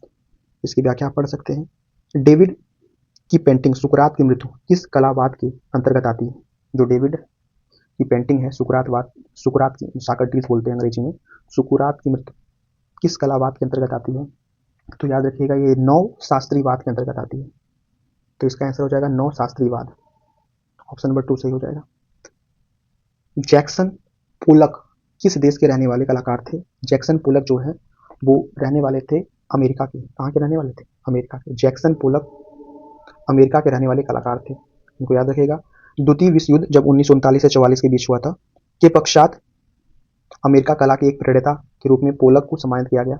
इसकी व्याख्या पढ़ सकते हैं। डेविड की पेंटिंग सुकरात की मृत्यु किस कलावाद के अंतर्गत आती है? जो डेविड की पेंटिंग है सुकरातवाद, सुकरात की, साक्रेटिस बोलते हैं अंग्रेजी में, सुकरात की मृत्यु किस कलावाद के अंतर्गत आती है? तो याद रखिएगा ये नव शास्त्रीवाद के अंतर्गत आती है। तो इसका आंसर हो जाएगा नव शास्त्रीवाद, ऑप्शन नंबर 2 सही हो जाएगा। जैक्सन पोलक किस देश के रहने वाले कलाकार थे? जैक्सन पोलक जो है वो रहने वाले थे अमेरिका के। कहाँ के रहने वाले थे? अमेरिका के। जैक्सन पोलक अमेरिका के रहने वाले कलाकार थे, इनको याद रखिएगा। द्वितीय विश्व युद्ध जब 1939 से 44 के बीच हुआ था, के पश्चात अमेरिका कला के एक प्रेरता के रूप में पोलक को सम्मानित किया गया।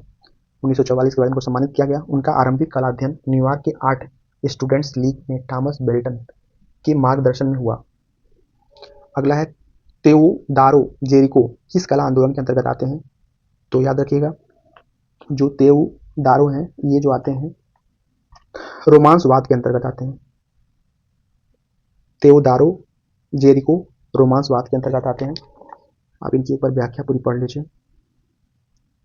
1944 के बाद इनको सम्मानित किया गया। उनका आरंभिक कला अध्ययन न्यूयॉर्क के आर्ट स्टूडेंट्स लीग में थॉमस बेल्टन के मार्गदर्शन में हुआ। अगला है तेओदारो जेरिको किस कला आंदोलन के अंतर्गत आते हैं? तो याद रखिएगा, जो तेओदारो हैं ये जो आते हैं रोमांसवाद के अंतर्गत आते हैं। तेओदारो जेरिको रोमांसवाद के अंतर्गत आते हैं। आप इनकी एक बार व्याख्या पूरी पढ़ लीजिए।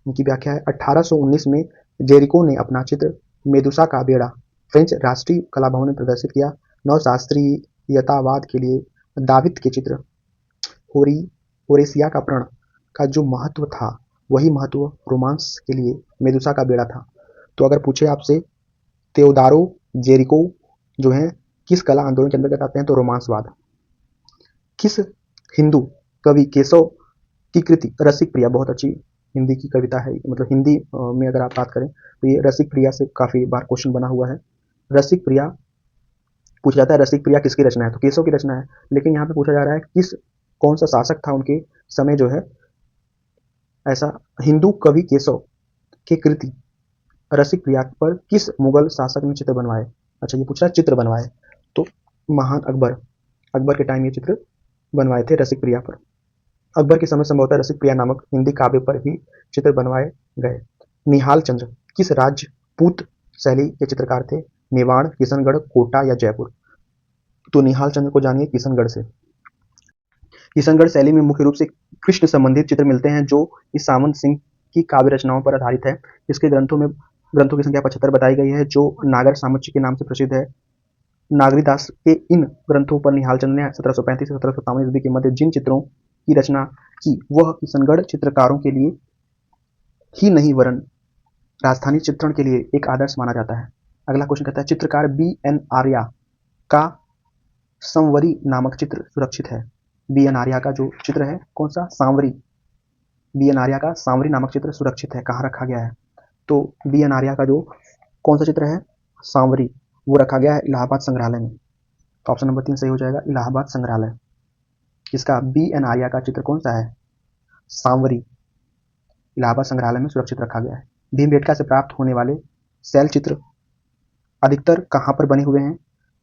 इनकी व्याख्या है 1819 में जेरिको ने अपना चित्र मेदुसा का बेड़ा फ्रेंच राष्ट्रीय कला भवन में प्रदर्शित किया। नवशास्त्रीयतावाद के लिए दाविद के चित्र होरेसिया का प्रण का जो महत्व था वही महत्व रोमांस के लिए मेदुसा का बेड़ा था। तो अगर पूछे आपसे तेओदारो जेरिको जो है किस कला आंदोलन के अंतर्गत आते हैं, तो रोमांसवाद। किस हिंदू कवि केशव की कृति रसिक प्रिया, बहुत अच्छी हिंदी की कविता है, मतलब हिंदी में अगर आप बात करें तो ये रसिक प्रिया से काफी बार क्वेश्चन बना हुआ है। रसिक प्रिया पूछा जाता है, रसिक प्रिया किसकी रचना है? तो केशव की रचना है। लेकिन यहाँ पे पूछा जा रहा है किस कौन सा शासक था उनके समय जो है ऐसा हिंदू कवि केशव की कृति रसिक प्रिया पर किस मुगल शासक ने चित्र बनवाए? अच्छा, ये पूछ रहा है चित्र बनवाए, तो महान अकबर के टाइम ये चित्र बनवाए थे रसिक प्रिया पर। अकबर के समय संभवतः रसिक प्रिया नामक हिंदी काव्य पर भी चित्र बनवाए गए। निहाल चंद्र किस राजपूत शैली के चित्रकार थे? मेवाड़, किशनगढ़, कोटा या जयपुर? तो निहाल चंद्र को जानिए किशनगढ़ से। किशनगढ़ शैली में मुख्य रूप से कृष्ण संबंधित चित्र मिलते हैं जो इस सावंत सिंह की काव्य रचनाओं पर आधारित है। इसके ग्रंथों की संख्या 75 बताई गई है जो नागर सामुच्ची के नाम से प्रसिद्ध है। नागरीदास के इन ग्रंथों पर निहाल चंद्र ने 1735 से 1757 ईस्वी के मध्य जिन चित्रों की रचना की वह किशनगढ़ चित्रकारों के लिए ही नहीं वरन राजस्थानी चित्रण के लिए एक आदर्श माना जाता है। अगला क्वेश्चन कहता है चित्रकार बी.एन. आर्या का सांवरी नामक चित्र सुरक्षित है। बी.एन. आर्या का जो चित्र है कौन सा? सांवरी। बी.एन. आर्या का सांवरी नामक चित्र सुरक्षित है, कहाँ रखा गया है? तो बी.एन. आर्या का जो कौन सा चित्र है सांवरी, वो रखा गया है इलाहाबाद संग्रहालय में। तो ऑप्शन नंबर 3 सही हो जाएगा, इलाहाबाद संग्रहालय। किसका? बी.एन. आर्या का चित्र कौन सा है? सांवरी, इलाहाबाद संग्रहालय में सुरक्षित रखा गया है। भीमबेटका से प्राप्त होने वाले शैल चित्र अधिकतर कहाँ पर बने हुए हैं?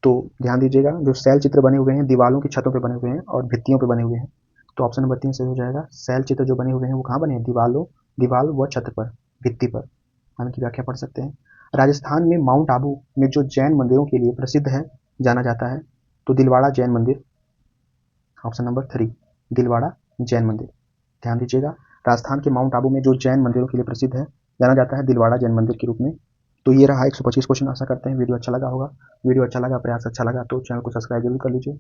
तो ध्यान दीजिएगा, जो शैल चित्र बने हुए हैं दीवालों की छतों पर बने हुए हैं और भित्तियों पर बने हुए हैं। तो ऑप्शन नंबर 3 सही हो जाएगा। शैल चित्र जो बने हुए हैं वो कहाँ बने हैं? दीवाल व छत पर, भित्ति पर। हम इनकी व्याख्या पढ़ सकते हैं। राजस्थान में माउंट आबू में जो जैन मंदिरों के लिए प्रसिद्ध है जाना जाता है, तो दिलवाड़ा जैन मंदिर, ऑप्शन नंबर 3 दिलवाड़ा जैन मंदिर। ध्यान दीजिएगा, राजस्थान के माउंट आबू में जो जैन मंदिरों के लिए प्रसिद्ध है जाना जाता है दिलवाड़ा जैन मंदिर के रूप में। तो ये रहा 125 क्वेश्चन। आशा करते हैं वीडियो अच्छा लगा होगा। वीडियो अच्छा लगा, प्रयास अच्छा लगा तो चैनल को सब्सक्राइब जरूर कर लीजिए।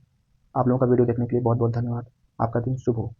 आप लोगों का वीडियो देखने के लिए बहुत बहुत धन्यवाद। आपका दिन शुभ हो।